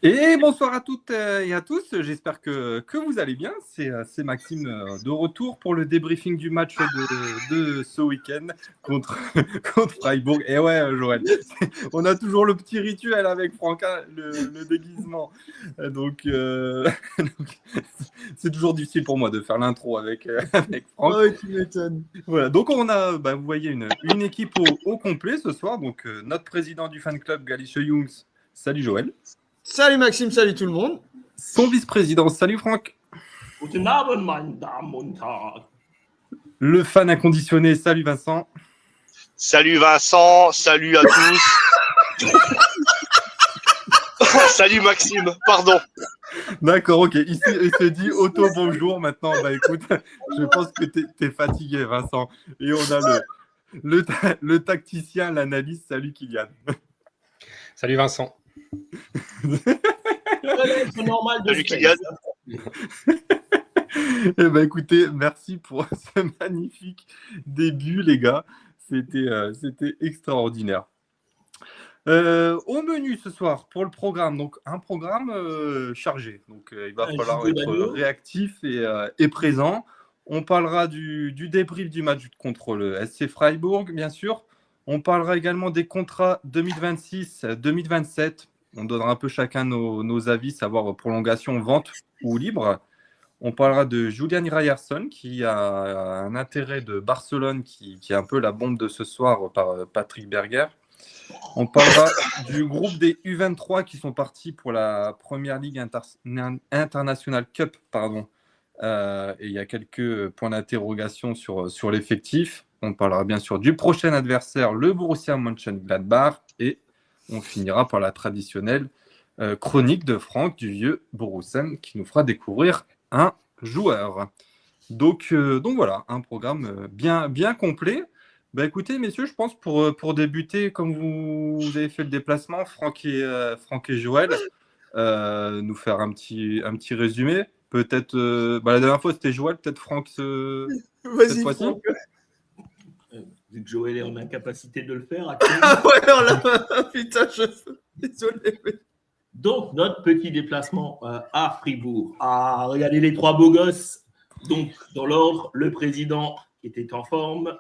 Et bonsoir à toutes et à tous, j'espère que vous allez bien. C'est Maxime de retour pour le débriefing du match de ce week-end contre, contre Freiburg. Et ouais, Joël, on a toujours le petit rituel avec Franca, le déguisement. Donc, c'est toujours difficile pour moi de faire l'intro avec Franck. Ouais, tu m'étonnes. Voilà, donc on a, vous voyez, une équipe au complet ce soir. Donc notre président du fan club, Galice Jungs, salut Joël. Salut Maxime, salut tout le monde. Son vice-président, salut Franck. Guten Abend, meine Damen und Herren. Le fan inconditionné, salut Vincent. Salut Vincent, salut à tous. Salut Maxime, pardon. D'accord, ok. Il se dit auto-bonjour maintenant. Bah écoute, je pense que t'es fatigué, Vincent. Et on a le tacticien, l'analyste, salut Kylian. Salut Vincent. C'est normal de Salut Kylian. Eh ben écoutez, merci pour ce magnifique début, les gars. C'était extraordinaire. Au menu ce soir pour le programme, donc un programme chargé. Donc il va falloir être réactif et présent. On parlera du débrief du match contre le SC Freiburg, bien sûr. On parlera également des contrats 2026-2027. On donnera un peu chacun nos avis, savoir prolongation, vente ou libre. On parlera de Julian Ryerson, qui a un intérêt de Barcelone, qui est un peu la bombe de ce soir par Patrick Berger. On parlera du groupe des U23 qui sont partis pour la Première Ligue International Cup. Et il y a quelques points d'interrogation sur l'effectif. On parlera bien sûr du prochain adversaire, le Borussia Mönchengladbach. Et on finira par la traditionnelle chronique de Franck du vieux Borussen qui nous fera découvrir un joueur. Donc voilà, un programme bien complet. Bah écoutez, messieurs, je pense pour débuter, comme vous avez fait le déplacement, Franck et Joël, nous faire un petit résumé. Peut-être, la dernière fois c'était Joël, peut-être Franck cette fois-ci. Franck. Vu que Joël est en incapacité de le faire. Ah ouais, on l'a. Putain, désolé. Donc, notre petit déplacement à Fribourg. Ah, regardez les trois beaux gosses. Donc, dans l'ordre, le président qui était en forme,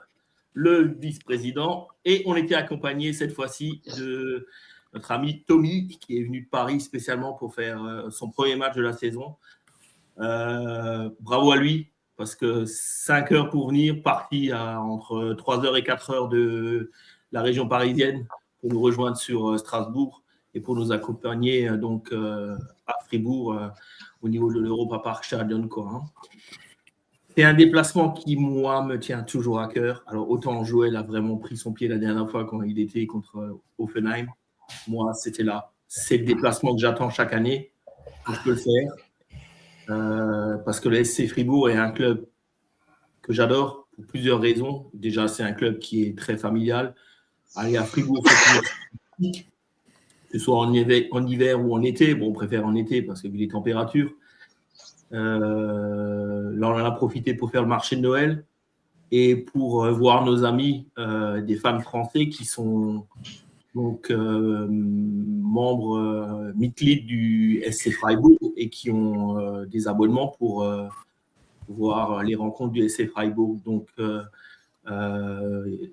le vice-président, et on était accompagné cette fois-ci de notre ami Tommy, qui est venu de Paris spécialement pour faire son premier match de la saison. Bravo à lui, parce que 5 heures pour venir, parti entre 3 heures et 4 heures de la région parisienne pour nous rejoindre sur Strasbourg et pour nous accompagner donc à Fribourg au niveau de l'Europa Park Stadion, quoi, hein. C'est un déplacement qui, moi, me tient toujours à cœur. Alors, autant Joël a vraiment pris son pied la dernière fois quand il était contre Hoffenheim. Moi, c'était là. C'est le déplacement que j'attends chaque année. Je peux le faire. Parce que le SC Fribourg est un club que j'adore pour plusieurs raisons. Déjà, c'est un club qui est très familial. Aller à Fribourg, que ce soit en hiver ou en été. Bon, on préfère en été parce que vu les températures. Là, on en a profité pour faire le marché de Noël et pour voir nos amis des fans français qui sont donc membres Mitglied du SC Freiburg et qui ont des abonnements pour voir les rencontres du SC Freiburg. Donc,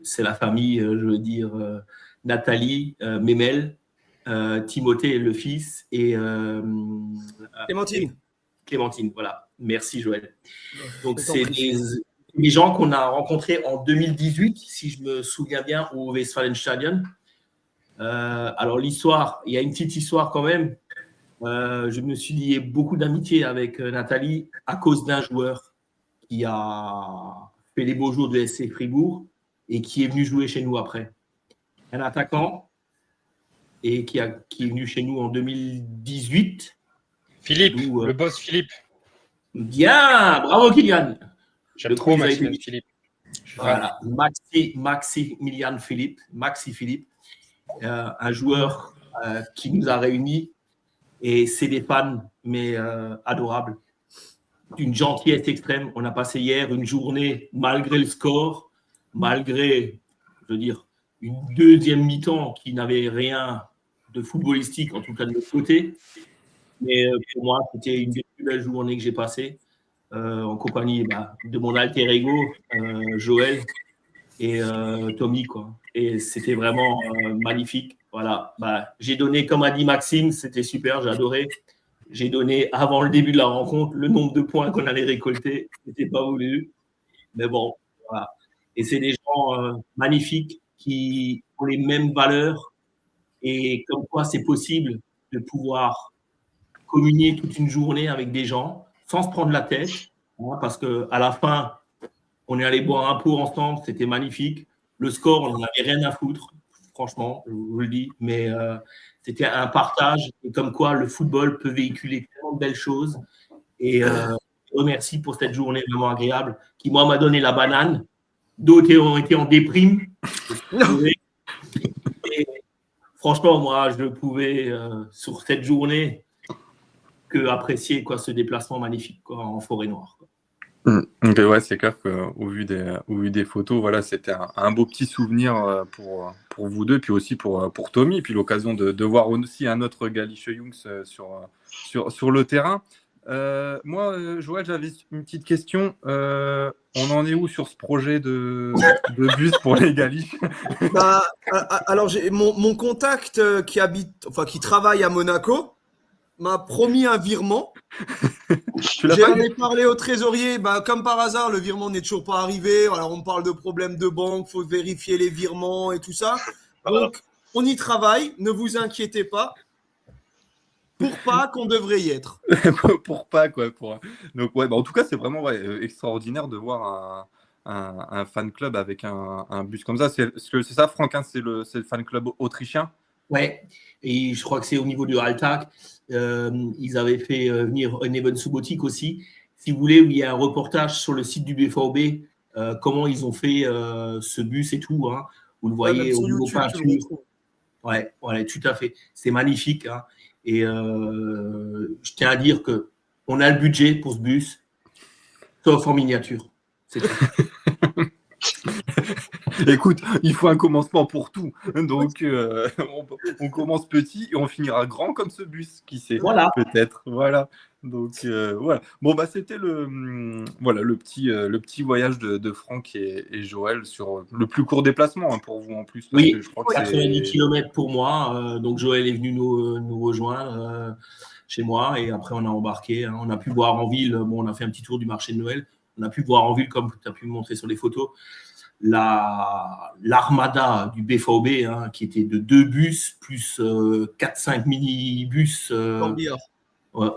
c'est la famille, je veux dire, Nathalie, Memel, Timothée, le fils, et Clémentine, voilà. Merci, Joël. Donc, c'est des gens qu'on a rencontrés en 2018, si je me souviens bien, au Westfalenstadion. Alors, l'histoire, il y a une petite histoire quand même. Je me suis lié beaucoup d'amitié avec Nathalie à cause d'un joueur qui a fait les beaux jours de SC Fribourg et qui est venu jouer chez nous après. Un attaquant et qui est venu chez nous en 2018. Philippe, le boss Philippe. Bien, bravo Kylian. J'aime trop Maxime Philippe. Voilà, Maximilian Philippe, Maxi Philippe, un joueur qui nous a réunis et c'est des fans, mais adorables. D'une gentillesse extrême. On a passé hier une journée, malgré le score, malgré, je veux dire, une deuxième mi-temps qui n'avait rien de footballistique, en tout cas de notre côté. Mais pour moi, c'était une des plus belles journées que j'ai passées en compagnie de mon alter ego, Joël et Tommy, quoi. Et c'était vraiment magnifique. Voilà. J'ai donné, comme a dit Maxime, c'était super, j'ai adoré. J'ai donné, avant le début de la rencontre, le nombre de points qu'on allait récolter. C'était pas voulu. Mais bon, voilà. Et c'est des gens magnifiques qui ont les mêmes valeurs et comme quoi c'est possible de pouvoir communier toute une journée avec des gens sans se prendre la tête, hein, parce qu'à la fin, on est allé boire un pot ensemble, c'était magnifique. Le score, on n'en avait rien à foutre, franchement, je vous le dis, mais c'était un partage et comme quoi le football peut véhiculer tellement de belles choses. Et remercie pour cette journée vraiment agréable qui, moi, m'a donné la banane. D'autres ont été en déprime. Et franchement, moi, je ne pouvais, sur cette journée, que apprécier ce déplacement magnifique en forêt noire. Okay, ouais, c'est clair qu'au vu des photos, voilà, c'était un beau petit souvenir pour vous deux, puis aussi pour Tommy, puis l'occasion de voir aussi un autre Galische Jungs sur le terrain. Moi, Joël, j'avais une petite question. On en est où sur ce projet de bus pour les Galisches? Alors, j'ai mon contact qui travaille à Monaco m'a promis un virement. J'en ai parlé au trésorier. Comme par hasard, le virement n'est toujours pas arrivé. Alors, on parle de problèmes de banque, faut vérifier les virements et tout ça. Donc, on y travaille. Ne vous inquiétez pas. Pour pas qu'on devrait y être. Pour pas, quoi. Donc, ouais, en tout cas, c'est vraiment extraordinaire de voir un fan club avec un bus comme ça. C'est ça, Franck, hein, c'est le fan club autrichien? Ouais, et je crois que c'est au niveau du Alltag. Ils avaient fait venir Neven Subotic aussi. Si vous voulez, où il y a un reportage sur le site du BVB, comment ils ont fait ce bus et tout. Hein. Vous le voyez au niveau peinture. Ouais, tout à fait. C'est magnifique. Hein. Et je tiens à dire qu'on a le budget pour ce bus, sauf en miniature. C'est tout. Écoute, il faut un commencement pour tout. Donc, on commence petit et on finira grand comme ce bus, qui sait, peut-être. Voilà. Donc, voilà. Bon, c'était le petit voyage de Franck et Joël sur le plus court déplacement pour vous en plus. Oui, je crois que 90 km pour moi. Donc, Joël est venu nous rejoindre chez moi et après, on a embarqué. Hein. On a pu voir en ville. Bon, on a fait un petit tour du marché de Noël. On a pu voir en ville, comme tu as pu me montrer sur les photos, l'armada du BVB, hein, qui était de 2 bus plus 4-5 minibus. Corbillard.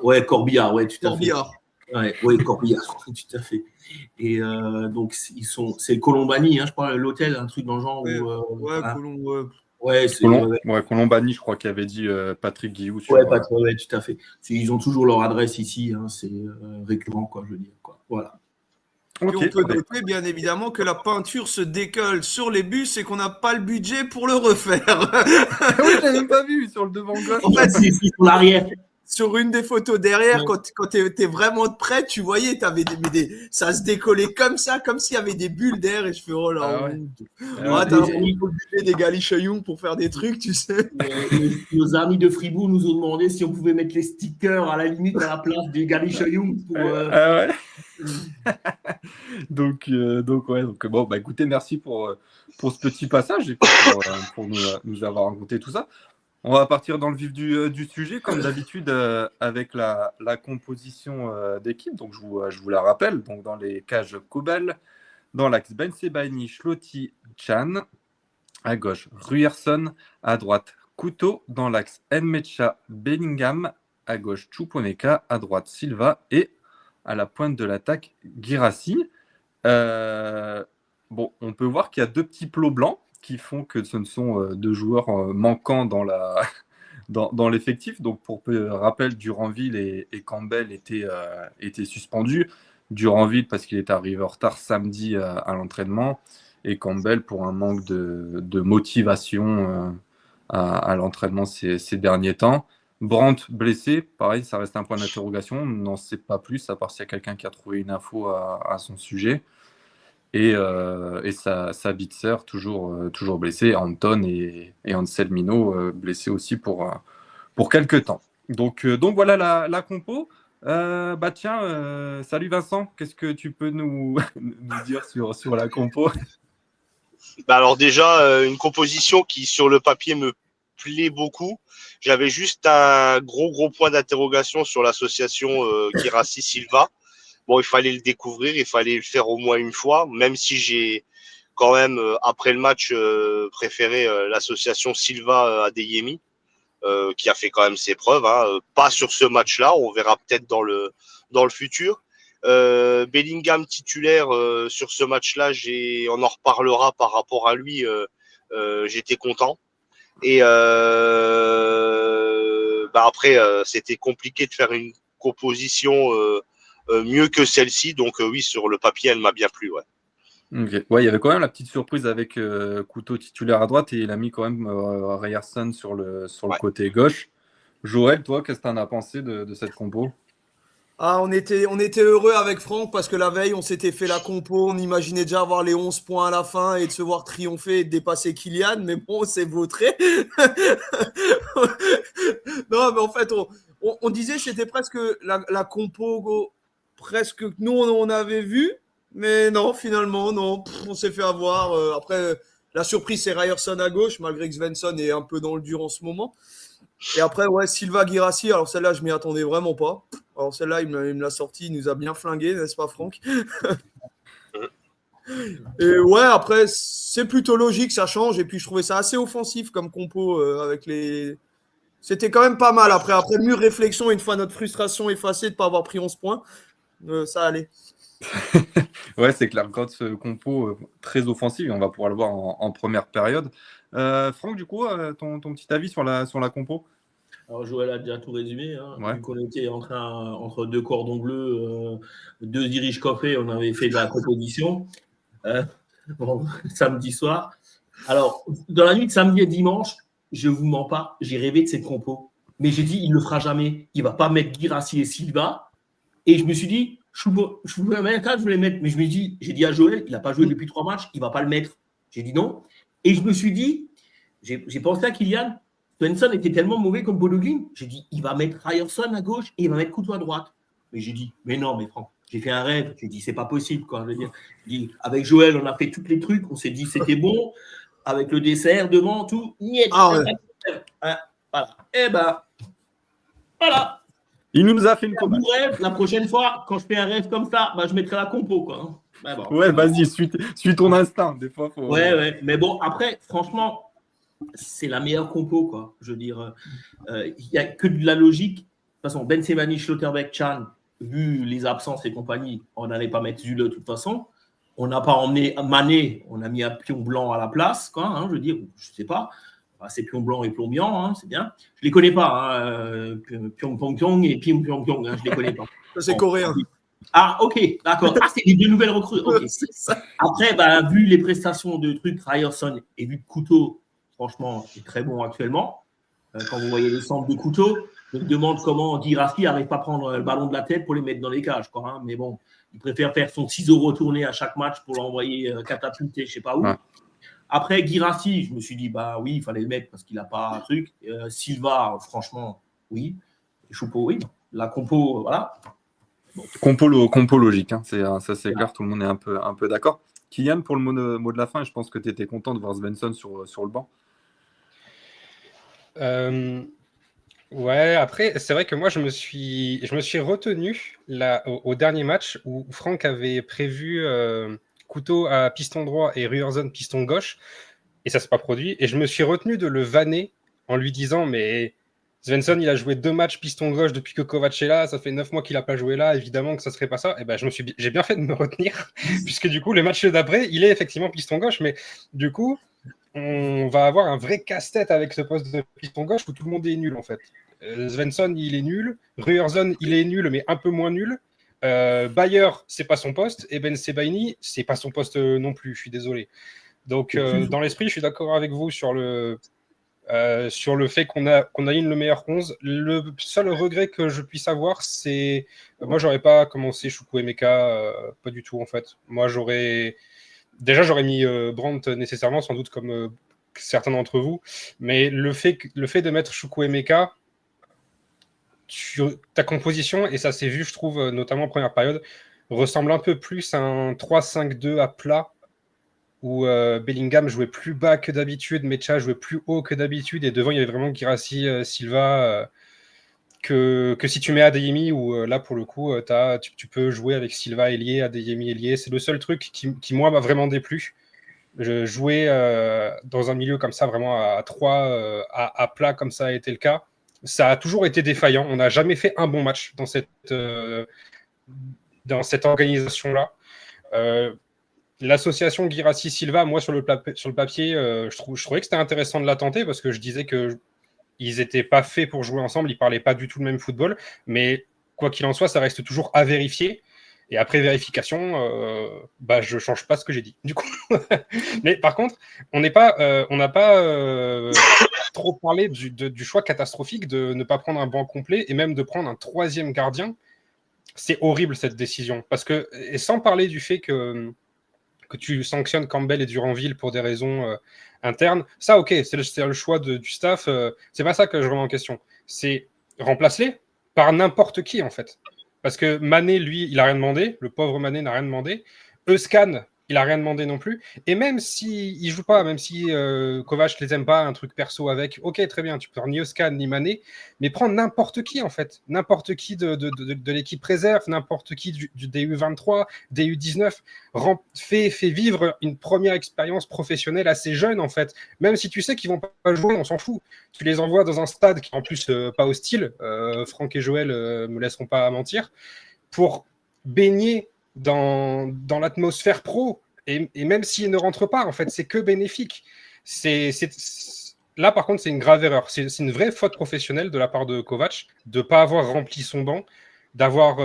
Ouais, Corbillard, ouais, tout à fait. Corbillard. Ouais, Corbillard, tout à fait. Et donc, c'est Colombani, hein, je crois, l'hôtel, un truc dans le genre. Colombani, je crois qu'il avait dit Patrick Guillou. Ouais, tout à fait. Ils ont toujours leur adresse ici, hein, c'est récurrent, quoi, je veux dire. Quoi. Voilà. Okay, on peut noter bien évidemment que la peinture se décolle sur les bus et qu'on n'a pas le budget pour le refaire. Oui, je l'avais pas vu sur le devant gauche. En fait, c'est sur l'arrière. Sur une des photos derrière, quand tu étais vraiment près, tu voyais, ça se décollait comme ça, comme s'il y avait des bulles d'air. Et je fais, oh là, t'as un budget des Galische Jungs pour faire des trucs, tu sais. Nos amis de Fribourg nous ont demandé si on pouvait mettre les stickers à la limite à la place des Galische Jungs. Donc, bon, écoutez, merci pour ce petit passage et pour nous avoir raconté tout ça. On va partir dans le vif du sujet, comme d'habitude, avec la composition d'équipe. Donc, je vous la rappelle. Donc, dans les cages Kobel, dans l'axe Ben Sebaini, Schlotti, Chan. À gauche, Ruerson. À droite, Couteau. Dans l'axe Nmecha, Bellingham. À gauche, Chouponeka. À droite, Silva. Et à la pointe de l'attaque, Guirassy. On peut voir qu'il y a 2 petits plots blancs qui font que ce ne sont 2 joueurs manquants dans l'effectif. Donc, pour rappel, Duranville et Campbell étaient suspendus. Duranville parce qu'il est arrivé en retard samedi à l'entraînement et Campbell pour un manque de motivation à l'entraînement ces derniers temps. Brandt blessé, pareil, ça reste un point d'interrogation. On n'en sait pas plus, à part s'il y a quelqu'un qui a trouvé une info à son sujet. Et Sabitzer, toujours blessé. Anton et Anselmino blessés aussi pour quelques temps. Donc voilà la compo. Tiens, salut Vincent, qu'est-ce que tu peux nous dire sur la compo? Alors déjà, une composition qui sur le papier me plaît beaucoup. J'avais juste un gros point d'interrogation sur l'association Guirassy Silva. Bon, il fallait le découvrir, il fallait le faire au moins une fois, même si j'ai quand même, après le match, préféré l'association Silva Adeyemi, qui a fait quand même ses preuves. Pas sur ce match-là, on verra peut-être dans le futur. Bellingham titulaire sur ce match-là, on en reparlera par rapport à lui. J'étais content. Et après, c'était compliqué de faire une composition mieux que celle-ci. Donc oui, sur le papier, elle m'a bien plu. Ouais. Okay. Ouais, il y avait quand même la petite surprise avec Couteau titulaire à droite et il a mis quand même Ryerson sur le côté gauche. Joël, toi, qu'est-ce que tu en as pensé de cette compo? On était heureux avec Franck parce que la veille, on s'était fait la compo. On imaginait déjà avoir les 11 points à la fin et de se voir triompher et de dépasser Kylian. Mais bon, c'est vautré. Non, mais en fait, on disait que c'était presque la compo presque que nous, on avait vu. Mais non, finalement, non. On s'est fait avoir. Après, la surprise, c'est Ryerson à gauche, malgré que Svensson est un peu dans le dur en ce moment. Et après, ouais, Silva Guirassy. Alors celle-là, je m'y attendais vraiment pas. Alors celle-là, il me l'a sorti, il nous a bien flingué, n'est-ce pas, Franck? Et ouais, après, c'est plutôt logique, ça change. Et puis, je trouvais ça assez offensif comme compo avec les. C'était quand même pas mal. Après mûre réflexion, une fois notre frustration effacée de ne pas avoir pris 11 points, ça allait. Ouais, c'est clair, quand ce compo très offensif, et on va pouvoir le voir en première période. Franck, du coup, ton petit avis sur la compo? Alors Joël a déjà tout résumé. Ouais. Vu qu'on était entre deux cordons bleus, deux diriges coffés, on avait fait de la composition samedi soir. Alors, dans la nuit de samedi et dimanche, je ne vous mens pas, j'ai rêvé de cette compo. Mais j'ai dit, il ne le fera jamais. Il ne va pas mettre Guirassy et Silva. Et je me suis dit, je voulais mettre. Mais j'ai dit à Joël, il n'a pas joué depuis 3 matchs, il ne va pas le mettre. J'ai dit non. Et je me suis dit, j'ai pensé à Kylian. Svensson était tellement mauvais comme Bodogin. J'ai dit, il va mettre Ryerson à gauche et il va mettre Couteau à droite. Mais j'ai dit, mais non, mais Franck, j'ai fait un rêve. J'ai dit, c'est pas possible, quoi. Je veux dire, avec Joël, on a fait tous les trucs. On s'est dit, c'était bon. Avec le dessert devant, tout. Ouais. Voilà. Eh ben, voilà. Il nous a fait une compo. La prochaine fois, quand je fais un rêve comme ça, je mettrai la compo, quoi. Bon. Ouais, vas-y, suis ton instinct. Des fois, faut. Ouais. Mais bon, après, franchement, c'est la meilleure compo, quoi. Je veux dire, il n'y a que de la logique. De toute façon, Ben Sebaini, Schlotterbeck, Chan, vu les absences et compagnie, on n'allait pas mettre Zule de toute façon. On n'a pas emmené Mané, on a mis un pion blanc à la place, quoi. Je veux dire, je ne sais pas. C'est pion blanc et plombian, c'est bien. Je ne les connais pas, pion pong pion et pion pion pion, je ne les connais pas. C'est coréen. Ah, ok, d'accord. Ah, c'est les 2 nouvelles recrues. Okay. Après, vu les prestations de trucs, Ryerson et vu que Couteau, franchement, est très bon actuellement. Quand vous voyez les centres de Couteau, je me demande comment Guirassy n'arrive pas à prendre le ballon de la tête pour les mettre dans les cages, quoi. Mais bon, il préfère faire son ciseau retourné à chaque match pour l'envoyer catapulter, je ne sais pas où. Ouais. Après, Guirassy, je me suis dit, oui, il fallait le mettre parce qu'il n'a pas un truc. Silva, franchement, oui. Choupeau, oui. La compo, voilà. Bon. Compo logique, hein. Ça c'est clair, tout le monde est un peu d'accord. Kylian, pour le mot de la fin, je pense que tu étais content de voir Svensson sur le banc. Ouais, après, c'est vrai que moi, je me suis retenu là, au dernier match où Franck avait prévu Couteau à piston droit et Ryerson piston gauche, et ça ne s'est pas produit. Et je me suis retenu de le vanner en lui disant, mais Svensson, il a joué 2 matchs piston gauche depuis que Kovac est là, ça fait 9 mois qu'il n'a pas joué là, évidemment que ça ne serait pas ça. Et ben, j'ai bien fait de me retenir, puisque du coup, le match d'après, il est effectivement piston gauche, mais du coup, on va avoir un vrai casse-tête avec ce poste de piston gauche où tout le monde est nul en fait. Svensson, il est nul, Ryerson, il est nul, mais un peu moins nul. Bayer, c'est pas son poste, et Ben Sebaini, c'est pas son poste non plus, je suis désolé. Donc, dans l'esprit, je suis d'accord avec vous sur le fait qu'on a le meilleur 11. Le seul regret que je puisse avoir, c'est... moi, j'aurais pas commencé Chukwuemeka, pas du tout, en fait. Moi, j'aurais mis Brandt nécessairement, sans doute comme certains d'entre vous. Mais le fait de mettre Chukwuemeka, ta composition, et ça s'est vu, je trouve, notamment en première période, ressemble un peu plus à un 3-5-2 à plat, où Bellingham jouait plus bas que d'habitude, Mecha jouait plus haut que d'habitude, et devant, il y avait vraiment Guirassy, Silva, que si tu mets Adeyemi, où là, pour le coup, tu peux jouer avec Silva ailier, Adeyemi ailier. C'est le seul truc qui moi, m'a vraiment déplu. Je jouais dans un milieu comme ça, vraiment à 3, à plat, comme ça a été le cas. Ça a toujours été défaillant. On n'a jamais fait un bon match dans cette organisation-là. L'association Guirassy-Silva, moi, sur le papier, je trouvais que c'était intéressant de la tenter, parce que je disais qu'ils n'étaient pas faits pour jouer ensemble, ils ne parlaient pas du tout le même football, mais quoi qu'il en soit, ça reste toujours à vérifier. Et après vérification, je ne change pas ce que j'ai dit, du coup. Mais par contre, on n'a pas trop parlé du choix catastrophique de ne pas prendre un banc complet et même de prendre un 3e gardien. C'est horrible, cette décision. Parce que, et sans parler du fait que tu sanctionnes Campbell et Duranville pour des raisons internes, ça, ok, c'est le choix du staff. C'est pas ça que je remets en question. C'est remplace-les par n'importe qui, en fait. Parce que Mané, lui, il n'a rien demandé. Le pauvre Mané n'a rien demandé. Euskan, il n'a rien demandé non plus. Et même s'il ne joue pas, même si Kovac ne les aime pas, un truc perso avec, ok, très bien, tu peux ni Euskan ni Mané, mais prends n'importe qui, en fait. N'importe qui de l'équipe réserve, n'importe qui du DU23, DU19. Fais vivre une première expérience professionnelle à ces jeunes, en fait. Même si tu sais qu'ils ne vont pas jouer, on s'en fout. Tu les envoies dans un stade qui, en plus, pas hostile. Franck et Joël me laisseront pas mentir. Pour baigner dans l'atmosphère pro, et même s'il ne rentre pas, en fait, c'est que bénéfique. Là, par contre, c'est une grave erreur. C'est une vraie faute professionnelle de la part de Kovac de ne pas avoir rempli son banc, d'avoir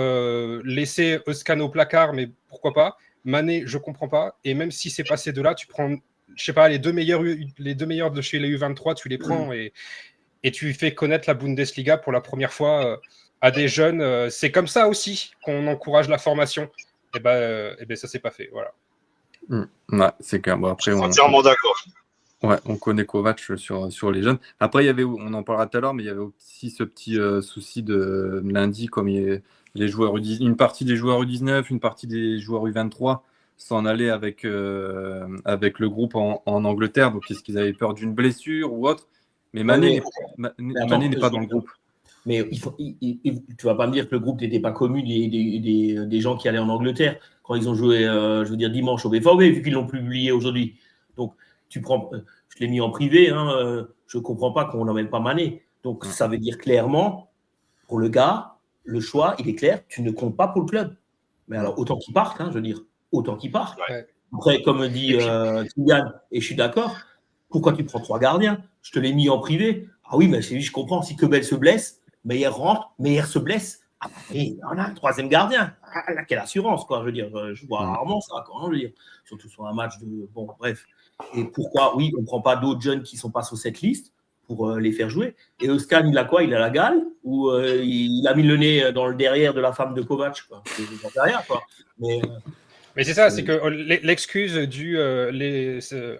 laissé Euskan au placard, mais pourquoi pas. Mané, je comprends pas. Et même si c'est passé de là, tu prends, je sais pas, les deux meilleurs de chez les U23, tu les prends et tu fais connaître la Bundesliga pour la première fois à des jeunes. C'est comme ça aussi qu'on encourage la formation. Et ben ça s'est pas fait, voilà. Ouais, c'est clair. Bon, après, je suis entièrement d'accord. Ouais, on connaît Kovac sur les jeunes. Après, on en parlera tout à l'heure, mais il y avait aussi ce petit souci de lundi, comme les joueurs une partie des joueurs U19, une partie des joueurs U23 s'en allaient avec le groupe en Angleterre. Donc, est-ce qu'ils avaient peur d'une blessure ou autre? Mais Mané n'est pas dans le groupe. Mais tu vas pas me dire que le groupe n'était pas commu des gens qui allaient en Angleterre quand ils ont joué, je veux dire, dimanche au BVB, vu qu'ils l'ont publié aujourd'hui. Donc, je l'ai mis en privé, je ne comprends pas qu'on n'emmène pas Mané. Donc, ça veut dire clairement, pour le gars, le choix, il est clair, tu ne comptes pas pour le club. Mais alors, autant qu'il parte, je veux dire, autant qu'il parte. Ouais. Après, comme dit Kylian, et je suis d'accord, pourquoi tu prends 3 gardiens? Je te l'ai mis en privé. Ah oui, mais je comprends, si Kebel se blesse, Meyer rentre, Meyer se blesse. Ah, et on a un 3e gardien. Ah, là, quelle assurance, quoi. Je veux dire, je vois rarement ça, quoi. Je veux dire, surtout sur un match de. Bon, bref. Et pourquoi, oui, on ne prend pas d'autres jeunes qui ne sont pas sur cette liste pour les faire jouer. Et Euskan, il a quoi? Il a la gale? Ou il a mis le nez dans le derrière de la femme de Kovac, quoi. C'est derrière, quoi. Mais c'est ça, c'est que l'excuse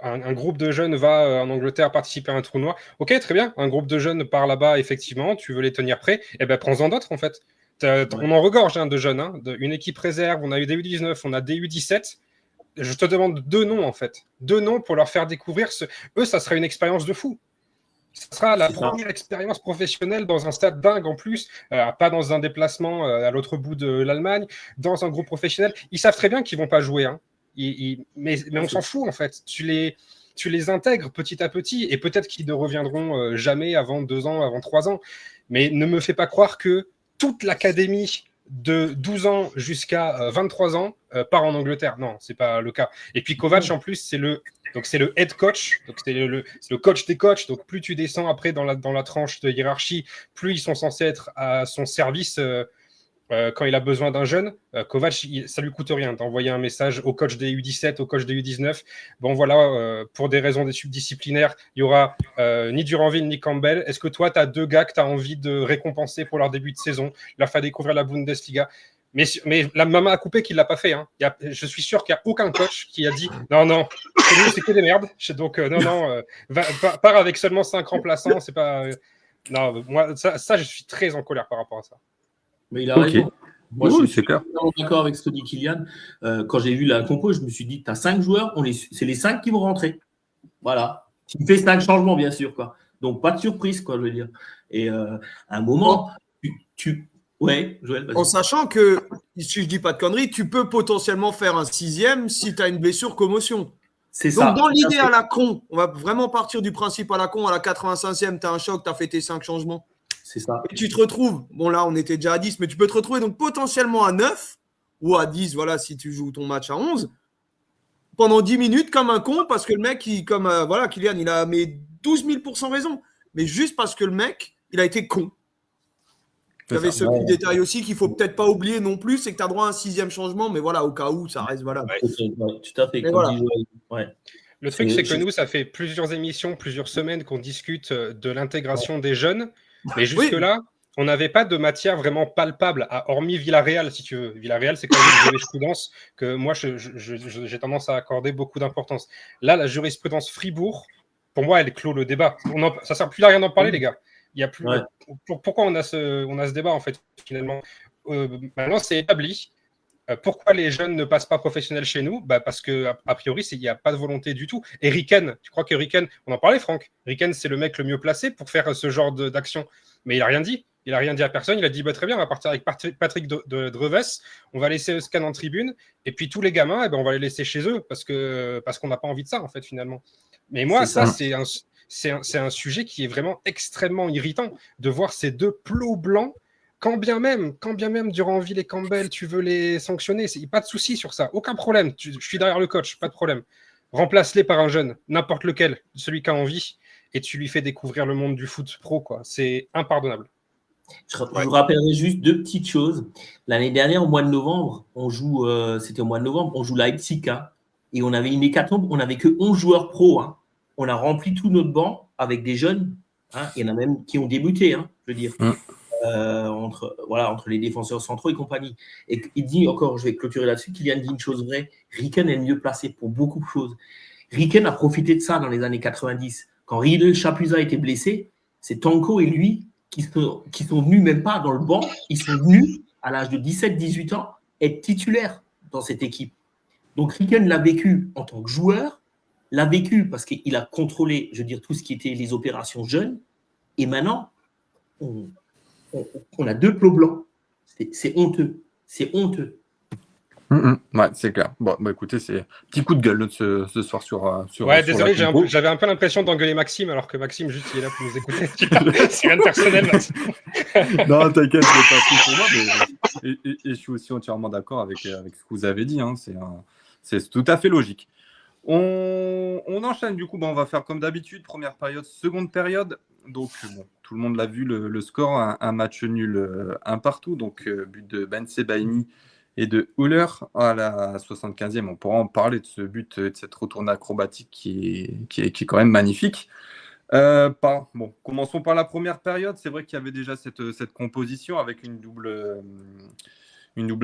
un groupe de jeunes va en Angleterre participer à un tournoi. Ok, très bien, un groupe de jeunes part là-bas, effectivement, tu veux les tenir prêts, et ben prends-en d'autres, en fait. On en regorge de jeunes, une équipe réserve, on a eu des U19, on a des U17. Je te demande 2 noms, en fait. 2 noms pour leur faire découvrir. Eux, ça sera une expérience de fou. Ce sera la première expérience professionnelle dans un stade dingue en plus, pas dans un déplacement à l'autre bout de l'Allemagne, dans un groupe professionnel. Ils savent très bien qu'ils ne vont pas jouer, mais on s'en fout en fait. Tu les intègres petit à petit et peut-être qu'ils ne reviendront jamais avant 2 ans, avant 3 ans. Mais ne me fais pas croire que toute l'académie de 12 ans jusqu'à 23 ans part en Angleterre. Non, ce n'est pas le cas. Et puis Kovac, en plus, c'est le head coach, donc c'est le coach des coachs. Donc plus tu descends après dans la tranche de hiérarchie, plus ils sont censés être à son service quand il a besoin d'un jeune. Kovac, ça lui coûte rien d'envoyer un message au coach des U17, au coach des U19. Bon voilà, pour des raisons disciplinaires, il y aura ni Duranville ni Campbell. Est-ce que toi, tu as 2 gars que tu as envie de récompenser pour leur début de saison, leur faire découvrir la Bundesliga? Mais la maman a coupé qu'il ne l'a pas fait. Je suis sûr qu'il n'y a aucun coach qui a dit non, c'est que des merdes. Donc, pars avec seulement 5 remplaçants. C'est pas. Non, moi, ça, je suis très en colère par rapport à ça. Mais il a raison. Moi, Oui, je c'est suis clair. totalement d'accord avec ce que dit Kylian. Quand j'ai vu la compo, je me suis dit, tu as 5 joueurs, c'est les 5 qui vont rentrer. Voilà. Tu fais 5 changements, bien sûr, quoi. Donc, pas de surprise, quoi, je veux dire. Et à un moment, Ouais, Joël, vas-y. En sachant que, si je dis pas de conneries, tu peux potentiellement faire un 6e si tu as une blessure commotion. C'est Donc, ça. dans l'idée à la con, on va vraiment partir du principe à la con, à la 85e, tu as un choc, tu as fait tes 5 changements. C'est ça. Et tu te retrouves, bon là, on était déjà à 10, mais tu peux te retrouver donc potentiellement à 9 ou à 10, voilà, si tu joues ton match à 11, pendant 10 minutes comme un con, parce que le mec, voilà, Kylian, il a mais 12 000% raison. Mais juste parce que le mec, il a été con. Il y avait ce petit détail aussi qu'il ne faut peut-être pas oublier non plus, c'est que tu as droit à un 6e changement, mais voilà, au cas où, ça reste valable. Ouais, tout à fait. Mais voilà. Dit Joël. Ouais. Le truc, c'est que nous, ça fait plusieurs émissions, plusieurs semaines qu'on discute de l'intégration des jeunes. Mais jusque-là, on n'avait pas de matière vraiment palpable, hormis Villarreal, si tu veux. Villarreal, c'est quand même une jurisprudence que moi, j'ai tendance à accorder beaucoup d'importance. Là, la jurisprudence Fribourg, pour moi, elle clôt le débat. Ça ne sert plus à rien d'en parler, les gars. Il y a plus. Ouais. Pourquoi on a ce débat, en fait, finalement maintenant, c'est établi. Pourquoi les jeunes ne passent pas professionnels chez nous ? Parce qu'à priori, il n'y a pas de volonté du tout. Et Riken, tu crois que Riken, on en parlait, Franck, Riken, c'est le mec le mieux placé pour faire ce genre d'action. Mais il n'a rien dit. Il n'a rien dit à personne. Il a dit très bien, on va partir avec Patrick de Dreves, on va laisser Euskan en tribune, et puis tous les gamins, on va les laisser chez eux parce qu'on n'a pas envie de ça, en fait, finalement. Mais moi, c'est un sujet qui est vraiment extrêmement irritant de voir ces deux plots blancs. Quand bien même Duranville et Campbell, tu veux les sanctionner, pas de souci sur ça, aucun problème. Je suis derrière le coach, pas de problème. Remplace-les par un jeune, n'importe lequel, celui qui a envie, et tu lui fais découvrir le monde du foot pro, quoi. C'est impardonnable. Je vous rappellerai juste 2 petites choses. L'année dernière, au mois de novembre, on joue Leipzig, hein, et on avait une hécatombe, on n'avait que 11 joueurs pros. Hein. On a rempli tout notre banc avec des jeunes. Hein, il y en a même qui ont débuté, hein, je veux dire. Entre les défenseurs centraux et compagnie. Et il dit encore, je vais clôturer là-dessus, Kylian dit une chose vraie, Riken est mieux placé pour beaucoup de choses. Riken a profité de ça dans les années 90. Quand Riedel Chapuzat était blessé, c'est Tanko et lui qui sont venus même pas dans le banc, ils sont venus à l'âge de 17-18 ans être titulaires dans cette équipe. Donc Riken l'a vécu en tant que joueur, l'a vécu parce qu'il a contrôlé, je veux dire, tout ce qui était les opérations jeunes, et maintenant, on a 2 plots blancs. C'est honteux. C'est honteux. Ouais, c'est clair. Bon, écoutez, c'est un petit coup de gueule ce soir sur ouais, désolé, j'avais un peu l'impression d'engueuler Maxime, alors que Maxime, juste, il est là pour nous écouter. C'est rien de personnel. Non, t'inquiète, c'est pas tout pour moi, mais et je suis aussi entièrement d'accord avec ce que vous avez dit. Hein. C'est tout à fait logique. On enchaîne, du coup, on va faire comme d'habitude, première période, seconde période. Donc, tout le monde l'a vu, le score, un match nul, 1 partout. Donc, but de Ben Sebaini et de Huller à la 75e. On pourra en parler de ce but, de cette retournée acrobatique qui est quand même magnifique. Commençons par la première période. C'est vrai qu'il y avait déjà cette composition avec une double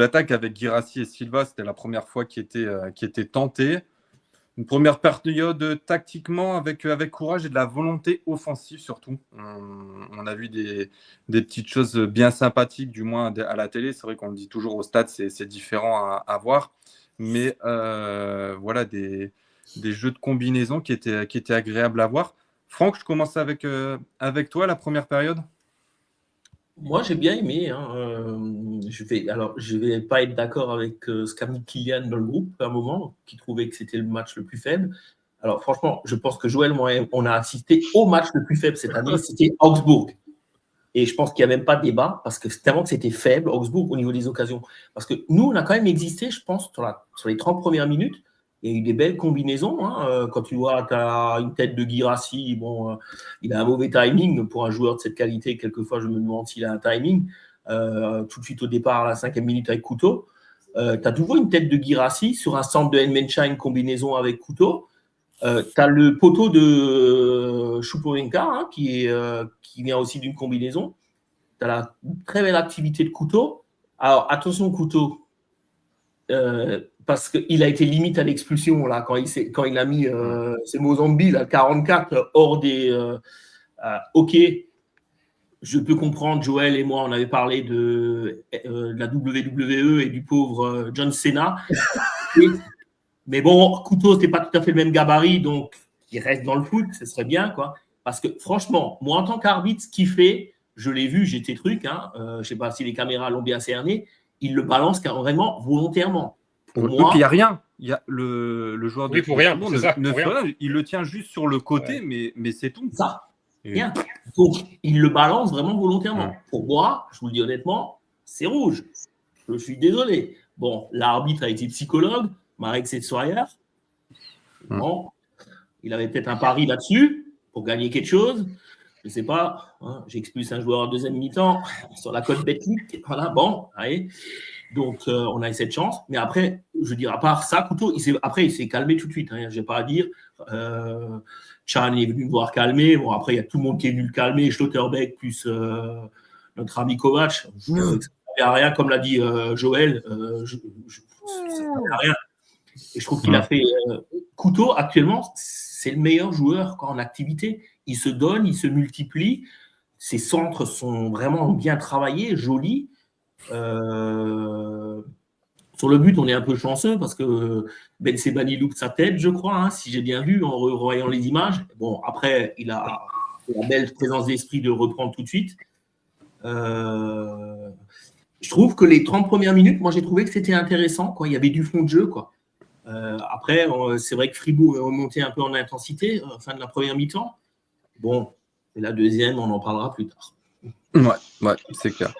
attaque avec Guirassy et Silva. C'était la première fois qui était tentée. Une première période tactiquement avec courage et de la volonté offensive surtout. On a vu des petites choses bien sympathiques, du moins à la télé. C'est vrai qu'on le dit toujours au stade, c'est différent à voir. Mais voilà, des jeux de combinaison qui étaient agréables à voir. Franck, je commence avec toi la première période. Moi, j'ai bien aimé. Hein. Je vais pas être d'accord avec ce qu'a mis Kylian dans le groupe à un moment, qui trouvait que c'était le match le plus faible. Alors, franchement, je pense que Joël, moi, on a assisté au match le plus faible cette année, c'était Augsbourg. Et je pense qu'il n'y a même pas de débat, parce que tellement que c'était faible, Augsbourg, au niveau des occasions. Parce que nous, on a quand même existé, je pense, sur les 30 premières minutes. Il y a eu des belles combinaisons. Hein. Quand tu vois, tu as une tête de Guirassy, il a un mauvais timing. Pour un joueur de cette qualité, quelquefois, je me demande s'il a un timing. Tout de suite au départ, à la 5e minute avec Couteau. Tu as toujours une tête de Guirassy sur un centre de Nmencha, combinaison avec Couteau. Tu as le poteau de Choupo-Moting, hein, qui vient aussi d'une combinaison. Tu as la très belle activité de Couteau. Alors, attention, Couteau. Parce qu'il a été limite à l'expulsion là, quand il a mis c'est Mozambique, là, 44 hors des OK. je peux comprendre, Joël et moi, on avait parlé de la WWE et du pauvre John Cena. Mais bon, Couteau, c'est pas tout à fait le même gabarit, donc il reste dans le foot, ce serait bien, quoi. Parce que franchement, moi, en tant qu'arbitre, ce qu'il fait, je l'ai vu, j'étais truc, je sais pas si les caméras l'ont bien cerné, il le balance vraiment volontairement. Pour moi, il n'y a rien. Il y a le joueur de pour rien, c'est ça, ne pour fait rien. rien. Il le tient juste sur le côté, mais c'est tout. Ça, rien. Donc, il le balance vraiment volontairement. Ouais. Pour moi, je vous le dis honnêtement, c'est rouge. Je suis désolé. Bon, l'arbitre a été psychologue, Marek Setsoyer. Bon, il avait peut-être un pari là-dessus pour gagner quelque chose. Je ne sais pas. J'expulse un joueur en deuxième mi-temps sur la cote Betclic. Voilà, bon, allez. Donc, on a eu cette chance. Mais après, je veux dire, à part ça, Couteau, il s'est calmé tout de suite. Je n'ai pas à dire. Chan est venu me voir calmer. Bon, après, il y a tout le monde qui est venu le calmer. Schlotterbeck plus notre ami Kovac. Je ne savais rien, comme l'a dit Joël. Je ne savais rien. Et je trouve qu'il a fait Couteau, actuellement, c'est le meilleur joueur en activité. Il se donne, il se multiplie. Ses centres sont vraiment bien travaillés, jolis. Sur le but, on est un peu chanceux parce que Ben Sebani loupe sa tête, je crois, si j'ai bien vu en revoyant les images. Bon, après, il a la belle présence d'esprit de reprendre tout de suite. Je trouve que les 30 premières minutes, moi, j'ai trouvé que c'était intéressant, quoi. Il y avait du fond de jeu, quoi. Après, c'est vrai que Fribourg est remonté un peu en intensité fin de la première mi-temps. Bon, et la deuxième, on en parlera plus tard. Ouais, c'est clair.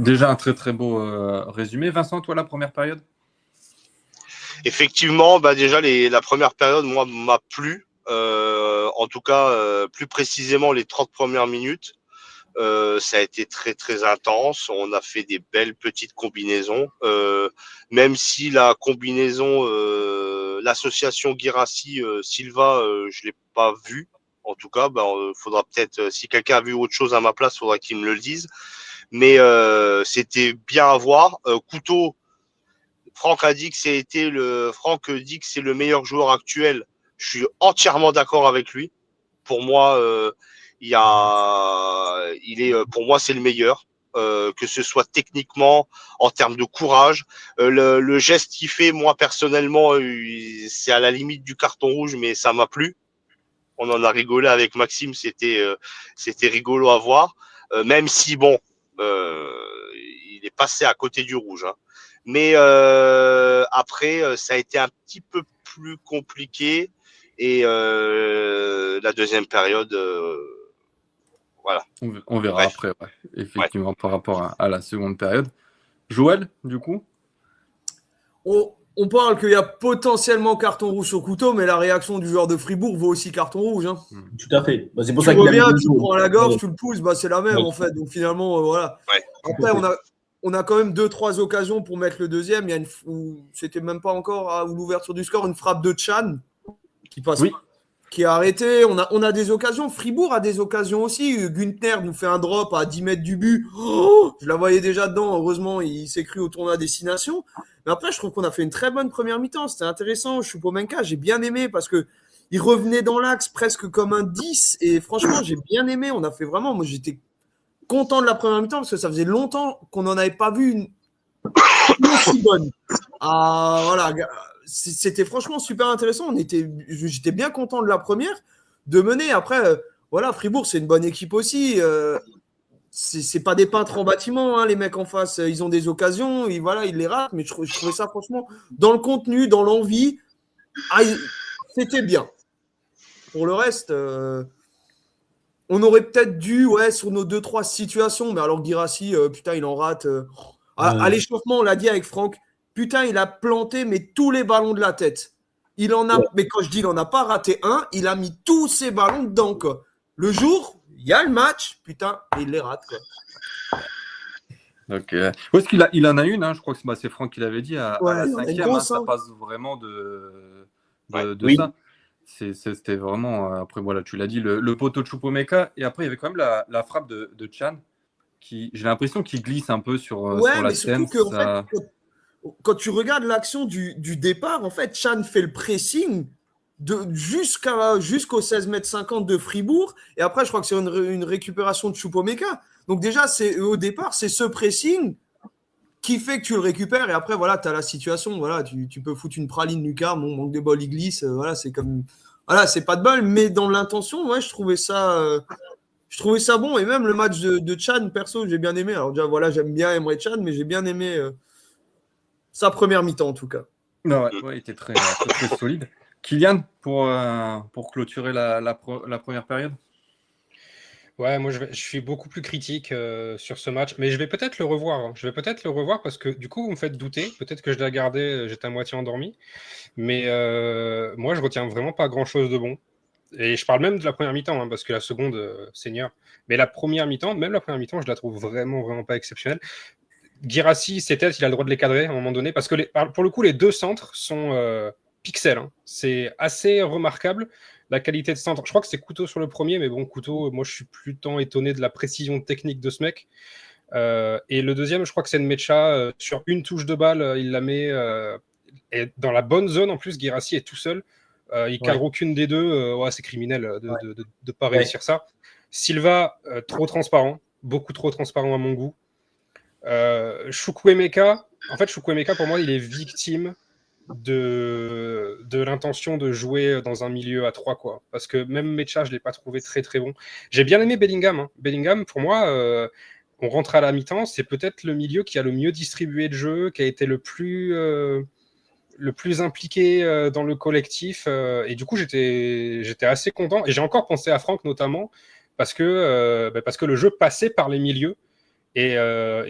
Déjà un très très beau résumé. Vincent, toi, la première période? Effectivement, déjà la première période, moi, m'a plu. En tout cas, plus précisément les 30 premières minutes. Ça a été très très intense. On a fait des belles petites combinaisons. Même si la combinaison, l'association Guirassy-Silva, je l'ai pas vue. En tout cas, faudra peut-être, si quelqu'un a vu autre chose à ma place, faudra qu'il me le dise. Mais c'était bien à voir. Couteau, Franck dit que c'est le meilleur joueur actuel. Je suis entièrement d'accord avec lui. Pour moi, pour moi, c'est le meilleur. Que ce soit techniquement, en termes de courage. Le geste qu'il fait, moi, personnellement, c'est à la limite du carton rouge, mais ça m'a plu. On en a rigolé avec Maxime, c'était rigolo à voir. Même si, il est passé à côté du rouge. Mais après, ça a été un petit peu plus compliqué. Et la deuxième période, voilà. On verra après, effectivement, par rapport à la seconde période. Joël, du coup? On parle qu'il y a potentiellement carton rouge sur Couteau, mais la réaction du joueur de Fribourg vaut aussi carton rouge. Tout à fait. C'est pour tu ça qu'il reviens, tu le prends à la gorge, tu le pousses, c'est la même en fait. Donc finalement, voilà. Ouais. Après, on a quand même 2-3 occasions pour mettre le deuxième. Il y a c'était même pas encore ou l'ouverture du score, une frappe de Chan qui passe. Oui. Qui est arrêté. On a des occasions. Fribourg a des occasions aussi. Günther nous fait un drop à 10 mètres du but. Je la voyais déjà dedans. Heureusement, il s'est cru au tournoi à destination. Mais après, je trouve qu'on a fait une très bonne première mi-temps. C'était intéressant. Choupo-Moting, j'ai bien aimé parce que il revenait dans l'axe presque comme un 10. Et franchement, j'ai bien aimé. On a fait vraiment. Moi, j'étais content de la première mi-temps parce que ça faisait longtemps qu'on n'en avait pas vu une aussi bonne. Voilà. C'était franchement super intéressant. J'étais bien content de la première, de mener. Après, voilà, Fribourg, c'est une bonne équipe aussi. C'est pas des peintres en bâtiment, les mecs en face. Ils ont des occasions, ils les ratent. Mais je trouvais ça, franchement, dans le contenu, dans l'envie, c'était bien. Pour le reste, on aurait peut-être dû, sur nos 2-3 situations. Mais alors, Guirassy, putain, il en rate. À l'échauffement, on l'a dit avec Franck. Putain, il a planté tous les ballons de la tête. Il en a, mais quand je dis il en a pas raté un, il a mis tous ses ballons dedans, quoi. Le jour, il y a le match, putain, et il les rate, quoi. Donc, où est-ce qu'il en a une, je crois que c'est Franck qui l'avait dit, à la 5e, ça passe vraiment de ça. C'était vraiment, après voilà, tu l'as dit, le poteau de Choupo-Moting, et après il y avait quand même la frappe de Chan, qui, j'ai l'impression qu'il glisse un peu sur la scène. Surtout que, quand tu regardes l'action du départ, en fait, Chan fait le pressing. jusqu'au 16,50 m de Fribourg. Et après, je crois que c'est une récupération de Choupo-Méca. Donc déjà, au départ, c'est ce pressing qui fait que tu le récupères. Et après, voilà, tu as la situation. Voilà, tu peux foutre une praline Lucas, manque de bol, il glisse. Voilà, c'est comme... Voilà, c'est pas de bol. Mais dans l'intention, ouais, je trouvais ça bon. Et même le match de Chan, perso, j'ai bien aimé. Alors déjà, voilà, j'aime bien Emre Chan, mais j'ai bien aimé sa première mi-temps, en tout cas. Non, ouais, il était très, très, très solide. Kylian, pour clôturer la première période. Ouais, moi je suis beaucoup plus critique sur ce match, mais je vais peut-être le revoir. Je vais peut-être le revoir parce que du coup, vous me faites douter. Peut-être que je l'ai regardé, j'étais à moitié endormi. Mais moi, je retiens vraiment pas grand-chose de bon. Et je parle même de la première mi-temps, parce que la seconde, seigneur. Mais la première mi-temps, même la première mi-temps, je la trouve vraiment, vraiment pas exceptionnelle. Guirassy, ses têtes, il a le droit de les cadrer à un moment donné, parce que pour le coup, les deux centres sont pixels. C'est assez remarquable, la qualité de centre. Je crois que c'est Couteau sur le premier, mais bon, Couteau, moi, je suis plutôt étonné de la précision technique de ce mec. Et le deuxième, je crois que c'est Nmecha, sur une touche de balle, il la met et dans la bonne zone. En plus, Guirassy est tout seul. Il cadre aucune des deux. Ouais, c'est criminel de ne pas réussir ça. Silva, trop transparent, beaucoup trop transparent à mon goût. Chukwuemeka, en fait, Chukwuemeka, pour moi, il est victime de l'intention de jouer dans un milieu à 3, quoi. Parce que même Mecha, je ne l'ai pas trouvé très très bon. J'ai bien aimé Bellingham. Bellingham, pour moi, on rentre à la mi-temps, c'est peut-être le milieu qui a le mieux distribué de jeu, qui a été le plus impliqué dans le collectif. Et du coup, j'étais assez content. Et j'ai encore pensé à Franck, notamment, parce que le jeu passait par les milieux. Et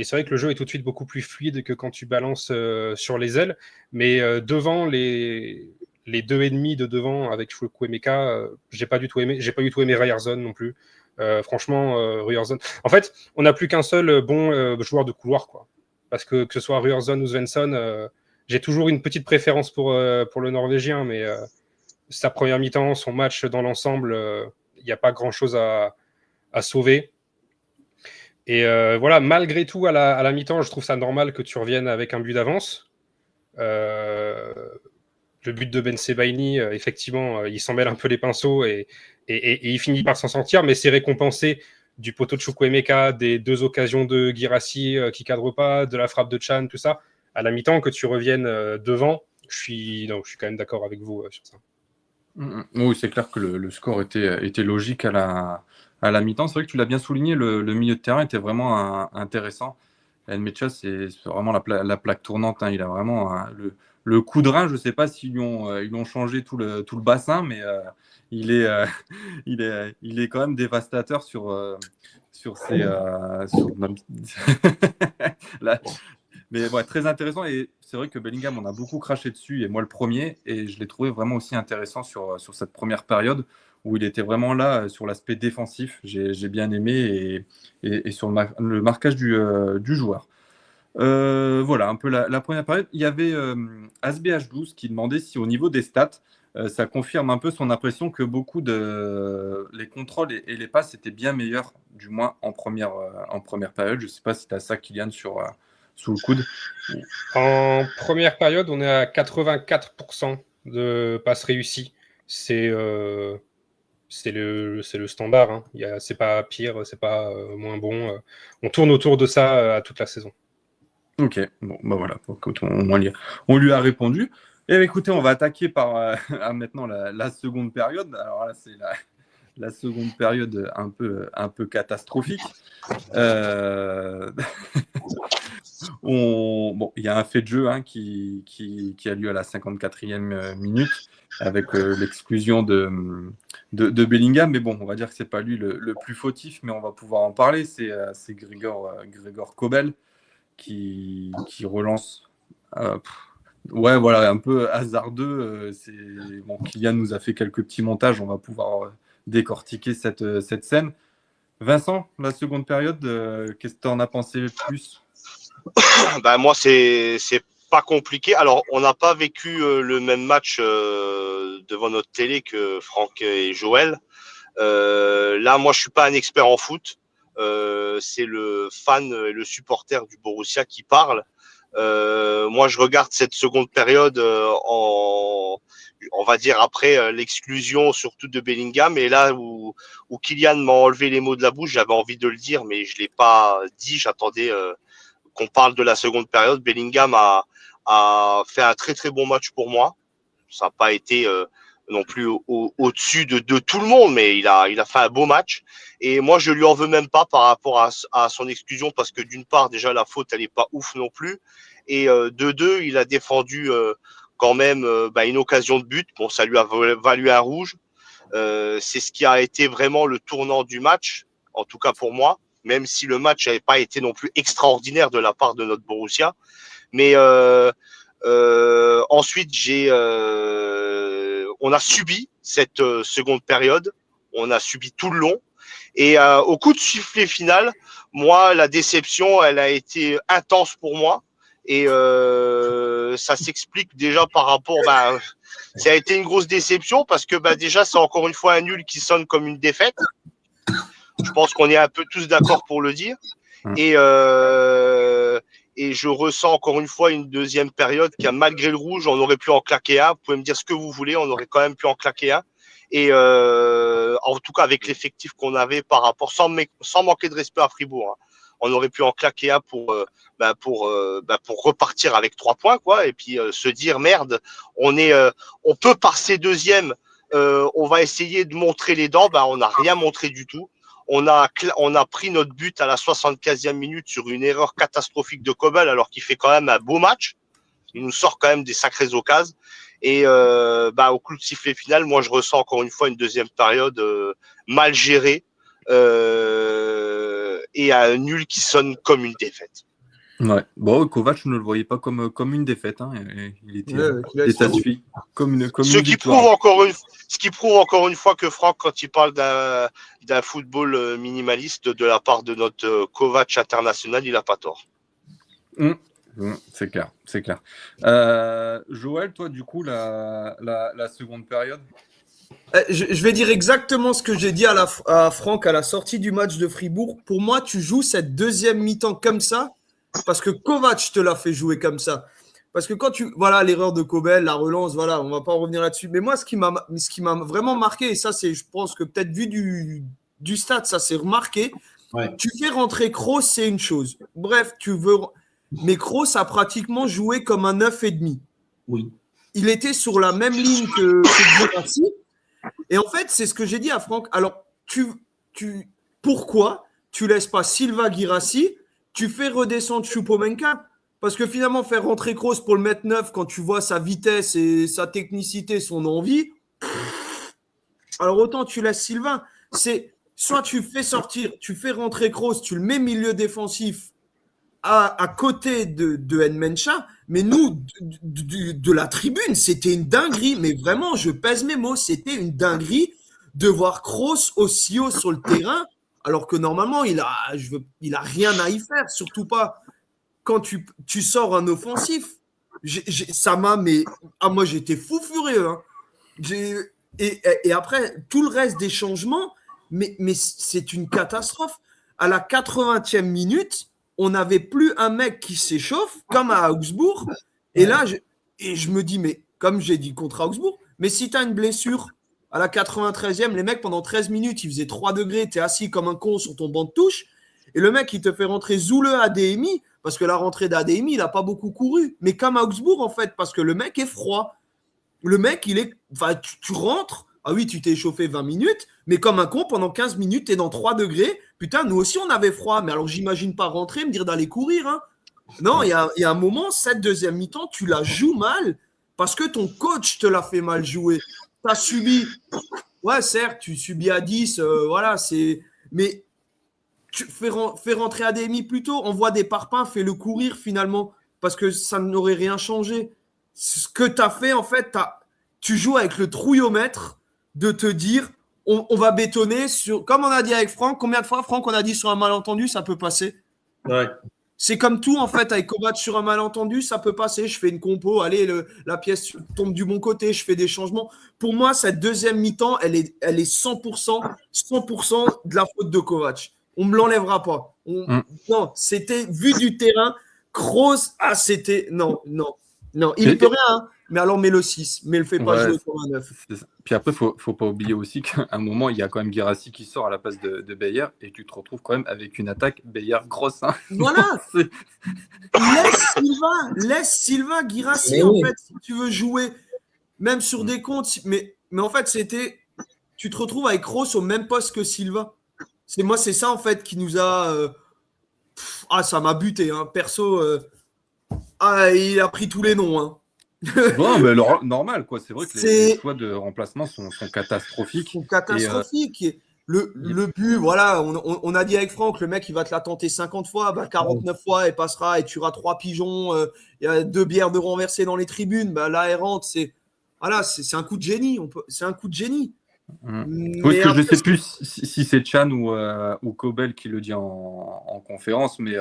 c'est vrai que le jeu est tout de suite beaucoup plus fluide que quand tu balances sur les ailes. Mais devant les deux ennemis de devant avec Chukwuemeka, j'ai pas du tout aimé Ryerson non plus. Franchement, Ryerson. En fait, on n'a plus qu'un seul bon joueur de couloir, quoi. Parce que ce soit Ryerson ou Svensson, j'ai toujours une petite préférence pour le Norvégien, mais sa première mi-temps, son match dans l'ensemble, il n'y a pas grand-chose à sauver. Et voilà, malgré tout, à la mi-temps, je trouve ça normal que tu reviennes avec un but d'avance. Le but de Ben Sebaini, effectivement, il s'en mêle un peu les pinceaux et il finit par s'en sortir, mais c'est récompensé du poteau de Chukwuemeka, des deux occasions de Guirassy qui ne cadrent pas, de la frappe de Chan, tout ça. À la mi-temps, que tu reviennes devant, je suis quand même d'accord avec vous sur ça. Oui, c'est clair que le score était logique à la mi-temps. C'est vrai que tu l'as bien souligné, le milieu de terrain était vraiment intéressant. Nmecha, c'est vraiment la plaque tournante. Il a vraiment le coup de rein. Je ne sais pas s'ils lui ont changé tout le bassin, mais il est quand même dévastateur sur ses. Mais ouais, très intéressant. Et c'est vrai que Bellingham, on a beaucoup craché dessus, et moi le premier. Et je l'ai trouvé vraiment aussi intéressant sur cette première période où il était vraiment là sur l'aspect défensif. J'ai bien aimé et sur le marquage du joueur. Voilà, un peu la première période. Il y avait AsBH12 qui demandait si au niveau des stats, ça confirme un peu son impression que beaucoup les contrôles et les passes étaient bien meilleurs, du moins en première période. Je ne sais pas si tu as ça, Kylian, sous le coude. En première période, on est à 84% de passes réussies. C'est le standard. C'est pas pire, c'est pas moins bon. On tourne autour de ça à toute la saison. Ok, bon, bah voilà, on lui a répondu. Et écoutez, on va attaquer par maintenant la seconde période. Alors là, c'est la seconde période un peu catastrophique. Il y a un fait de jeu qui a lieu à la 54e minute avec l'exclusion de Bellingham. Mais bon, on va dire que c'est pas lui le plus fautif, mais on va pouvoir en parler. C'est Gregor Kobel qui relance. Ouais, voilà, un peu hasardeux. Kylian nous a fait quelques petits montages. On va pouvoir décortiquer cette scène. Vincent, la seconde période, qu'est-ce que tu en as pensé plus? Moi, c'est pas compliqué. Alors, on n'a pas vécu le même match devant notre télé que Franck et Joël. Là, moi, je suis pas un expert en foot. C'est le fan et le supporter du Borussia qui parle. Moi, je regarde cette seconde période on va dire après l'exclusion surtout de Bellingham, et là où Kylian m'a enlevé les mots de la bouche, j'avais envie de le dire, mais je l'ai pas dit. J'attendais qu'on parle de la seconde période. Bellingham a fait un très très bon match pour moi. Ça n'a pas été non plus au-dessus de tout le monde, mais il a fait un beau match. Et moi, je lui en veux même pas par rapport à son exclusion, parce que d'une part, déjà, la faute, elle est pas ouf non plus. Et de deux, il a défendu quand même une occasion de but. Bon, ça lui a valu un rouge. C'est ce qui a été vraiment le tournant du match, en tout cas pour moi, même si le match n'avait pas été non plus extraordinaire de la part de notre Borussia. Mais ensuite, on a subi cette seconde période. On a subi tout le long. Et au coup de sifflet final, moi, la déception, elle a été intense pour moi. Et ça s'explique déjà par rapport... ça a été une grosse déception parce que déjà, c'est encore une fois un nul qui sonne comme une défaite. Je pense qu'on est un peu tous d'accord pour le dire. Et je ressens encore une fois une deuxième période qui a, malgré le rouge, on aurait pu en claquer un. Vous pouvez me dire ce que vous voulez, on aurait quand même pu en claquer un. Et en tout cas, avec l'effectif qu'on avait par rapport, sans manquer de respect à Fribourg, hein, on aurait pu en claquer un pour repartir avec 3 points, quoi. Et puis se dire merde, on peut passer deuxième, on va essayer de montrer les dents. On n'a rien montré du tout. On a pris notre but à la 75e minute sur une erreur catastrophique de Kobel, alors qu'il fait quand même un beau match. Il nous sort quand même des sacrées occasions. Et au coup de sifflet final, moi, je ressens encore une fois une deuxième période mal gérée et un nul qui sonne comme une défaite. Ouais. Bon, Kovac ne le voyait pas comme une défaite. Hein. Il était satisfait comme une victoire. Ce qui prouve encore une fois que Franck, quand il parle d'un football minimaliste de la part de notre Kovac international, il n'a pas tort. C'est clair. Joël, toi, du coup, la seconde période? Je vais dire exactement ce que j'ai dit à Franck à la sortie du match de Fribourg. Pour moi, tu joues cette deuxième mi-temps comme ça parce que Kovac te l'a fait jouer comme ça. Parce que quand l'erreur de Kobel, la relance, on va pas revenir là-dessus. Mais moi, ce qui m'a vraiment marqué, et ça, c'est, je pense que peut-être vu du stade, ça s'est remarqué. Ouais. Tu fais rentrer Kroos, c'est une chose. Bref, mais Kroos a pratiquement joué comme un 9,5. Oui. Il était sur la même ligne que Guirassy. Et en fait, c'est ce que j'ai dit à Franck. Alors, pourquoi tu laisses pas Silva Guirassy, tu fais redescendre Choupo-Moting? Parce que finalement, faire rentrer Kroos pour le mettre 9 quand tu vois sa vitesse et sa technicité, son envie, alors autant tu laisses Silva. C'est soit tu fais sortir, tu fais rentrer Kroos, tu le mets milieu défensif à côté de Nmecha, mais nous, de la tribune, c'était une dinguerie. Mais vraiment, je pèse mes mots, c'était une dinguerie de voir Kroos aussi haut sur le terrain, alors que normalement, il a rien à y faire, surtout pas quand tu sors un offensif. Ça m'a, moi, j'étais fou furieux. Hein. Et après, tout le reste des changements, mais c'est une catastrophe. À la 80e minute, on n'avait plus un mec qui s'échauffe, comme à Augsbourg. Et là, je me dis, mais comme j'ai dit contre Augsbourg, mais si tu as une blessure à la 93e, les mecs, pendant 13 minutes, il faisait 3 degrés, tu es assis comme un con sur ton banc de touche, et le mec, il te fait rentrer Zoule Adeyemi, parce que la rentrée d'Adeyemi, il n'a pas beaucoup couru. Mais comme à Augsbourg, en fait, parce que le mec est froid. Le mec, tu rentres, ah oui, tu t'es échauffé 20 minutes, mais comme un con, pendant 15 minutes, tu es dans 3 degrés. Putain, nous aussi, on avait froid. Mais alors, j'imagine pas rentrer, me dire d'aller courir. Hein. Non, il y a un moment, cette deuxième mi-temps, tu la joues mal parce que ton coach te l'a fait mal jouer. Tu as subi. Ouais, certes, tu subis à 10. Mais tu fais rentrer Adeyemi plus tôt. Envoie des parpaings, fais-le courir finalement parce que ça n'aurait rien changé. Ce que tu as fait, en fait, tu joues avec le trouillomètre de te dire on va bétonner sur. Comme on a dit avec Franck, combien de fois, Franck, on a dit sur un malentendu, ça peut passer. Ouais. C'est comme tout, en fait, avec Kovac sur un malentendu, ça peut passer. Je fais une compo, allez, la pièce tombe du bon côté, je fais des changements. Pour moi, cette deuxième mi-temps, elle est 100% de la faute de Kovac. On ne me l'enlèvera pas. Non, c'était vu du terrain. Kroos, c'était. Non. Non, il peut rien, hein. Mais alors mets le 6, mais le fais pas Ouais, jouer comme un 9. Puis après, faut pas oublier aussi qu'à un moment, il y a quand même Guirassy qui sort à la place de Beyer et tu te retrouves quand même avec une attaque Beyer grosse. Hein. Voilà, C'est- laisse Silva, Guirassy, Mais en oui. fait, si tu veux jouer, même sur des comptes. Mais en fait, tu te retrouves avec Kroos au même poste que Silva. C'est ça, en fait, qui nous a. Ça m'a buté, hein. Perso, il a pris tous les noms, hein. Bon, mais normal, quoi. C'est vrai que les C'est choix de remplacement sont catastrophiques. catastrophique. Et le but, voilà, on a dit avec Franck, le mec, il va te la tenter 50 fois, 49 fois, il passera et tu auras 3 pigeons, il y a 2 bières de renversées dans les tribunes, là, elle rentre, voilà, c'est un coup de génie. C'est un coup de génie. Oui, Mais parce que je après, sais plus si c'est Chan ou Kobel qui le dit en conférence, mais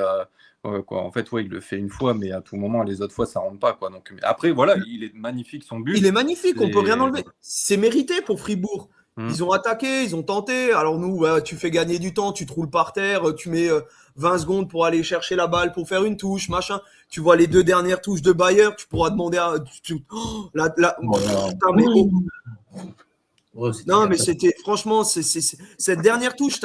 ouais, quoi. En fait, ouais, il le fait une fois, mais à tout moment, les autres fois, ça rentre pas, quoi. Donc, mais après, voilà, il est magnifique son but. il est magnifique, on peut rien C'est- enlever. C'est mérité pour Fribourg. Ils ont attaqué, ils ont tenté. Alors nous, tu fais gagner du temps, tu te roules par terre, tu mets 20 secondes pour aller chercher la balle, pour faire une touche, machin. Tu vois les 2 dernières touches de Bayer, tu pourras demander à... Putain, mais Ouais, c'était non, mais catastrophique. franchement, cette dernière touche,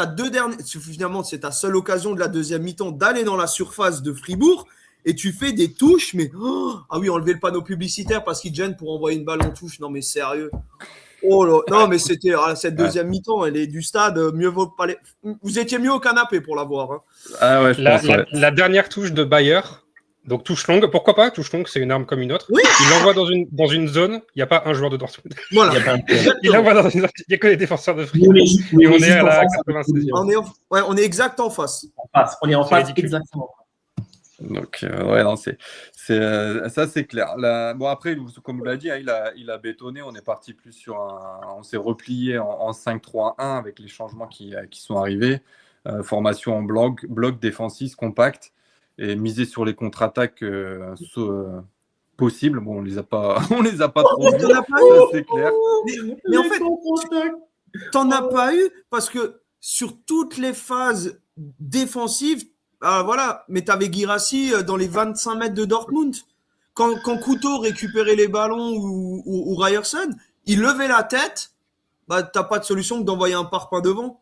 finalement, c'est ta seule occasion de la deuxième mi-temps d'aller dans la surface de Fribourg et tu fais des touches, mais ah oui, enlever le panneau publicitaire parce qu'il te gêne pour envoyer une balle en touche. Non, mais sérieux. Oh là, non, mais cette deuxième mi-temps, elle est du stade, mieux vaut pas les. Vous étiez mieux au canapé pour la voir, hein. Ah ouais, je pense, ouais. La dernière touche de Bayer, donc touche longue, pourquoi pas? Touche longue, c'est une arme comme une autre. Oui. Il l'envoie dans une zone, il n'y a pas un joueur de Dortmund. Voilà. Il y a pas un- Il l'envoie dans une zone, il n'y a que les défenseurs de Nous, Fribourg. Et on est juste à en la face, 96e. On est exact en face. On est en C'est face, ridicule. exactement. Donc, ouais, non, ça, c'est clair. Bon, après, comme vous l'avez dit, hein, il a bétonné. On est parti plus sur on s'est replié en 5-3-1 avec les changements qui sont arrivés. Formation en bloc défensif compact et miser sur les contre-attaques possibles. Bon, on les a pas trop vus, T'en as pas ça, c'est clair. Mais en fait, t'en as pas eu parce que sur toutes les phases défensives, voilà, mais t'avais Guirassy dans les 25 mètres de Dortmund. Quand Couteau récupérait les ballons ou Ryerson, il levait la tête, t'as pas de solution que d'envoyer un parpaing devant.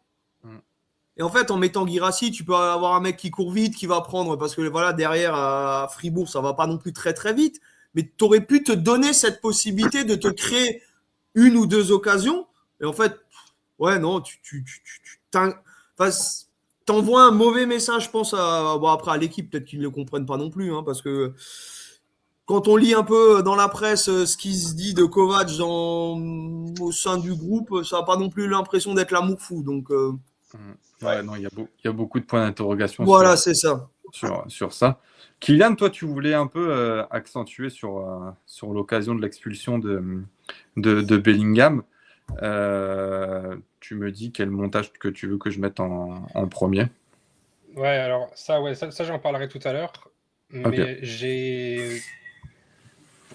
Et en fait, en mettant Guirassy, tu peux avoir un mec qui court vite, qui va prendre, parce que voilà, derrière à Fribourg, ça va pas non plus très très vite. Mais tu aurais pu te donner cette possibilité de te créer une ou 2 occasions. Et en fait, ouais, non, t'envoies un mauvais message, je pense, après à l'équipe, peut-être qu'ils ne le comprennent pas non plus, hein, parce que quand on lit un peu dans la presse ce qui se dit de Kovac au sein du groupe, ça n'a pas non plus l'impression d'être l'amour fou. Donc, ouais, non, il y a beaucoup de points d'interrogation voilà, c'est ça. sur ça. Kylian, toi, tu voulais un peu accentuer sur l'occasion de l'expulsion de Bellingham. Tu me dis quel montage que tu veux que je mette en premier. Ouais, alors ça j'en parlerai tout à l'heure. Mais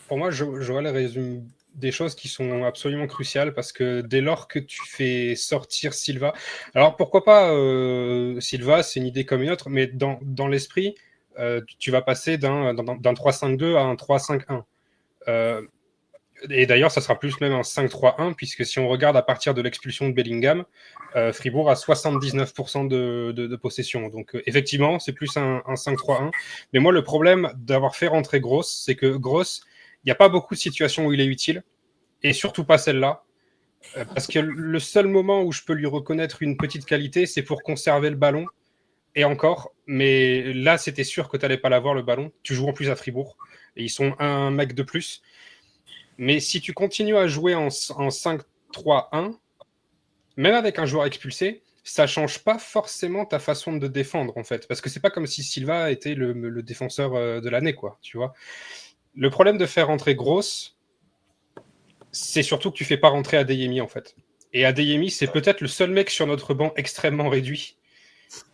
pour moi, Joël résume des choses qui sont absolument cruciales parce que dès lors que tu fais sortir Silva, alors pourquoi pas Silva, c'est une idée comme une autre, mais dans l'esprit, tu vas passer d'un 3-5-2 à un 3-5-1. Et d'ailleurs, ça sera plus même un 5-3-1, puisque si on regarde à partir de l'expulsion de Bellingham, Fribourg a 79% de possession. Donc effectivement, c'est plus un 5-3-1. Mais moi, le problème d'avoir fait rentrer Gross, c'est que Gross, il n'y a pas beaucoup de situations où il est utile, et surtout pas celle-là. Parce que le seul moment où je peux lui reconnaître une petite qualité, c'est pour conserver le ballon. Et encore, mais là, c'était sûr que tu n'allais pas l'avoir, le ballon. Tu joues en plus à Fribourg, et ils sont un mec de plus. Mais si tu continues à jouer en 5-3-1, même avec un joueur expulsé, ça ne change pas forcément ta façon de défendre, en fait. Parce que c'est pas comme si Silva était le défenseur de l'année, quoi, tu vois. Le problème de faire rentrer Gross, c'est surtout que tu fais pas rentrer Adeyemi, en fait. Et Adeyemi, c'est peut-être le seul mec sur notre banc extrêmement réduit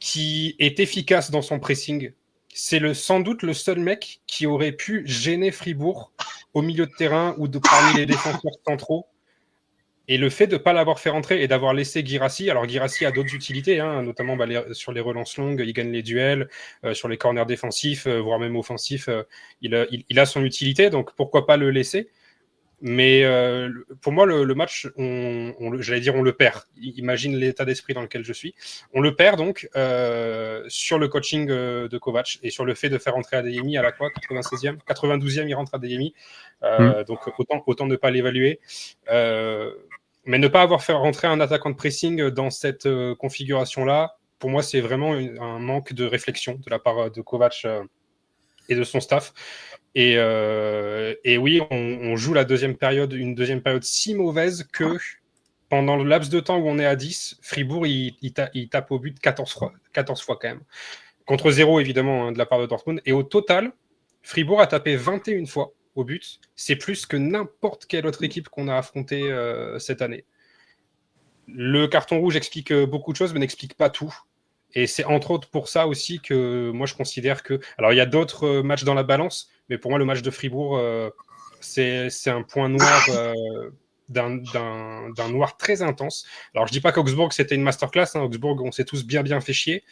qui est efficace dans son pressing. C'est sans doute le seul mec qui aurait pu gêner Fribourg au milieu de terrain ou parmi les défenseurs centraux Et le fait de ne pas l'avoir fait rentrer et d'avoir laissé Guirassy, alors Guirassy a d'autres utilités, hein, notamment sur les relances longues, il gagne les duels, sur les corners défensifs, voire même offensifs, il a son utilité, donc pourquoi pas le laisser. Mais pour moi, le match, j'allais dire on le perd. Imagine l'état d'esprit dans lequel je suis. On le perd donc sur le coaching de Kovac et sur le fait de faire rentrer Adeyemi à la quoi, 96e, 92e, il rentre Adeyemi. Donc autant ne pas l'évaluer. Mais ne pas avoir fait rentrer un attaquant de pressing dans cette configuration-là, pour moi, c'est vraiment un manque de réflexion de la part de Kovac et de son staff. Et oui, on joue une deuxième période si mauvaise que pendant le laps de temps où on est à 10, Fribourg, il tape au but 14 fois quand même. Contre 0, évidemment, hein, de la part de Dortmund. Et au total, Fribourg a tapé 21 fois au but. C'est plus que n'importe quelle autre équipe qu'on a affrontée cette année. Le carton rouge explique beaucoup de choses, mais n'explique pas tout. Et c'est entre autres pour ça aussi que moi je considère que... Alors il y a d'autres matchs dans la balance, mais pour moi le match de Fribourg, c'est un point noir d'un noir très intense. Alors je dis pas qu'Augsbourg c'était une masterclass, hein. Augsbourg on s'est tous bien fait chier.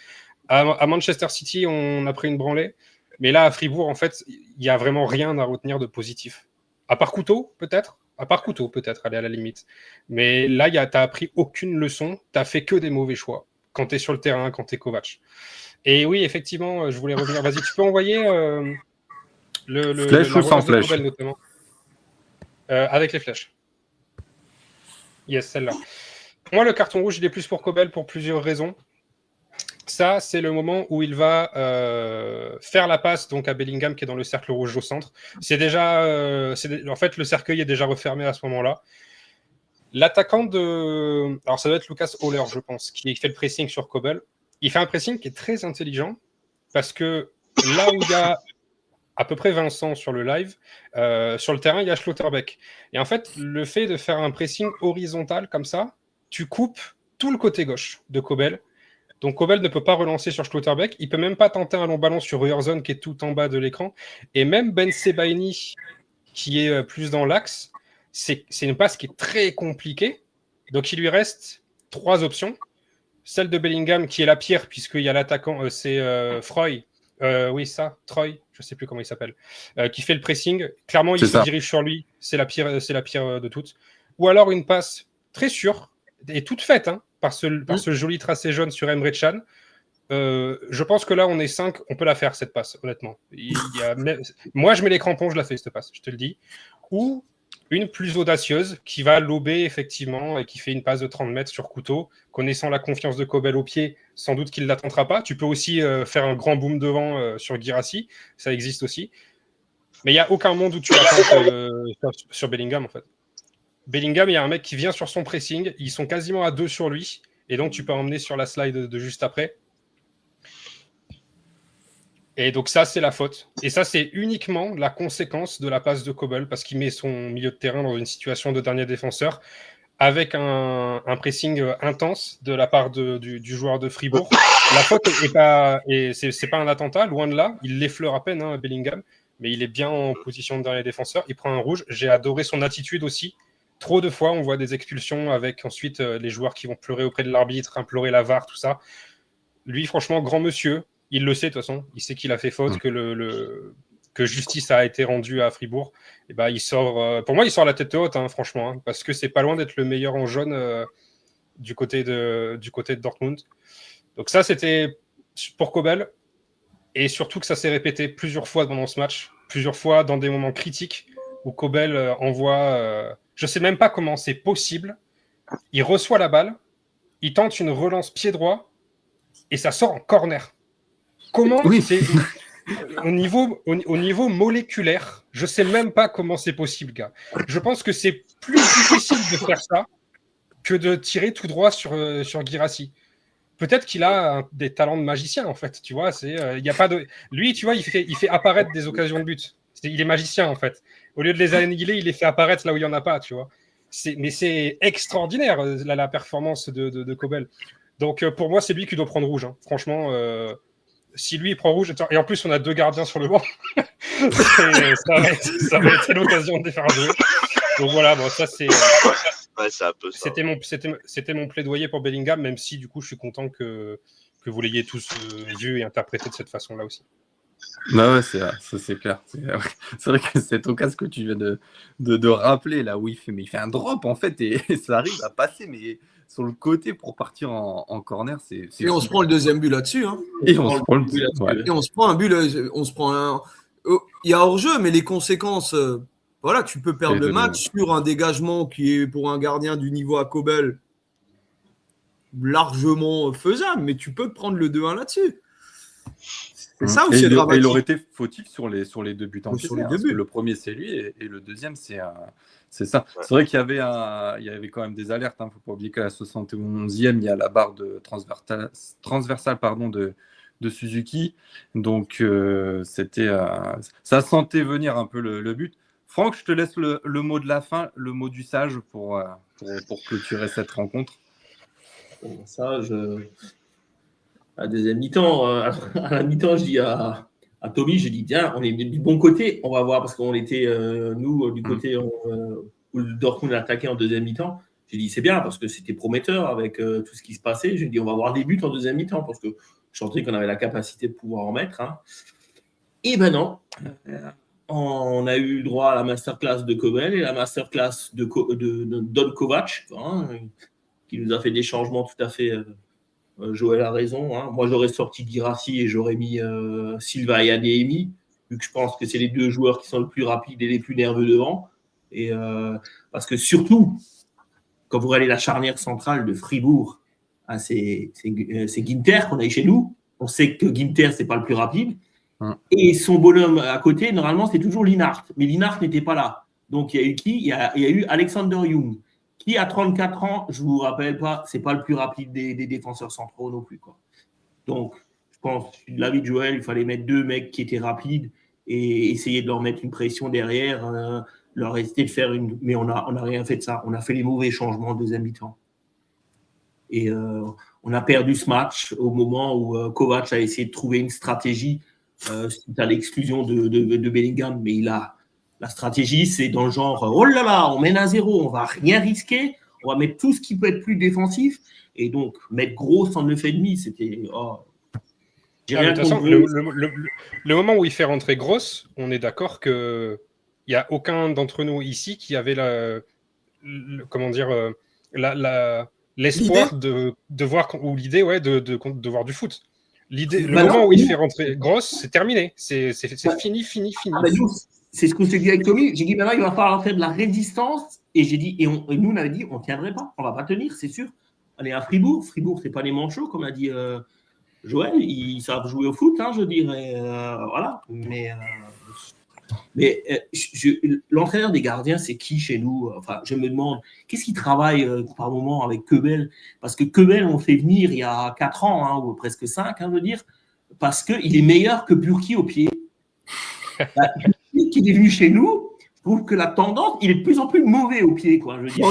À Manchester City on a pris une branlée, mais là à Fribourg en fait il n'y a vraiment rien à retenir de positif. À part Couteau peut-être, allez à la limite. Mais là t'as appris aucune leçon, t'as fait que des mauvais choix. Quand tu es sur le terrain, quand tu es Kovac. Et oui, effectivement, je voulais revenir. Vas-y, tu peux envoyer flèche ou sans flèche Kobel, notamment. Avec les flèches. Yes, celle-là. Pour moi, le carton rouge, il est plus pour Kobel pour plusieurs raisons. Ça, c'est le moment où il va faire la passe donc, à Bellingham qui est dans le cercle rouge au centre. C'est déjà... en fait, le cercueil est déjà refermé à ce moment-là. L'attaquant de... Alors, ça doit être Lucas Höhler, je pense, qui fait le pressing sur Kobel. Il fait un pressing qui est très intelligent parce que là où il y a à peu près Vincent sur le live, sur le terrain, il y a Schlotterbeck. Et en fait, le fait de faire un pressing horizontal comme ça, tu coupes tout le côté gauche de Kobel. Donc, Kobel ne peut pas relancer sur Schlotterbeck. Il ne peut même pas tenter un long ballon sur Ruerzon qui est tout en bas de l'écran. Et même Ben Sebaini, qui est plus dans l'axe, c'est une passe qui est très compliquée. Donc, il lui reste 3 options. Celle de Bellingham, qui est la pire, puisqu'il y a l'attaquant, c'est Troy, je ne sais plus comment il s'appelle, qui fait le pressing. Clairement, il se dirige sur lui. C'est la pire de toutes. Ou alors une passe très sûre, et toute faite, hein, par ce joli tracé jaune sur Emre Can. Je pense que là, on est 5, on peut la faire, cette passe, honnêtement. Moi, je mets les crampons, je la fais, cette passe, je te le dis. Ou une plus audacieuse qui va lober effectivement et qui fait une passe de 30 mètres sur Couteau. Connaissant la confiance de Kobel au pied, sans doute qu'il ne la tentera pas. Tu peux aussi faire un grand boom devant sur Guirassy, ça existe aussi. Mais il n'y a aucun monde où tu la tentes sur Bellingham en fait. Bellingham, il y a un mec qui vient sur son pressing, ils sont quasiment à 2 sur lui, et donc tu peux emmener sur la slide de juste après. Et donc ça, c'est la faute. Et ça, c'est uniquement la conséquence de la passe de Kobel, parce qu'il met son milieu de terrain dans une situation de dernier défenseur, avec un pressing intense de la part du joueur de Fribourg. La faute c'est pas un attentat, loin de là. Il l'effleure à peine, hein, Bellingham, mais il est bien en position de dernier défenseur. Il prend un rouge. J'ai adoré son attitude aussi. Trop de fois, on voit des expulsions avec ensuite les joueurs qui vont pleurer auprès de l'arbitre, implorer la VAR, tout ça. Lui, franchement, grand monsieur. Il le sait de toute façon, il sait qu'il a fait faute, que justice a été rendue à Fribourg. Et ben, il sort, pour moi, il sort la tête haute, hein, franchement, hein, parce que c'est pas loin d'être le meilleur en jaune du côté de Dortmund. Donc ça, c'était pour Kobel, et surtout que ça s'est répété plusieurs fois pendant ce match, plusieurs fois dans des moments critiques où Kobel envoie, je sais même pas comment c'est possible, il reçoit la balle, il tente une relance pied droit, et ça sort en corner. Comment c'est au niveau moléculaire, je sais même pas comment c'est possible, gars. Je pense que c'est plus difficile de faire ça que de tirer tout droit sur Guirassy. Peut-être qu'il a des talents de magicien, en fait. Tu vois, y a pas de. Lui, tu vois, il fait apparaître des occasions de but. Il est magicien, en fait. Au lieu de les annihiler, il les fait apparaître là où il y en a pas, tu vois. Mais c'est extraordinaire la performance de Kobel. Donc pour moi, c'est lui qui doit prendre rouge. Hein. Franchement. Si lui il prend rouge, et en plus on a 2 gardiens sur le banc, ça va être l'occasion de les faire jouer. Donc voilà, bon, ça c'est Ouais, c'est un peu ça. C'était mon plaidoyer pour Bellingham, même si du coup je suis content que vous l'ayez tous vu et interprété de cette façon-là aussi. Bah ouais, c'est clair. C'est vrai que cette occasion que tu viens de rappeler, là où il fait un drop en fait, et ça arrive à passer, mais sur le côté pour partir en corner, c'est Et on se prend le deuxième but là-dessus. Hein. Et on se prend le but là-dessus. ouais. Et on se prend un but, on se prend un. Il y a hors-jeu, mais les conséquences. Voilà, tu peux perdre le match sur un dégagement qui est pour un gardien du niveau à Kobel largement faisable, mais tu peux prendre le 2-1 là-dessus. C'est ça où c'est dramatique. Et il aurait été fautif sur les deux buts encaissés. Parce que le premier, c'est lui, et le deuxième, c'est ça. Ouais. C'est vrai qu'il y avait quand même des alertes. Il ne faut pas oublier qu'à la 71e, il y a la barre de transversale de Suzuki. Donc, ça sentait venir un peu le but. Franck, je te laisse le mot de la fin, le mot du sage pour clôturer cette rencontre. À deuxième mi-temps, à la mi-temps, je dis à Tommy, je dis tiens, on est du bon côté, on va voir, parce qu'on était, nous, du côté où le Dortmund attaquait en deuxième mi-temps. J'ai dit c'est bien, parce que c'était prometteur avec tout ce qui se passait. J'ai dit on va avoir des buts en deuxième mi-temps, parce que je sentais qu'on avait la capacité de pouvoir en mettre. Hein. Et ben non, on a eu droit à la masterclass de Kobel et la masterclass de Don Kovac, hein, qui nous a fait des changements tout à fait... Joël a raison. Hein. Moi, j'aurais sorti Guirassy et j'aurais mis Silva et Adeyemi, vu que je pense que c'est les deux joueurs qui sont le plus rapides et les plus nerveux devant. Et parce que surtout, quand vous regardez la charnière centrale de Fribourg, hein, c'est Ginter qu'on a eu chez nous. On sait que Ginter, c'est pas le plus rapide. Et son bonhomme à côté, normalement, c'est toujours Linhart. Mais Linhart n'était pas là. Donc, il y a eu qui ? Il y a eu Alexander Jung, qui a 34 ans, je ne vous rappelle pas, ce n'est pas le plus rapide des défenseurs centraux non plus. Quoi. Donc, je pense, de l'avis de Joël, il fallait mettre deux mecs qui étaient rapides et essayer de leur mettre une pression derrière, leur essayer de faire une... Mais on n'a rien fait de ça. On a fait les mauvais changements en deuxième mi-temps. Et on a perdu ce match au moment où Kovac a essayé de trouver une stratégie suite à l'exclusion de Bellingham, mais la stratégie, c'est dans le genre oh là là, on mène à 0, on va rien risquer, on va mettre tout ce qui peut être plus défensif. Et donc, mettre Gross en 9,5, c'était. Oh. De toute façon, le moment où il fait rentrer Gross, on est d'accord qu'il n'y a aucun d'entre nous ici qui avait l'espoir de voir, ou l'idée de voir du foot. Le moment où il fait rentrer Gross, c'est terminé. C'est fini. Ah bah nous, c'est ce que je t'ai dit avec Tommy. J'ai dit, maintenant, il va falloir faire de la résistance. Et j'ai dit, et nous, on avait dit, on ne tiendrait pas. On ne va pas tenir, c'est sûr. On est à Fribourg. Fribourg, ce n'est pas les manchots, comme a dit Joël. Ils savent jouer au foot, hein, je dirais. Voilà. Mais l'entraîneur des gardiens, c'est qui chez nous ? Enfin, je me demande, qu'est-ce qu'il travaille par moment avec Kobel ? Parce que Kobel, on fait venir il y a 4 ans, hein, ou presque 5, hein, je veux dire, parce qu'il est meilleur que Burki au pied. Qui est venu chez nous, je trouve que la tendance, il est de plus en plus mauvais au pied. Quoi, je veux dire.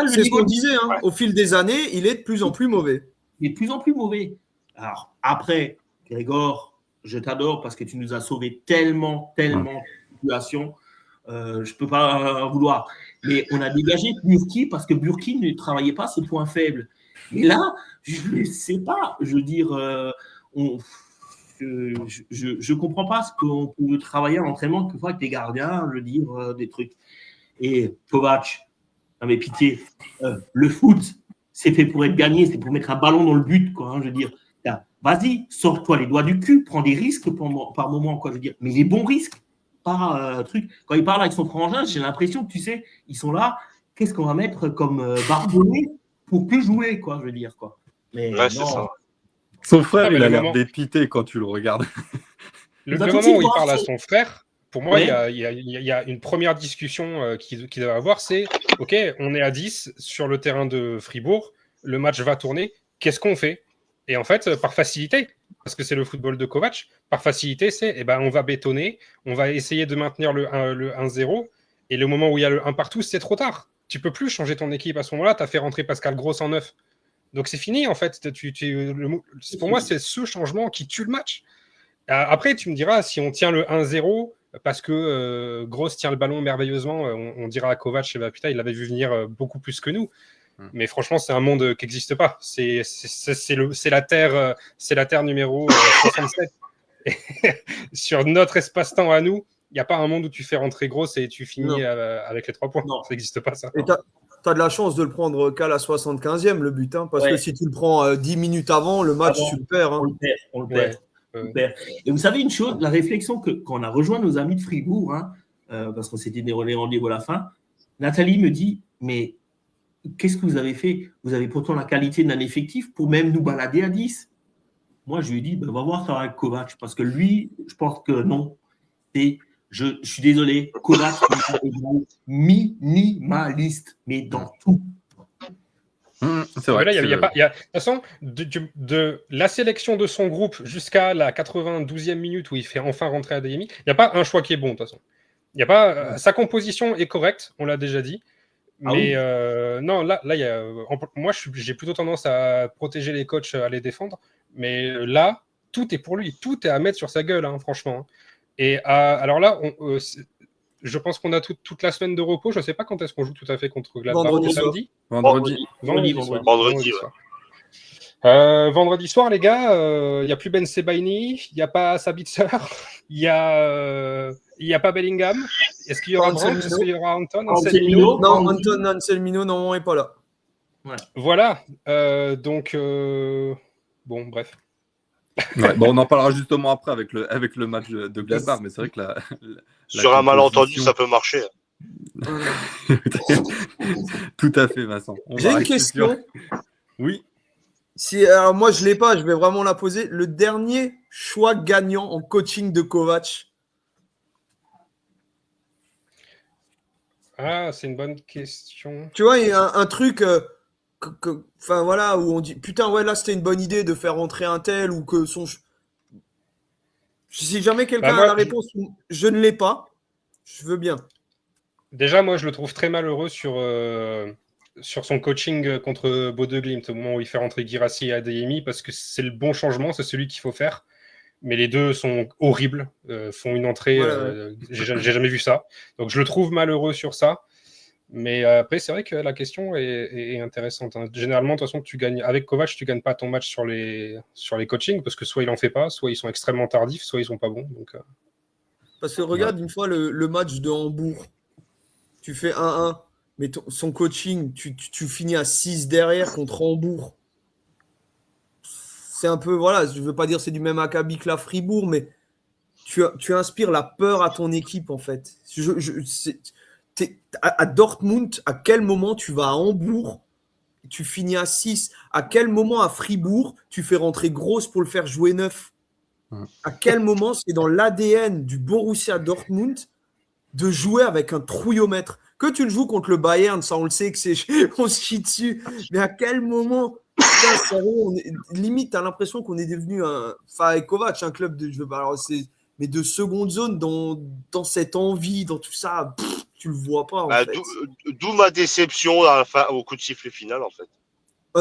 C'est ce qu'on disait, hein. Au fil des années, il est de plus en plus mauvais. Il est de plus en plus mauvais. Alors, après, Grégor, je t'adore parce que tu nous as sauvé tellement de situations. Je ne peux pas vouloir. Mais on a dégagé Burki parce que Burki ne travaillait pas ses points faibles. Mais là, je ne sais pas. Je veux dire, je ne comprends pas ce qu'on peut travailler en entraînement que avec des gardiens, je veux dire, des trucs. Et Kovac, mais pitié, le foot, c'est fait pour être gagné, c'est pour mettre un ballon dans le but, quoi, hein, je veux dire. Vas-y, sors-toi les doigts du cul, prends des risques par moment, quoi, je veux dire. Mais les bons risques, pas truc. Quand il parle avec son frangin, j'ai l'impression que, tu sais, ils sont là, qu'est-ce qu'on va mettre comme barbonnet pour plus jouer, quoi, je veux dire, quoi. Mais ouais, c'est ça. Son frère, il a l'air dépité quand tu le regardes. Le moment où il parle à son frère, pour moi, il y a une première discussion qu'il doit avoir, c'est « Ok, on est à 10 sur le terrain de Fribourg, le match va tourner, qu'est-ce qu'on fait ?» Et en fait, par facilité, parce que c'est le football de Kovac, par facilité, c'est on va bétonner, on va essayer de maintenir le 1-0, et le moment où il y a le 1 partout, c'est trop tard. Tu ne peux plus changer ton équipe à ce moment-là, tu as fait rentrer Pascal Gross en 9. Donc c'est fini en fait. Pour moi, c'est ce changement qui tue le match. Après, tu me diras, si on tient le 1-0, parce que Gross tient le ballon merveilleusement. On dira à Kovac, putain, il l'avait vu venir beaucoup plus que nous. Mais franchement, c'est un monde qui n'existe pas. C'est la Terre numéro 67. Et sur notre espace-temps à nous, il n'y a pas un monde où tu fais rentrer Gross et tu finis avec les 3 points. Non. Ça n'existe pas, ça. Et tu as de la chance de le prendre qu'à la 75e, le but. Parce que si tu le prends 10 minutes avant, le match, tu le perds. On le perd. Et vous savez une chose, la réflexion quand on a rejoint nos amis de Fribourg, parce qu'on s'était donné rendez-vous à la fin, Nathalie me dit, mais qu'est-ce que vous avez fait? Vous avez pourtant la qualité d'un effectif pour même nous balader à 10. Moi, je lui ai dit, on va voir ça avec Kovac, parce que lui, je pense que non. Je suis désolé, Kovac est minimaliste, mais dans tout. C'est vrai. Là, de toute façon, de la sélection de son groupe jusqu'à la 92e minute où il fait enfin rentrer Adeyemi, il n'y a pas un choix qui est bon, de toute façon. Y a pas, sa composition est correcte, on l'a déjà dit. Mais non, là moi, j'ai plutôt tendance à protéger les coachs, à les défendre. Mais là, tout est pour lui. Tout est à mettre sur sa gueule, franchement. Et alors là, je pense qu'on a toute la semaine de repos. Je ne sais pas quand est-ce qu'on joue tout à fait contre Gladbach. Samedi. Vendredi soir, les gars, il n'y a plus Ben Sebaini, il n'y a pas Sabitzer, il n'y a pas Bellingham. Est-ce qu'il y aura Brandt? Est-ce qu'il y aura Anselmino? Non, Anselmino, non, n'est pas là. Ouais. Voilà. Donc, bon, bref. Ouais, on en parlera justement après avec le match de Gladbach, mais c'est vrai que sur un malentendu, ça peut marcher. Tout à fait, Vincent. J'ai une question. Oui. Alors moi, je ne l'ai pas, je vais vraiment la poser. Le dernier choix gagnant en coaching de Kovac? Ah, c'est une bonne question. Tu vois, il y a un truc enfin voilà, où on dit putain, ouais, là c'était une bonne idée de faire rentrer un tel ou que son. Si jamais quelqu'un a la réponse, je ne l'ai pas. Je veux bien. Déjà, moi, je le trouve très malheureux sur son coaching contre Bodø/Glimt au moment où il fait rentrer Guirassy et Adeyemi, parce que c'est le bon changement, c'est celui qu'il faut faire. Mais les deux sont horribles, font une entrée, j'ai jamais vu ça. Donc je le trouve malheureux sur ça. Mais après, c'est vrai que la question est intéressante. Généralement, de toute façon, tu gagnes avec Kovac, tu gagnes pas ton match sur les coachings, parce que soit il en fait pas, soit ils sont extrêmement tardifs, soit ils sont pas bons. Donc, parce que regarde une fois le match de Hambourg, tu fais 1-1, mais son coaching, tu finis à 6 derrière contre Hambourg. C'est un peu, voilà, je ne veux pas dire c'est du même acabit que la Fribourg, mais tu inspires la peur à ton équipe, en fait. À Dortmund, à quel moment tu vas à Hambourg, tu finis à 6? À quel moment à Fribourg, tu fais rentrer Gross pour le faire jouer 9? À quel moment c'est dans l'ADN du Borussia Dortmund de jouer avec un trouillomètre? Que tu le joues contre le Bayern, ça on le sait on se chie dessus, mais à quel moment? Putain, limite, t'as l'impression qu'on est devenu avec Kovac, un club mais de seconde zone dans cette envie, dans tout ça, tu le vois pas en fait. D'où ma déception au coup de sifflet final en fait.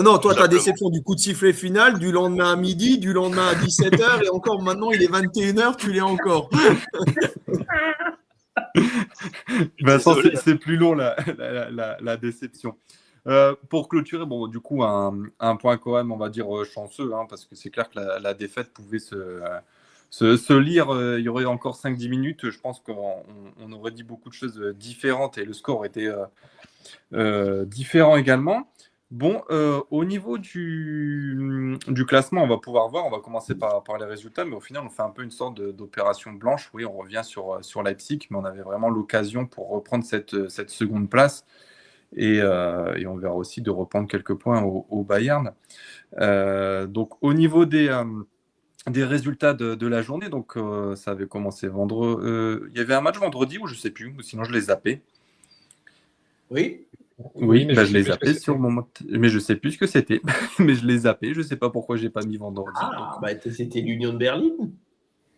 Non, toi, ta déception du coup de sifflet final, du lendemain à midi, du lendemain à 17h, et encore maintenant, il est 21h, tu l'es encore. Vincent, c'est plus long la déception. Pour clôturer, bon, du coup, un point quand même, on va dire chanceux, parce que c'est clair que la défaite pouvait se lire. Il y aurait encore 5-10 minutes. Je pense qu'on aurait dit beaucoup de choses différentes et le score était différent également. Bon, au niveau du classement, on va pouvoir voir. On va commencer par les résultats, mais au final, on fait un peu une sorte d'opération blanche. Oui, on revient sur Leipzig, mais on avait vraiment l'occasion pour reprendre cette seconde place. Et on verra aussi de reprendre quelques points au Bayern. Donc, au niveau des résultats de la journée, donc ça avait commencé vendredi. Il y avait un match vendredi ou je ne sais plus, ou sinon je l'ai zappé. Oui, mais je l'ai zappé sur mon. Mais je ne sais plus ce que c'était. Mais je l'ai zappé. Je ne sais pas pourquoi je n'ai pas mis vendredi. C'était l'Union de Berlin.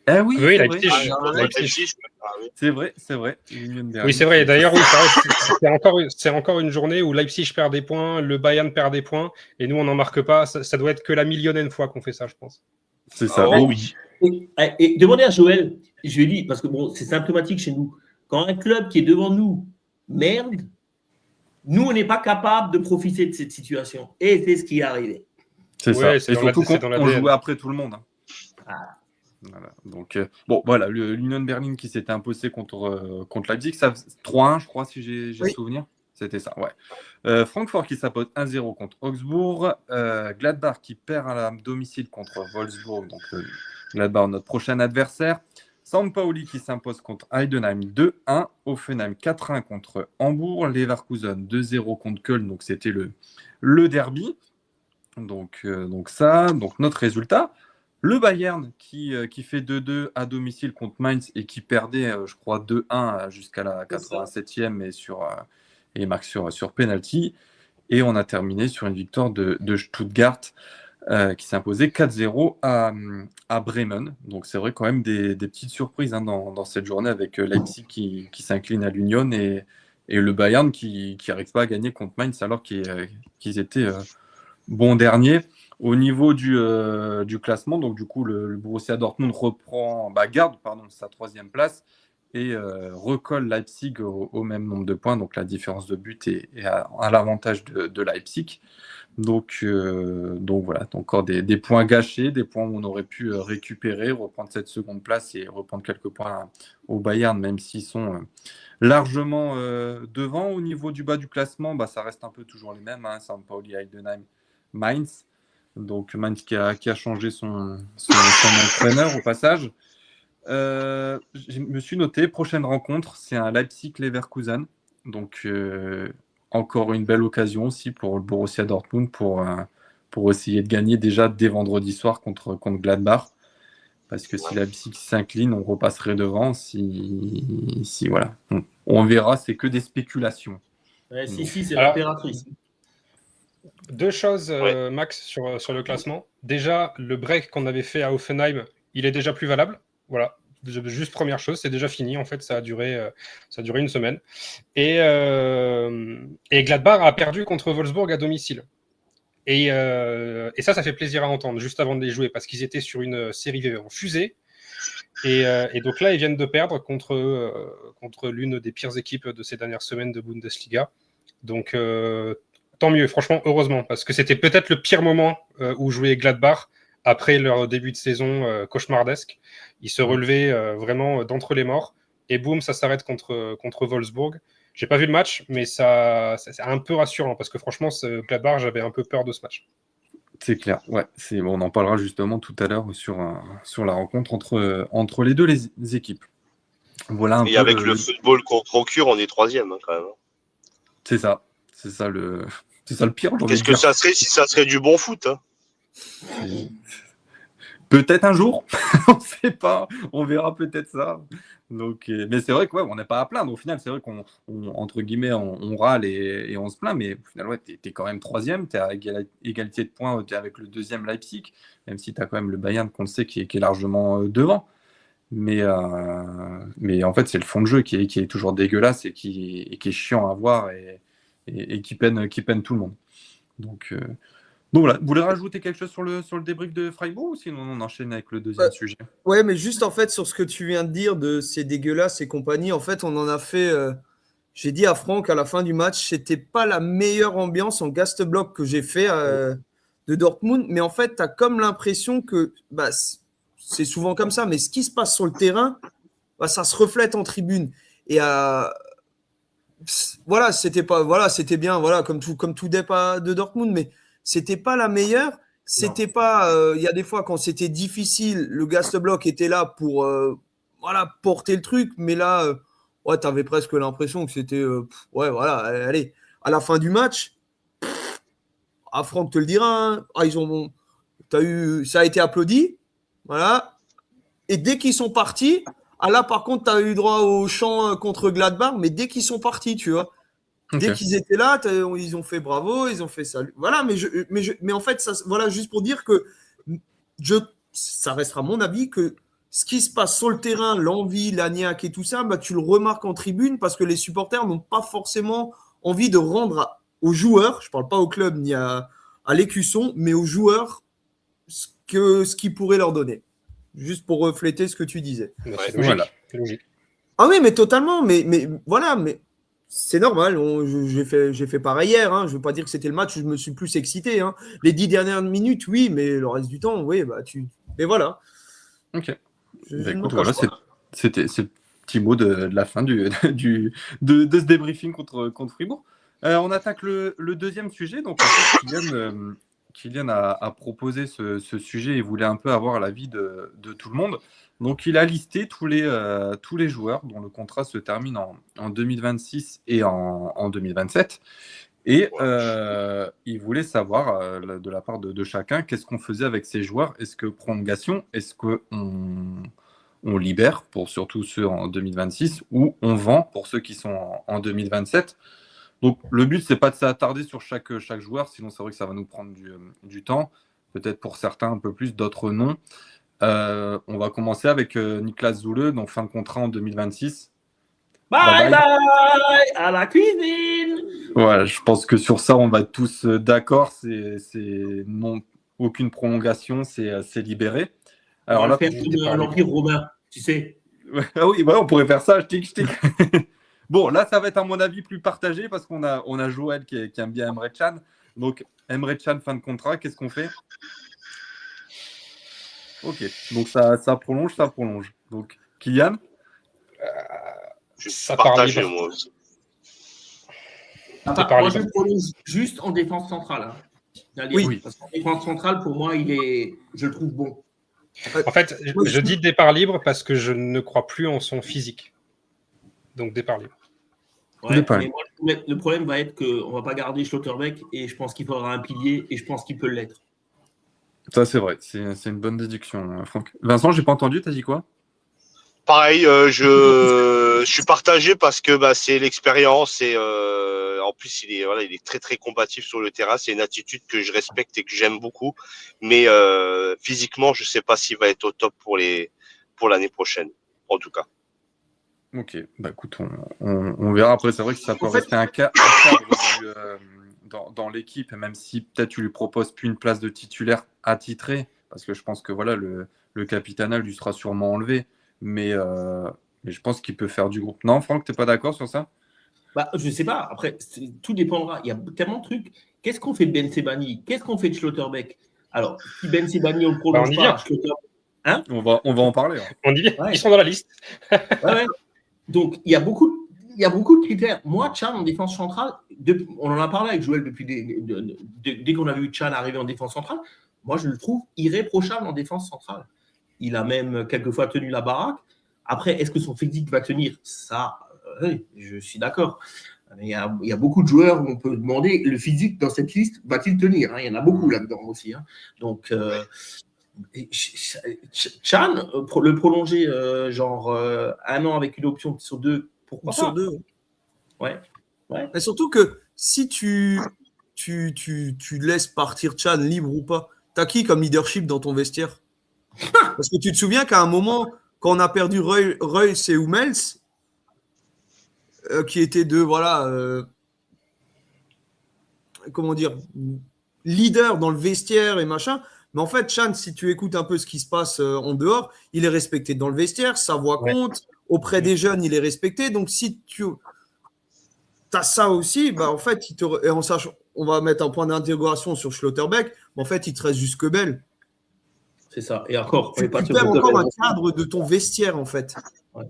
Ah oui, c'est vrai. C'est vrai. Oui, c'est vrai. D'ailleurs, c'est encore une journée où Leipzig perd des points, le Bayern perd des points, et nous, on n'en marque pas. Ça doit être que la millionième fois qu'on fait ça, je pense. C'est ça. Oh, oui. Et demandez à Joël, je lui dis, parce que bon, c'est symptomatique chez nous, quand un club qui est devant nous merde, nous, on n'est pas capable de profiter de cette situation. Et c'est ce qui est arrivé. C'est Ouais, ça. Et surtout qu'on jouait après tout le monde. Ah. Voilà. Donc, voilà, l'Union Berlin qui s'était imposé contre Leipzig, ça 3-1, je crois, si j'ai souvenir. C'était ça, ouais. Francfort qui s'impose 1-0 contre Augsbourg. Gladbach qui perd à la domicile contre Wolfsburg. Donc, Gladbach, notre prochain adversaire. St. Pauli qui s'impose contre Heidenheim 2-1. Offenheim 4-1 contre Hambourg. Leverkusen 2-0 contre Köln. Donc, c'était le derby. Donc, notre résultat. Le Bayern qui fait 2-2 à domicile contre Mainz et qui perdait, je crois, 2-1 jusqu'à la 87e et marque sur penalty. Et on a terminé sur une victoire de Stuttgart qui s'imposait 4-0 à Bremen. Donc c'est vrai quand même des petites surprises dans cette journée avec Leipzig qui s'incline à l'Union et le Bayern qui n'arrive pas à gagner contre Mainz alors qu'ils étaient bons derniers. Au niveau du classement, donc du coup, le Borussia Dortmund garde sa 3e place et recolle Leipzig au même nombre de points. Donc la différence de but est à l'avantage de Leipzig. Donc voilà, encore des points gâchés, des points où on aurait pu récupérer, reprendre cette 2e place et reprendre quelques points au Bayern, même s'ils sont largement devant. Au niveau du bas du classement, ça reste un peu toujours les mêmes, St. Pauli, Heidenheim, Mainz. Donc Mainz qui a changé son entraîneur au passage. Je me suis noté, prochaine rencontre, c'est un Leipzig-Leverkusen. Donc encore une belle occasion aussi pour le Borussia Dortmund pour essayer de gagner déjà dès vendredi soir contre Gladbach. Parce que si Leipzig s'incline, on repasserait devant. Si voilà, on verra, c'est que des spéculations. Ouais, c'est l'impératrice. 2 choses, Max, sur le classement. Déjà, le break qu'on avait fait à Offenheim, il est déjà plus valable. Voilà. Juste première chose, c'est déjà fini. En fait, ça a duré une semaine. Et Gladbach a perdu contre Wolfsburg à domicile. Et ça fait plaisir à entendre juste avant de les jouer parce qu'ils étaient sur une série en fusée. Et donc là, ils viennent de perdre contre l'une des pires équipes de ces dernières semaines de Bundesliga. Donc tant mieux, franchement, heureusement, parce que c'était peut-être le pire moment où jouait Gladbach après leur début de saison cauchemardesque. Ils se relevaient vraiment d'entre les morts, et boum, ça s'arrête contre Wolfsburg. J'ai pas vu le match, mais c'est un peu rassurant, parce que franchement, Gladbach, j'avais un peu peur de ce match. C'est clair, ouais. On en parlera justement tout à l'heure sur la rencontre entre les deux les équipes. Voilà et avec le football qu'on procure, on est 3e quand même. C'est ça le pire. Qu'est-ce que ça serait si ça serait du bon foot, Peut-être un jour, on ne sait pas, on verra peut-être ça. Donc, mais c'est vrai qu'on n'est pas à plaindre. Au final, c'est vrai qu'on entre guillemets, on râle et on se plaint, mais au final, tu es quand même 3e, tu es à égalité de points, tu es avec le 2e Leipzig, même si tu as quand même le Bayern qu'on sait qui est largement devant. Mais en fait, c'est le fond de jeu qui est toujours dégueulasse et qui est chiant à voir et qui peine tout le monde. Donc voilà, vous voulez rajouter quelque chose sur le débrief de Freiburg ou sinon on enchaîne avec le 2e sujet? Ouais, mais juste en fait sur ce que tu viens de dire de c'est dégueulasse et compagnie, en fait on en a fait, j'ai dit à Franck à la fin du match, c'était pas la meilleure ambiance en Gasteblock que j'ai fait de Dortmund, mais en fait tu as comme l'impression que c'est souvent comme ça, mais ce qui se passe sur le terrain, ça se reflète en tribune. Et c'était bien, comme tout départ de Dortmund, mais c'était pas la meilleure. C'était pas. Il y a des fois quand c'était difficile, le Gasteblock était là pour porter le truc, mais là, t'avais presque l'impression que c'était. Allez, à la fin du match, Franck te le dira, ça a été applaudi, voilà. Et dès qu'ils sont partis, là par contre, tu as eu droit au chant contre Gladbach, mais dès qu'ils sont partis, tu vois. Okay. Dès qu'ils étaient là, ils ont fait bravo, ils ont fait salut. Voilà, mais en fait, voilà, juste pour dire que ça restera mon avis que ce qui se passe sur le terrain, l'envie, la niaque et tout ça, tu le remarques en tribune parce que les supporters n'ont pas forcément envie de rendre aux joueurs, je ne parle pas au club ni à l'écusson, mais aux joueurs ce qu'ils pourraient leur donner. juste pour refléter ce que tu disais. C'est Ouais, logique. voilà. C'est logique. Ah oui, mais totalement. Mais voilà, mais c'est normal. J'ai fait pareil hier. Hein. Je ne veux pas dire que c'était le match où je me suis plus excité. Hein. Les 10 dernières minutes, oui, mais le reste du temps, oui, bah Mais voilà. Ok. Je Bah, ne m'en écoute, cache voilà, pas. c'était ce petit mot de la fin de ce débriefing contre Fribourg. On attaque le deuxième sujet. Donc, en fait, Kylian a proposé ce sujet et voulait un peu avoir l'avis de tout le monde. Donc, il a listé tous les joueurs dont le contrat se termine en 2026 et en 2027. Et il voulait savoir de la part de chacun qu'est-ce qu'on faisait avec ces joueurs. Est-ce que prolongation, est-ce qu'on libère pour surtout ceux en 2026 ou on vend pour ceux qui sont en 2027. Donc le but, c'est pas de s'attarder sur chaque joueur, sinon c'est vrai que ça va nous prendre du temps. Peut-être pour certains un peu plus, d'autres non. On va commencer avec Niklas Zule, donc fin de contrat en 2026. Bye Bye bye à la cuisine. Ouais, je pense que sur ça, on va tous d'accord. C'est non, aucune prolongation, c'est libéré. On Alors va là, le faire pour comme l'Empire romain, tu sais. Ah oui, on pourrait faire ça, shtick. Bon, là, ça va être à mon avis plus partagé parce qu'on a Joël qui aime bien Emre Can. Donc, Emre Can, fin de contrat, qu'est-ce qu'on fait? Ok, donc ça prolonge. Donc, Kylian? Je suis Ça part partagé, libre. moi aussi. Moi, je le prolonge juste en défense centrale. Hein. Oui. Parce qu'en défense centrale, pour moi, je le trouve bon. En fait, je dis départ libre parce que je ne crois plus en son physique. Donc, départ libre. Ouais, mais moi, le problème va être qu'on ne va pas garder Schlotterbeck et je pense qu'il faudra un pilier et je pense qu'il peut l'être. Ça, c'est vrai. C'est une bonne déduction, Franck. Vincent, j'ai pas entendu, t'as dit quoi? Pareil, je suis partagé parce que c'est l'expérience et en plus il est très très combatif sur le terrain. C'est une attitude que je respecte et que j'aime beaucoup. Mais physiquement, je sais pas s'il va être au top pour l'année prochaine, en tout cas. Ok, écoute, on verra. Après, c'est vrai que ça peut rester un cadre dans l'équipe, même si peut-être tu lui proposes plus une place de titulaire attitré, parce que je pense que voilà, le capitanat lui sera sûrement enlevé. Mais je pense qu'il peut faire du groupe. Non, Franck, t'es pas d'accord sur ça? Je sais pas. Après, tout dépendra. Il y a tellement de trucs. Qu'est-ce qu'on fait de Ben Sebani? Qu'est-ce qu'on fait de Schlotterbeck? Alors, si Ben Sebani on le prolonge on y pas, Hein, on va en parler. Hein. On y vient. Ouais. Ils sont dans la liste. Ouais. Donc, il y a beaucoup de critères. Moi, Can en défense centrale, on en a parlé avec Joël depuis dès qu'on a vu Can arriver en défense centrale. Moi, je le trouve irréprochable en défense centrale. Il a même quelquefois tenu la baraque. Après, est-ce que son physique va tenir? Ça, oui, je suis d'accord. Il y a beaucoup de joueurs où on peut demander le physique dans cette liste va-t-il tenir? Il y en a beaucoup là-dedans aussi. Donc, Can, le prolonger un an avec une option sur 2, pourquoi sur pas? 2. Ouais. Mais surtout que si tu laisses partir Can libre ou pas, t'as qui comme leadership dans ton vestiaire? Parce que tu te souviens qu'à un moment, quand on a perdu Reus et Hummels, qui étaient deux, comment dire, leaders dans le vestiaire et machin. Mais en fait, Can, si tu écoutes un peu ce qui se passe en dehors, il est respecté dans le vestiaire, sa voix compte. Auprès des jeunes, il est respecté. Donc, si tu as ça aussi, en fait, on va mettre un point d'interrogation sur Schlotterbeck, mais en fait, il te reste juste que Bell. C'est ça. Et encore, tu perds encore un cadre de ton vestiaire, en fait. Ouais.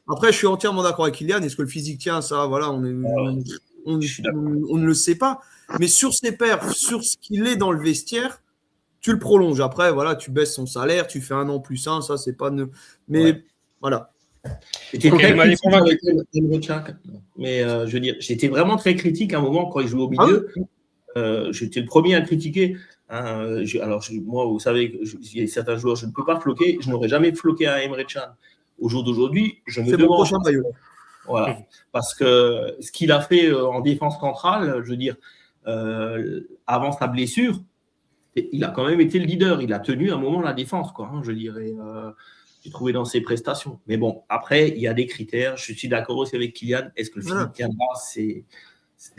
Après, je suis entièrement d'accord avec Kylian. Est-ce que le physique tient? Ça, voilà, on ne le sait pas. Mais sur ses perfs, sur ce qu'il est dans le vestiaire, tu le prolonges. Après, voilà, tu baisses son salaire, tu fais 1 an plus 1, ça, c'est pas... Mais voilà. J'étais très critique avec mais je veux dire, j'étais vraiment très critique à un moment quand il jouait au milieu. J'étais le premier à le critiquer. Moi, vous savez, il y a certains joueurs, je ne peux pas floquer. Je n'aurais jamais floqué à Emre Can. Au jour d'aujourd'hui, je me demande. C'est mon prochain maillot. Voilà. Parce que ce qu'il a fait en défense centrale, je veux dire, avant sa blessure, il a quand même été le leader. Il a tenu un moment la défense, quoi. Je dirais. J'ai trouvé dans ses prestations. Mais bon, après, il y a des critères. Je suis d'accord aussi avec Kylian. Est-ce que le physique tiendra? C'est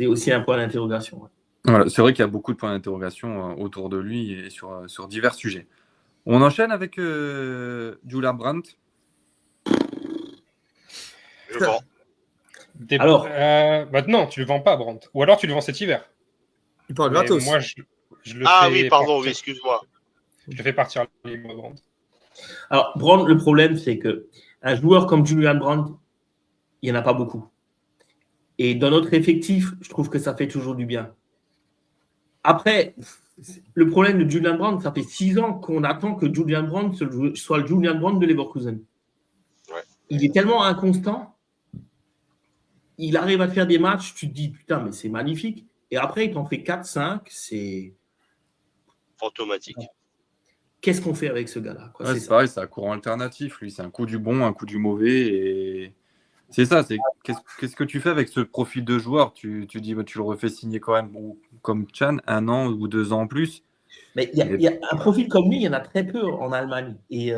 aussi un point d'interrogation. Voilà, c'est vrai qu'il y a beaucoup de points d'interrogation autour de lui et sur divers sujets. On enchaîne avec Julian Brandt. Je vends. Alors. Non, tu le vends pas, Brandt. Ou alors tu le vends cet hiver. Il part Mais gratos. moi, je le Ah fais oui, pardon, partir- oui, excuse-moi. Je le fais partir libre, Brandt. Alors, Brandt, le problème, c'est que un joueur comme Julian Brandt, il n'y en a pas beaucoup. Et dans notre effectif, je trouve que ça fait toujours du bien. Après, le problème de Julian Brandt, ça fait 6 ans qu'on attend que Julian Brandt soit le Julian Brandt de Leverkusen. Ouais. Il est tellement inconstant. Il arrive à faire des matchs, tu te dis, putain, mais c'est magnifique. Et après, il t'en fait 4, 5, c'est... Fantomatique. Qu'est-ce qu'on fait avec ce gars-là, quoi? Ouais, c'est pareil, c'est un courant alternatif. Lui, c'est un coup du bon, un coup du mauvais. Et c'est ça. Qu'est-ce que tu fais avec ce profil de joueur? Tu dis, bah, tu le refais signer quand même, ou comme Can, 1 an ou 2 ans en plus. Mais il y a un profil comme lui, il y en a très peu en Allemagne. Et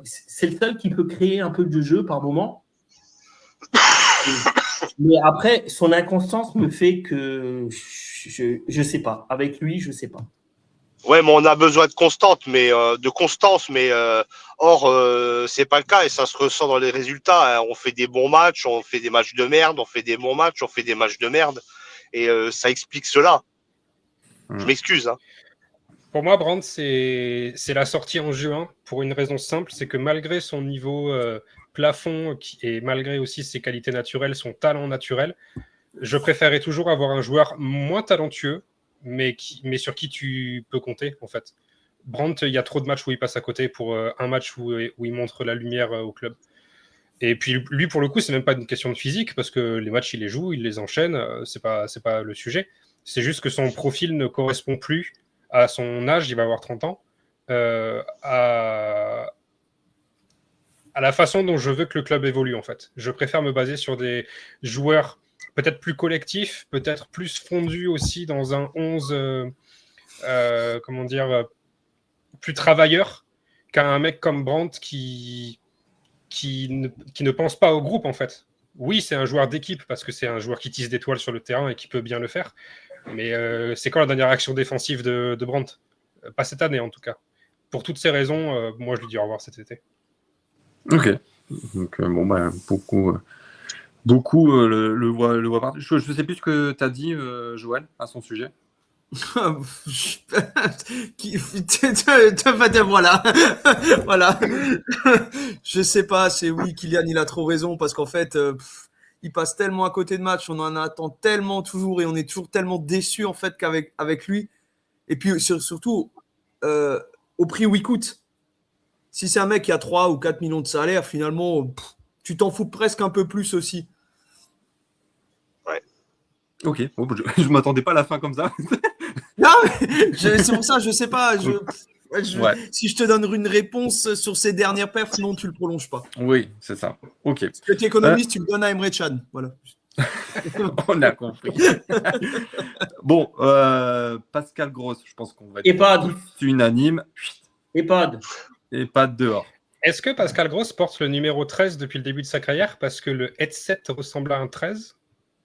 c'est le seul qui peut créer un peu de jeu par moment. Mais après, son inconstance me fait que je sais pas. Avec lui, je sais pas. Ouais, mais on a besoin de constance, mais or c'est pas le cas et ça se ressent dans les résultats. Hein. On fait des bons matchs, on fait des matchs de merde, on fait des bons matchs, on fait des matchs de merde et ça explique cela. Je m'excuse. Hein. Pour moi, Brandt, c'est la sortie en juin pour une raison simple, c'est que malgré son niveau plafond et malgré aussi ses qualités naturelles, son talent naturel, je préférais toujours avoir un joueur moins talentueux, mais sur qui tu peux compter, en fait. Brandt, il y a trop de matchs où il passe à côté pour un match où il montre la lumière au club. Et puis lui, pour le coup, c'est même pas une question de physique, parce que les matchs, il les joue, il les enchaîne, c'est pas le sujet. C'est juste que son profil ne correspond plus à son âge, il va avoir 30 ans, à la façon dont je veux que le club évolue, en fait. Je préfère me baser sur des joueurs peut-être plus collectifs, peut-être plus fondus aussi dans un 11, plus travailleur, qu'à un mec comme Brandt qui ne pense pas au groupe, en fait. Oui, c'est un joueur d'équipe, parce que c'est un joueur qui tisse des toiles sur le terrain et qui peut bien le faire. Mais c'est quand la dernière action défensive de Brandt? Pas cette année, en tout cas. Pour toutes ces raisons, moi, je lui dis au revoir cet été. Ok. Donc, beaucoup le voient partir. Je sais plus ce que tu as dit, Joël, à son sujet. Voilà. Voilà. Je sais pas, c'est oui, Kylian, il a trop raison parce qu'en fait, il passe tellement à côté de matchs, on en attend tellement toujours et on est toujours tellement déçus en fait avec lui. Et puis surtout, au prix où il coûte. Si c'est un mec qui a 3 ou 4 millions de salaire, finalement, tu t'en fous presque un peu plus aussi. Ok, bon, je m'attendais pas à la fin comme ça. Non, mais c'est pour ça, je sais pas. Si je te donne une réponse sur ces dernières perfs, non, tu le prolonges pas. Oui, c'est ça. Ok. Si tu es économiste, tu le donnes à Emre Can. Voilà. On a compris. Bon, Pascal Gross, je pense qu'on va être EHPAD. unanime. EHPAD. Et pas de dehors. Est-ce que Pascal Gross porte le numéro 13 depuis le début de sa carrière parce que le headset ressemble à un 13?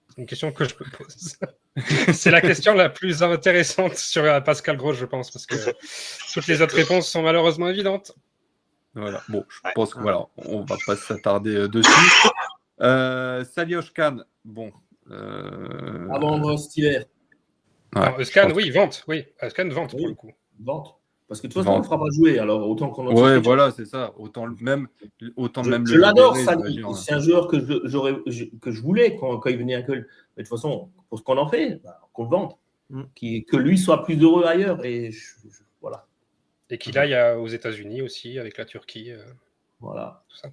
C'est une question que je me pose. C'est la question la plus intéressante sur Pascal Gross, je pense, parce que toutes les autres réponses sont malheureusement évidentes. Voilà. Bon, je pense que voilà, on va pas s'attarder dessus. Salioshkan, bon. Avant cet hiver. Ouais, Euskan, oui, vente. Oui, Euskan vente pour le coup. Vente. Parce que de toute façon, on ne fera pas jouer, alors autant qu'on en ouais, voilà, c'est ça. Autant même je l'adore, Sally. C'est un joueur que je voulais quand il venait à Köln. Mais de toute façon, pour ce qu'on en fait, qu'on le vende. Que lui soit plus heureux ailleurs. Et voilà. Et qu'il aille aux États-Unis aussi, avec la Turquie. Voilà. Tout ça.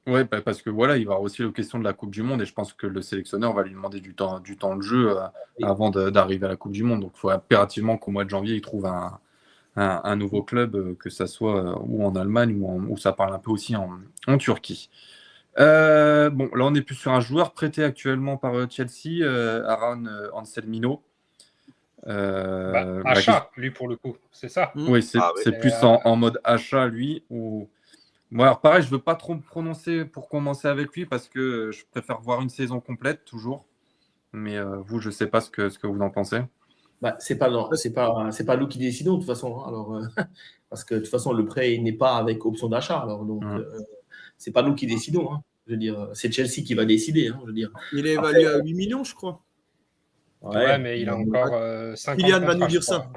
Oui, parce que voilà, il va y avoir aussi la question de la Coupe du Monde et je pense que le sélectionneur va lui demander du temps de jeu avant d'arriver à la Coupe du Monde. Donc, il faut impérativement qu'au mois de janvier, il trouve un nouveau club, que ça soit ou en Allemagne ou ça parle un peu aussi en Turquie. Bon, là, on est plus sur un joueur prêté actuellement par Chelsea, Aaron Anselmino. Achat, lui, pour le coup, c'est ça. Oui, c'est plus en mode achat, lui. Bon, alors pareil, je ne veux pas trop me prononcer pour commencer avec lui parce que je préfère voir une saison complète toujours. Mais vous, je ne sais pas ce que vous en pensez. C'est pas nous qui décidons de toute façon. Hein, alors, parce que de toute façon, le prêt n'est pas avec option d'achat. Alors, donc, c'est pas nous qui décidons. Hein. Je veux dire, c'est Chelsea qui va décider. Hein, je veux dire. Il est évalué à 8 millions, je crois. Ouais, mais il a encore 5 ans. Kylian va nous dire ça.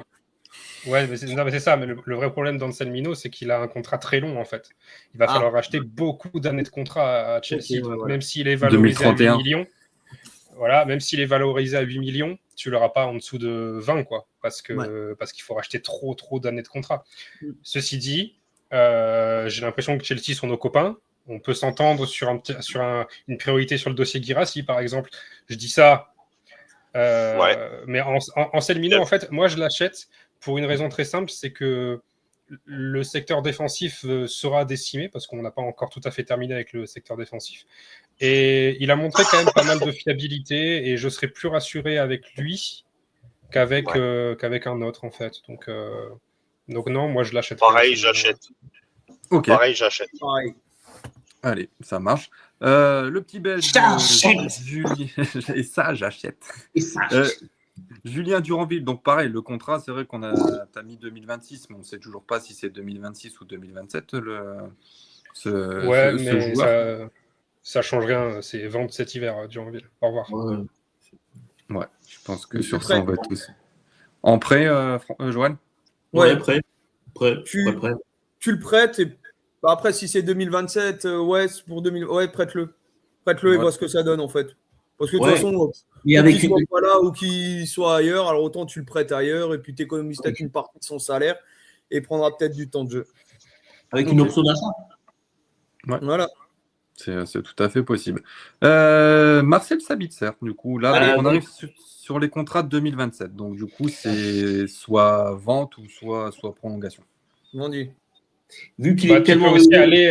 Ouais, mais c'est ça. Mais le vrai problème d'Anselmino, c'est qu'il a un contrat très long, en fait. Il va falloir acheter beaucoup d'années de contrat à Chelsea. Okay, même s'il est valorisé 2031. À 8 millions, voilà, même s'il est valorisé à 8 millions, tu ne l'auras pas en dessous de 20, quoi. Parce qu'il faut racheter trop d'années de contrat. Ceci dit, j'ai l'impression que Chelsea sont nos copains. On peut s'entendre sur une priorité sur le dossier Guirassy, par exemple. Je dis ça. Mais Anselmino, en fait, moi, je l'achète pour une raison très simple, c'est que le secteur défensif sera décimé parce qu'on n'a pas encore tout à fait terminé avec le secteur défensif. Et il a montré quand même pas mal de fiabilité et je serais plus rassuré avec lui qu'avec un autre, en fait. Donc non, moi, je l'achète. Pareil, j'achète. Ok. Pareil, j'achète. Pareil. Allez, ça marche. Le petit belge Julien, et ça, j'achète. Julien Duranville, donc pareil, le contrat, c'est vrai qu'on t'as mis 2026, mais on ne sait toujours pas si c'est 2026 ou 2027 ce joueur. Ça change rien, c'est vente cet hiver, Duranville. Au revoir. Ouais, je pense que sur ça, on va être tous. En prêt, Joël? Ouais, prêt. Tu le prêtes et après, si c'est 2027, pour 2000, prête-le. Prête-le et vois ce que ça donne, en fait. Parce que de toute façon, qu'il soit pas là ou qu'il soit ailleurs, alors autant tu le prêtes ailleurs et puis tu économises peut-être une partie de son salaire et prendra peut-être du temps de jeu. Avec une option d'achat. Ouais. Voilà. C'est tout à fait possible. Marcel Sabitzer, du coup, là, on arrive sur les contrats de 2027. Donc, du coup, c'est soit vente ou soit prolongation. Mon Dieu. Vu qu'il est tellement. Tu peux aussi aller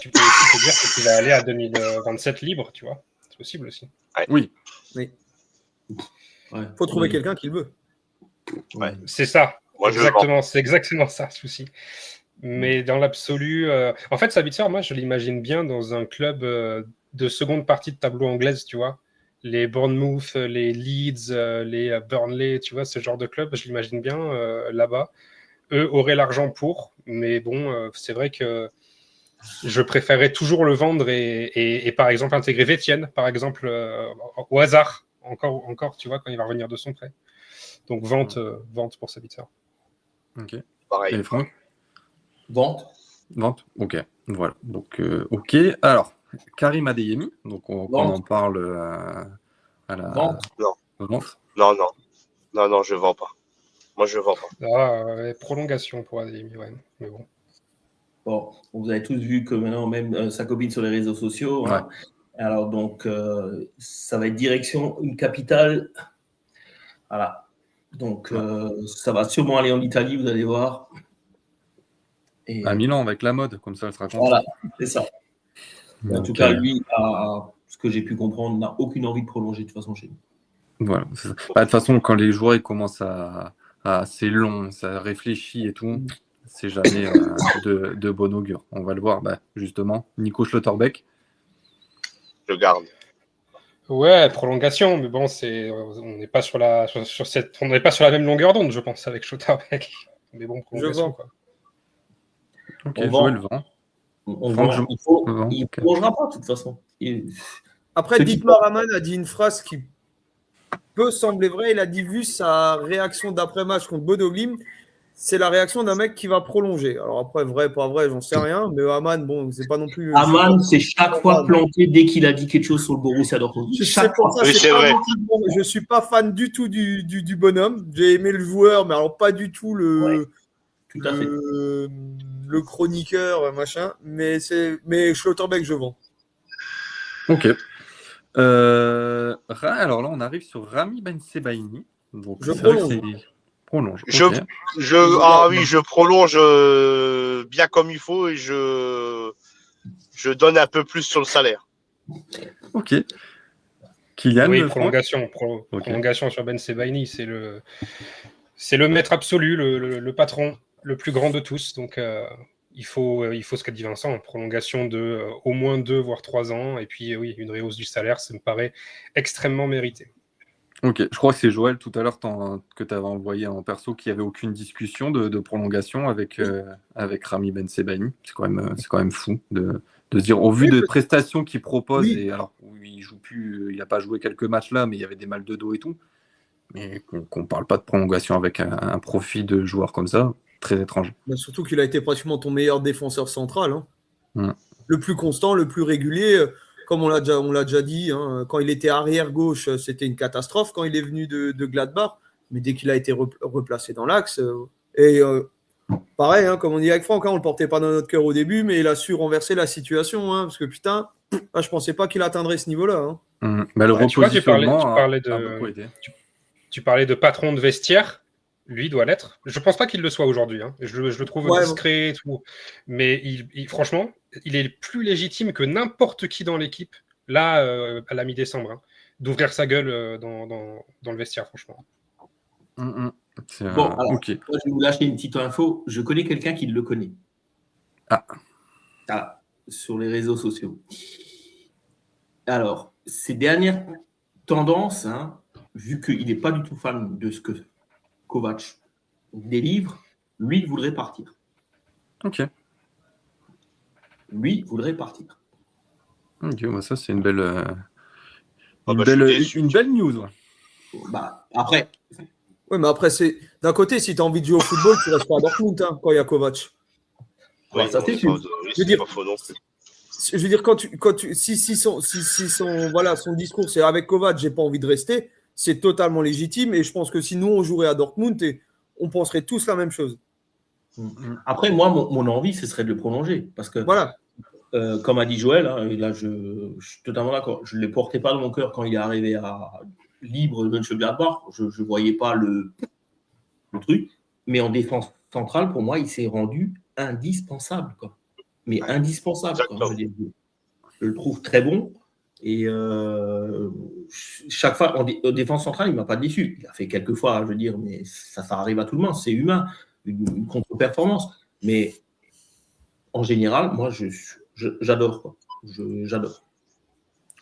tu peux aussi te dire que tu vas aller à 2027 libre, tu vois. C'est possible aussi. Oui. Faut trouver quelqu'un qui le veut. Ouais. C'est ça. C'est exactement ça, le souci. Mais dans l'absolu, en fait, Sabitzer, moi, je l'imagine bien dans un club de seconde partie de tableau anglaise, tu vois. Les Bournemouth, les Leeds, les Burnley, tu vois, ce genre de club, je l'imagine bien là-bas. Eux auraient l'argent pour, mais bon, c'est vrai que je préférerais toujours le vendre et par exemple intégrer Vétienne, par exemple, au hasard, encore, tu vois, quand il va revenir de son prêt. Donc vente pour Sabitzer. Ok. Pareil. Et Franck? Vente, ok. Voilà. Donc, ok. Alors, Karim Adeyemi, donc on en parle à la vente. vente. Non, je vends pas. Moi, je vends pas. Prolongation pour Adeyemi, ouais. Mais bon. Bon, vous avez tous vu que maintenant, même sa copine sur les réseaux sociaux. Hein. Alors, donc, ça va être direction une capitale. Voilà. Donc, ça va sûrement aller en Italie, vous allez voir. Et à Milan, avec la mode, comme ça, elle sera contente. Voilà, c'est ça. Donc, en tout cas, lui, ce que j'ai pu comprendre, n'a aucune envie de prolonger de toute façon chez nous. Voilà. De toute façon, quand les joueurs ils commencent c'est long, ça réfléchit et tout, c'est jamais de bon augure. On va le voir, justement. Nico Schlotterbeck. Je garde. Ouais, prolongation, mais bon, on n'est pas sur la même longueur d'onde, je pense, avec Schlotterbeck. Mais bon, prolongation, quoi. Ok, Joël vend. Il ne prolongera pas, de toute façon. Après, Dietmar Hamann a dit une phrase qui peut sembler vraie. Il a dit, vu sa réaction d'après-match contre Bodo Glimt, c'est la réaction d'un mec qui va prolonger. Alors après, vrai, pas vrai, j'en sais rien. Mais Hamann, bon, c'est pas non plus... Hamann, c'est chaque fois planté dès qu'il a dit quelque chose sur le Borussia Dortmund. Chaque fois. C'est vrai. Je suis pas fan du tout du bonhomme. J'ai aimé le joueur, mais alors pas du tout le chroniqueur, machin. Mais Schlotterbeck, je vends. Ok. Alors là, on arrive sur Rami Bensebaini. Donc, je prolonge. Prolonge. Je prolonge bien comme il faut et je donne un peu plus sur le salaire. Ok. Kylian, oui, prolongation sur Bensebaini, c'est le maître absolu, le patron, le plus grand de tous. Donc, il faut ce qu'a dit Vincent, prolongation de au moins 2 voire 3 ans. Et puis, oui, une rehausse du salaire, ça me paraît extrêmement mérité. Ok, je crois que c'est Joël tout à l'heure que tu avais envoyé en perso qu'il n'y avait aucune discussion de prolongation avec Rami Ben Sebaini. C'est quand même fou de se dire, au vu Oui, des prestations qu'il propose, oui. et alors il joue plus, il n'a pas joué quelques matchs là, mais il y avait des mal de dos et tout, mais qu'on ne parle pas de prolongation avec un profil de joueur comme ça, très étrange. Bah, surtout qu'il a été pratiquement ton meilleur défenseur central, hein. Mm. Le plus constant, le plus régulier. Comme on l'a déjà dit, hein, quand il était arrière gauche, c'était une catastrophe quand il est venu de Gladbach. Mais dès qu'il a été replacé dans l'axe, pareil, hein, comme on dit avec Franck, hein, on ne le portait pas dans notre cœur au début, mais il a su renverser la situation. Hein, parce que putain, je ne pensais pas qu'il atteindrait ce niveau-là. Hein. Mais le Tu vois, tu repositionnement parlais a beaucoup aidé. tu parlais de patron de vestiaire. Lui doit l'être. Je pense pas qu'il le soit aujourd'hui. Hein. Je le trouve discret et tout. Mais franchement, il est plus légitime que n'importe qui dans l'équipe, là, à la mi-décembre, hein, d'ouvrir sa gueule dans le vestiaire, franchement. Bon, alors, ok. moi, je vais vous lâcher une petite info. Je connais quelqu'un qui le connaît. Ah, sur les réseaux sociaux. Alors, ces dernières tendances, hein, vu qu'il n'est pas du tout fan de ce que Kovac délivre, lui, il voudrait partir. Ok. Lui, il voudrait partir. Ok, bah ça, c'est une belle news. Ouais. Bah, après. Oui, mais après, d'un côté, si tu as envie de jouer au football, tu restes pas à Dortmund, hein, quand il y a Kovac. Ouais, ça, c'est sûr. C'est pas faux non plus. Je veux dire, si son discours, c'est avec Kovac, j'ai pas envie de rester, c'est totalement légitime. Et je pense que si nous, on jouerait à Dortmund, on penserait tous la même chose. Après, moi, mon envie, ce serait de le prolonger. Parce que, voilà. Comme a dit Joël, hein, et là, je suis totalement d'accord, je ne le portais pas dans mon cœur quand il est arrivé à libre de Mönchengladbach. Je ne voyais pas le truc. Mais en défense centrale, pour moi, il s'est rendu indispensable. Quoi. Mais indispensable. Quoi, je le trouve très bon. Et chaque fois, en défense centrale, il ne m'a pas déçu. Il a fait quelques fois, je veux dire, mais ça arrive à tout le monde. C'est humain, une contre-performance. Mais en général, moi, j'adore. Quoi. J'adore.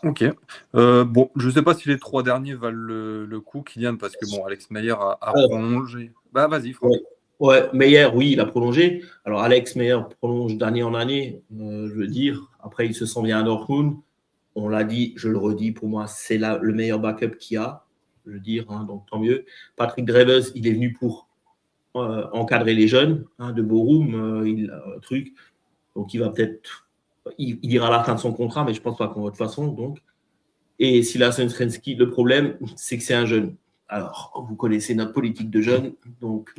Ok. Bon, je ne sais pas si les 3 derniers valent le coup, Kylian, parce que bon, Alex Meyer a prolongé. Bah, vas-y, Franck. Ouais, Meyer, oui, il a prolongé. Alors, Alex Meyer prolonge d'année en année, je veux dire. Après, il se sent bien à Dortmund. On l'a dit, je le redis, pour moi, c'est le meilleur backup qu'il y a. Je veux dire, hein, donc tant mieux. Patrick Drevez, il est venu pour encadrer les jeunes, hein, de Borum, truc. Donc, il va peut-être. Il ira à la fin de son contrat, mais je ne pense pas qu'on va de toute façon. Donc. Et Silas Srensky, le problème, c'est que c'est un jeune. Alors, vous connaissez notre politique de jeunes. Donc,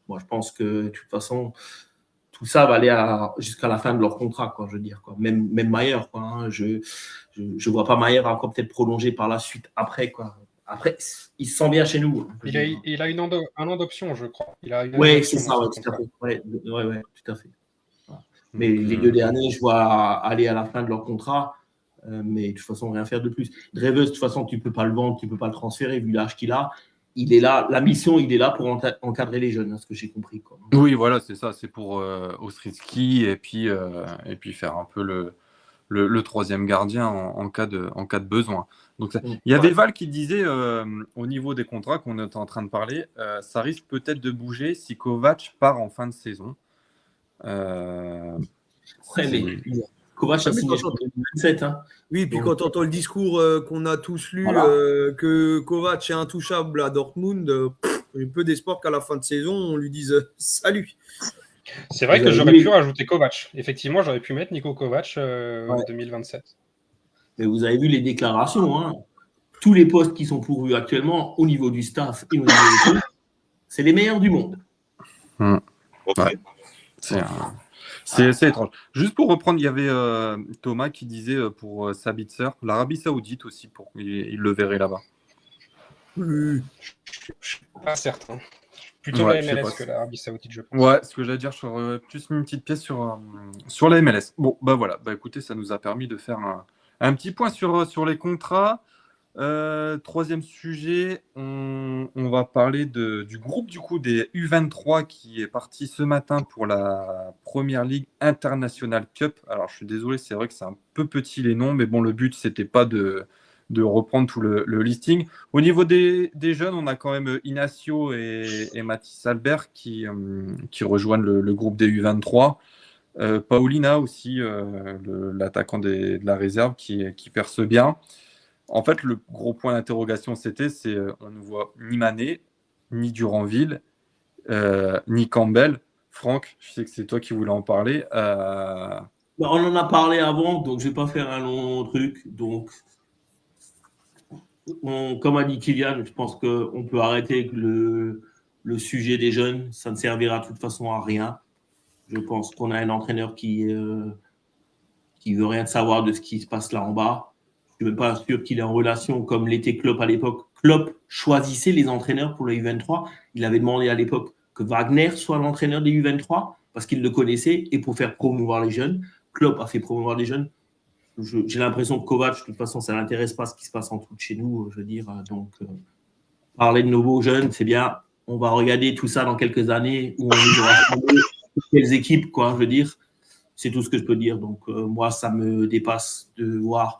moi, je pense que de toute façon, tout ça va aller jusqu'à la fin de leur contrat, quoi, je veux dire. Quoi. Même Mayer, quoi. Hein, je ne vois pas Mayer encore peut-être prolonger par la suite après, quoi. Après, il se sent bien chez nous. Il a un an d'option, je crois. Oui, c'est ça, ouais, tout à fait. Ouais, tout à fait. Voilà. Mais les 2 derniers, je vois aller à la fin de leur contrat, mais de toute façon, rien faire de plus. Drevez, de toute façon, tu ne peux pas le vendre, tu ne peux pas le transférer, vu l'âge qu'il a. Il est là, la mission, il est là pour encadrer les jeunes, hein, ce que j'ai compris. Quoi. Oui, voilà, c'est ça. C'est pour Ostrinski et puis faire un peu le troisième gardien en cas de besoin. Donc, il y avait Val qui disait au niveau des contrats qu'on était en train de parler, ça risque peut-être de bouger si Kovac part en fin de saison. Mais Kovac a signé en 2027. Hein. Oui, puis quand on entend le discours qu'on a tous lu, que Kovac est intouchable à Dortmund, j'ai peu d'espoir qu'à la fin de saison, on lui dise salut. C'est vrai que j'aurais pu rajouter Kovac. Effectivement, j'aurais pu mettre Niko Kovac 2027. Mais vous avez vu les déclarations. Hein. Tous les postes qui sont pourvus actuellement, au niveau du staff et au niveau des clubs, c'est les meilleurs du monde. Ouais. C'est étrange. Juste pour reprendre, il y avait Thomas qui disait pour Sabitzer, l'Arabie Saoudite aussi, il le verrait là-bas. Je suis pas certain. Plutôt la MLS que l'Arabie Saoudite, je pense. Ouais, ce que j'allais dire, j'aurais plus mis une petite pièce sur la MLS. Bon, bah voilà. Bah écoutez, ça nous a permis de faire un petit point sur les contrats. 3e sujet, on va parler du groupe des U23 qui est parti ce matin pour la Première Ligue International Cup. Alors je suis désolé, c'est vrai que c'est un peu petit les noms, mais bon, le but c'était pas de de reprendre tout le listing. Au niveau des jeunes, on a quand même Inacio et Mathis Albert qui rejoignent le groupe des U23. Paulina aussi, l'attaquant de la réserve qui perce bien. En fait, le gros point d'interrogation c'est on ne voit ni Mané, ni Duranville, ni Campbell. Franck, je sais que c'est toi qui voulais en parler. On en a parlé avant, donc je ne vais pas faire un long truc. Donc, comme a dit Kylian, je pense qu'on peut arrêter le sujet des jeunes. Ça ne servira de toute façon à rien. Je pense qu'on a un entraîneur qui veut rien savoir de ce qui se passe là en bas. Je ne suis même pas sûr qu'il est en relation comme l'était Klopp à l'époque. Klopp choisissait les entraîneurs pour les U23. Il avait demandé à l'époque que Wagner soit l'entraîneur des U23 parce qu'il le connaissait et pour faire promouvoir les jeunes. Klopp a fait promouvoir les jeunes. J'ai l'impression que Kovac, de toute façon, ça ne l'intéresse pas ce qui se passe en dessous de chez nous. Je veux dire, donc, parler de nos beaux jeunes, c'est bien. On va regarder tout ça dans quelques années où on les aura formés. Quelles équipes, quoi, je veux dire. C'est tout ce que je peux dire. Donc, moi, ça me dépasse de voir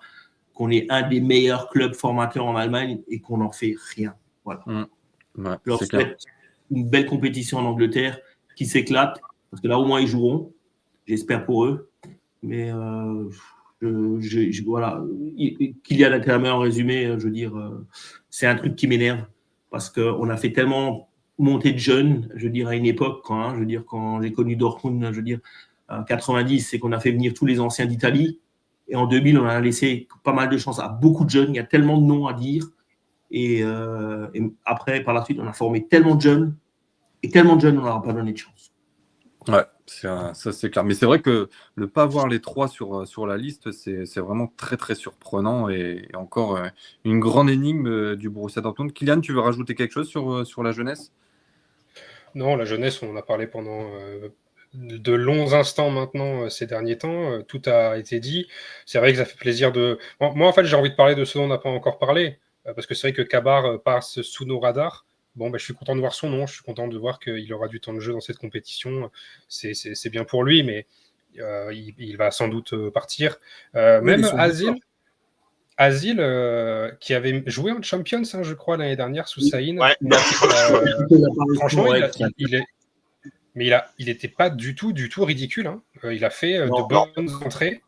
qu'on est un des meilleurs clubs formateurs en Allemagne et qu'on n'en fait rien. Voilà. Ouais, je leur souhaite une belle compétition en Angleterre qui s'éclate parce que là, au moins, ils joueront. J'espère pour eux. Mais voilà. Kylian a clairement en résumé, je veux dire, c'est un truc qui m'énerve parce qu'on a fait tellement monter de jeunes, je veux dire, à une époque, quand j'ai connu Dortmund, je veux dire, en 90, c'est qu'on a fait venir tous les anciens d'Italie. Et en 2000, on a laissé pas mal de chances à beaucoup de jeunes. Il y a tellement de noms à dire. Et après, par la suite, on a formé tellement de jeunes. Et tellement de jeunes, on n'aura pas donné de chance. Ouais, ça c'est clair. Mais c'est vrai que ne pas voir les trois sur la liste, c'est vraiment très très surprenant et encore une grande énigme du Borussia Dortmund. Kylian, tu veux rajouter quelque chose sur la jeunesse ? Non, la jeunesse, on en a parlé pendant de longs instants maintenant ces derniers temps. Tout a été dit. C'est vrai que ça fait plaisir de... Moi, en fait, j'ai envie de parler de ce dont on n'a pas encore parlé, parce que c'est vrai que Kabar passe sous nos radars. Bon, je suis content de voir son nom. Je suis content de voir qu'il aura du temps de jeu dans cette compétition. C'est bien pour lui, mais il va sans doute partir. Même Azil, qui avait joué en Champions, je crois, l'année dernière sous Saïn. Ouais. Franchement, il n'était pas du tout ridicule. Hein. Il a fait de bonnes entrées.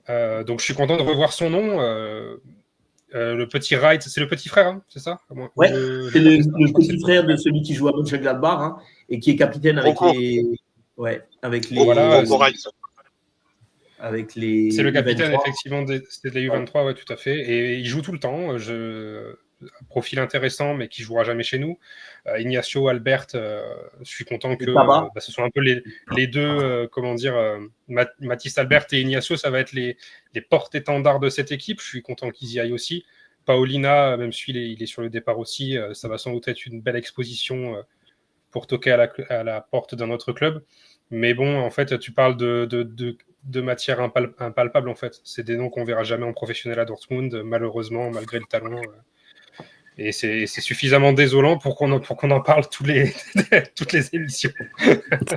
Donc, je suis content de revoir son nom. Le petit Wright, c'est le petit frère, hein, c'est ça ? Ouais, c'est le petit frère de celui qui joue à Mönchengladbach hein, et qui est capitaine avec les... Ouais, avec les... Voilà, avec les... C'est le capitaine, U23. Effectivement, c'est des U23, ouais, tout à fait. Et il joue tout le temps. Un profil intéressant, mais qui ne jouera jamais chez nous. Ignacio, Albert, je suis content que ce soit un peu les deux, Mathis Albert et Ignacio, ça va être les porte-étendards de cette équipe. Je suis content qu'ils y aillent aussi. Paulina, même si il est sur le départ aussi, ça va sans doute être une belle exposition pour toquer à la porte d'un autre club. Mais bon, en fait, tu parles de matière impalpable, en fait. C'est des noms qu'on ne verra jamais en professionnel à Dortmund, malheureusement, malgré le talent. Et c'est suffisamment désolant pour qu'on en parle toutes les émissions.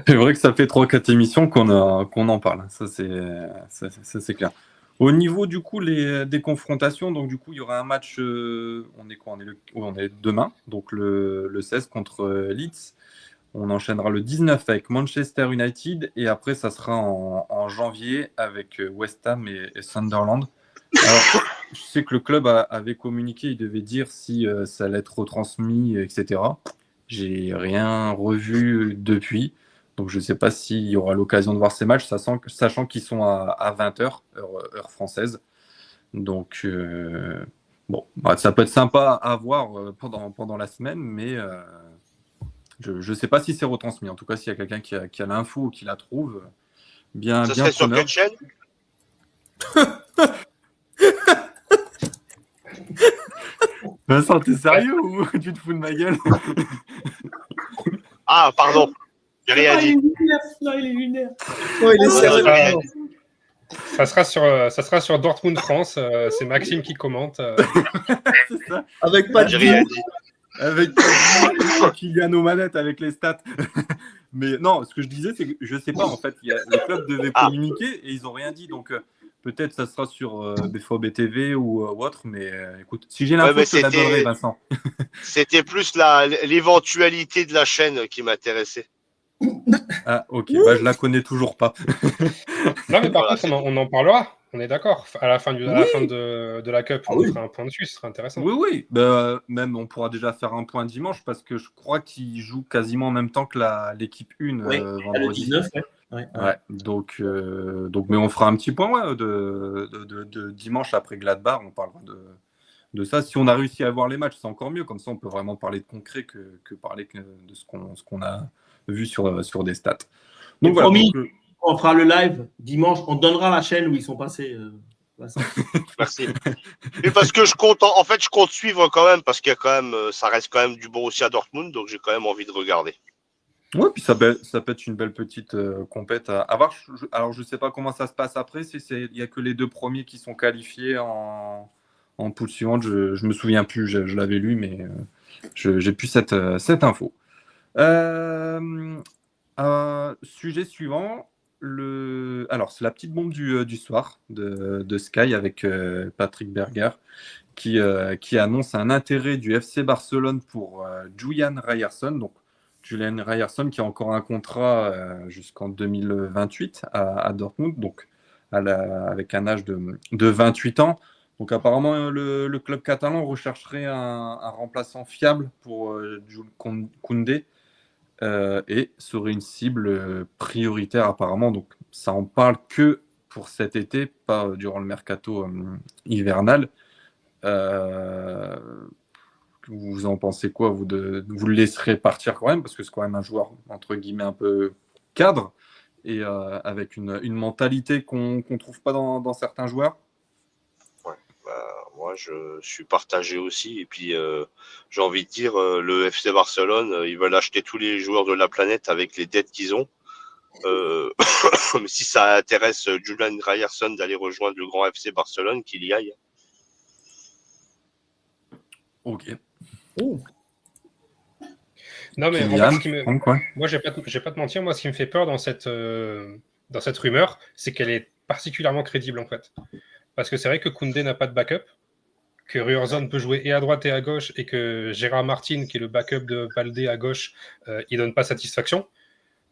C'est vrai que ça fait 3-4 émissions qu'on en parle. Ça, c'est clair. Au niveau, du coup, des confrontations, donc du coup, il y aura un match, on est demain, donc le 16 contre Leeds. On enchaînera le 19 avec Manchester United et après, ça sera en janvier avec West Ham et Sunderland. Alors, je sais que le club avait communiqué, il devait dire si ça allait être retransmis, etc. J'ai rien revu depuis, donc je ne sais pas s'il y aura l'occasion de voir ces matchs, sachant qu'ils sont à 20h, heure française. Donc, ça peut être sympa à voir pendant la semaine, mais je ne sais pas si c'est retransmis. En tout cas, s'il y a quelqu'un qui a l'info ou qui la trouve, bien. Ça serait sur quelle chaîne ? Vincent, t'es sérieux ou tu te fous de ma gueule ? Ah, pardon. J'ai rien dit. Non, il est lunaire. Oh, il est sérieux. Ça sera sur Dortmund France. C'est Maxime qui commente. C'est ça. Avec pas de rien dit. Avec Kylian aux manettes avec les stats. Mais non, ce que je disais, c'est que je sais pas, en fait, le club devait communiquer et ils n'ont rien dit. Donc, Peut-être ça sera sur BFOB TV ou autre, mais écoute, si j'ai Ouais, l'info, mais je te la donnerai, Vincent. c'était plus l'éventualité de la chaîne qui m'intéressait. Ah, ok, bah, je la connais toujours pas. Non, mais par Voilà, contre, on en parlera. On est d'accord. À la fin, à la Oui. fin de la Cup, Ah on oui. fera un point dessus. Ce sera intéressant. Oui, oui. Bah, même on pourra déjà faire un point dimanche parce que je crois qu'ils jouent quasiment en même temps que l'équipe 1 Oui, le vendredi. 19, ouais. Ouais, donc, mais on fera un petit point de dimanche après Gladbach. On parlera de ça. Si on a réussi à voir les matchs, c'est encore mieux. Comme ça, on peut vraiment parler de concret que parler de ce qu'on a vu sur des stats. Donc, Et voilà. promis, Donc, on fera le live dimanche. On donnera la chaîne où ils sont passés. Vincent. Merci. Et parce que je compte suivre quand même, parce qu'il y a quand même, ça reste quand même du Borussia Dortmund, donc j'ai quand même envie de regarder. ouais, puis ça peut être une belle petite compète à voir. Alors, je sais pas comment ça se passe après. Il y a que les 2 premiers qui sont qualifiés en poule suivante. Je me souviens plus. Je l'avais lu, mais j'ai plus cette info. Sujet suivant. Alors, c'est la petite bombe du soir de Sky avec Patrick Berger qui annonce un intérêt du FC Barcelone pour Julian Ryerson. Donc, Julian Ryerson qui a encore un contrat jusqu'en 2028 à Dortmund, donc avec un âge de 28 ans. Donc apparemment, le club catalan rechercherait un remplaçant fiable pour Jules Koundé et serait une cible prioritaire apparemment. Donc ça en parle que pour cet été, pas durant le mercato hivernal. Vous en pensez quoi, vous le laisserez partir quand même, parce que c'est quand même un joueur, entre guillemets, un peu cadre, et avec une mentalité qu'on ne trouve pas dans certains joueurs. Ouais, moi, je suis partagé aussi. Et puis, j'ai envie de dire, le FC Barcelone, ils veulent acheter tous les joueurs de la planète avec les dettes qu'ils ont. Mais si ça intéresse Julian Ryerson d'aller rejoindre le grand FC Barcelone, qu'il y aille. Ok. Oh. Non, mais en Kylian, fait, Franck, ouais. moi, je vais pas te mentir, moi, ce qui me fait peur dans cette rumeur, c'est qu'elle est particulièrement crédible, en fait. Parce que c'est vrai que Koundé n'a pas de backup, que Ryerson peut jouer et à droite et à gauche, et que Gérard Martin, qui est le backup de Baldé à gauche, il donne pas satisfaction.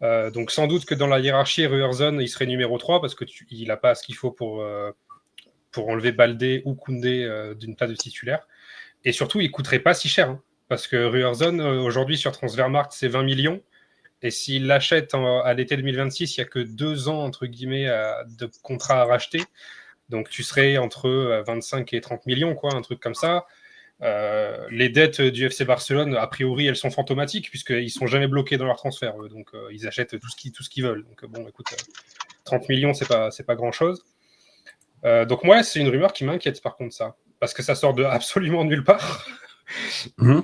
Donc sans doute que dans la hiérarchie, Ryerson, il serait numéro 3, parce qu'il n'a pas ce qu'il faut pour enlever Baldé ou Koundé d'une place de titulaire. Et surtout, il coûterait pas si cher, hein, parce que Ryerson, aujourd'hui, sur Transfermarkt, c'est 20 millions. Et s'il l'achète à l'été 2026, il n'y a que 2 ans, entre guillemets, de contrat à racheter. Donc, tu serais entre 25 et 30 millions, quoi, un truc comme ça. Les dettes du FC Barcelone, a priori, elles sont fantomatiques, puisqu'ils ne sont jamais bloqués dans leur transfert. Donc, ils achètent tout ce qu'ils veulent. Donc, bon, écoute, 30 millions, c'est pas grand-chose. Donc, moi, c'est une rumeur qui m'inquiète, par contre, ça. Parce que ça sort de absolument nulle part.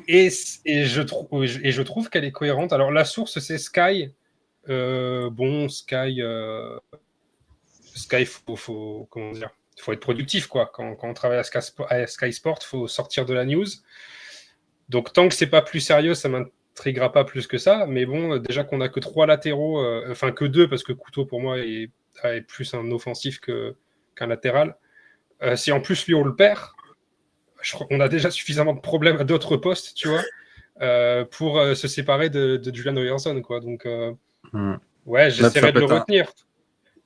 Et je trouve qu'elle est cohérente. Alors, la source, c'est Sky. Sky, comment dire, faut être productif, quoi. Quand on travaille à Sky Sport, il faut sortir de la news. Donc, tant que c'est pas plus sérieux, ça m'intriguera pas plus que ça. Mais bon, déjà qu'on a que 3 latéraux, enfin que 2, parce que Couteau, pour moi, est plus un offensif qu'un latéral. Si en plus, lui, on le perd, on a déjà suffisamment de problèmes à d'autres postes, tu vois, pour se séparer de Julian Ryerson, quoi. Donc, ouais, j'essaierai de le retenir.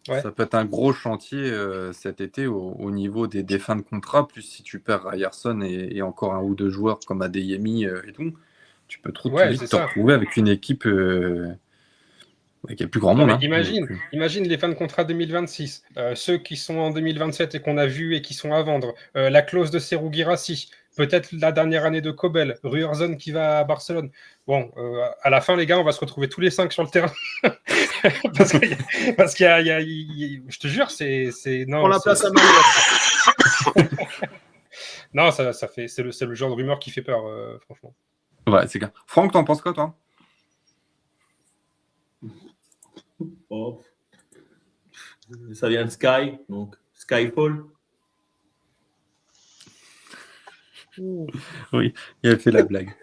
Ouais. Ça peut être un gros chantier cet été au niveau des fins de contrat. Plus si tu perds Ryerson et encore un ou 2 joueurs comme Adeyemi et tout, tu peux trop vite te retrouver avec une équipe qui a plus grand monde. Imagine les fins de contrat 2026, ceux qui sont en 2027 et qu'on a vu et qui sont à vendre, la clause de Serhou Guirassy, peut-être la dernière année de Kobel, Ryerson qui va à Barcelone. Bon, à la fin, les gars, on va se retrouver tous les 5 sur le terrain. parce qu'il y a, je te jure, c'est non. Pour la place à Manuel. Non, c'est le genre de rumeur qui fait peur, franchement. Ouais, c'est clair. Franck, t'en penses quoi, toi? Oh. Ça vient de Sky, donc Skyfall. Oui, il a fait la blague.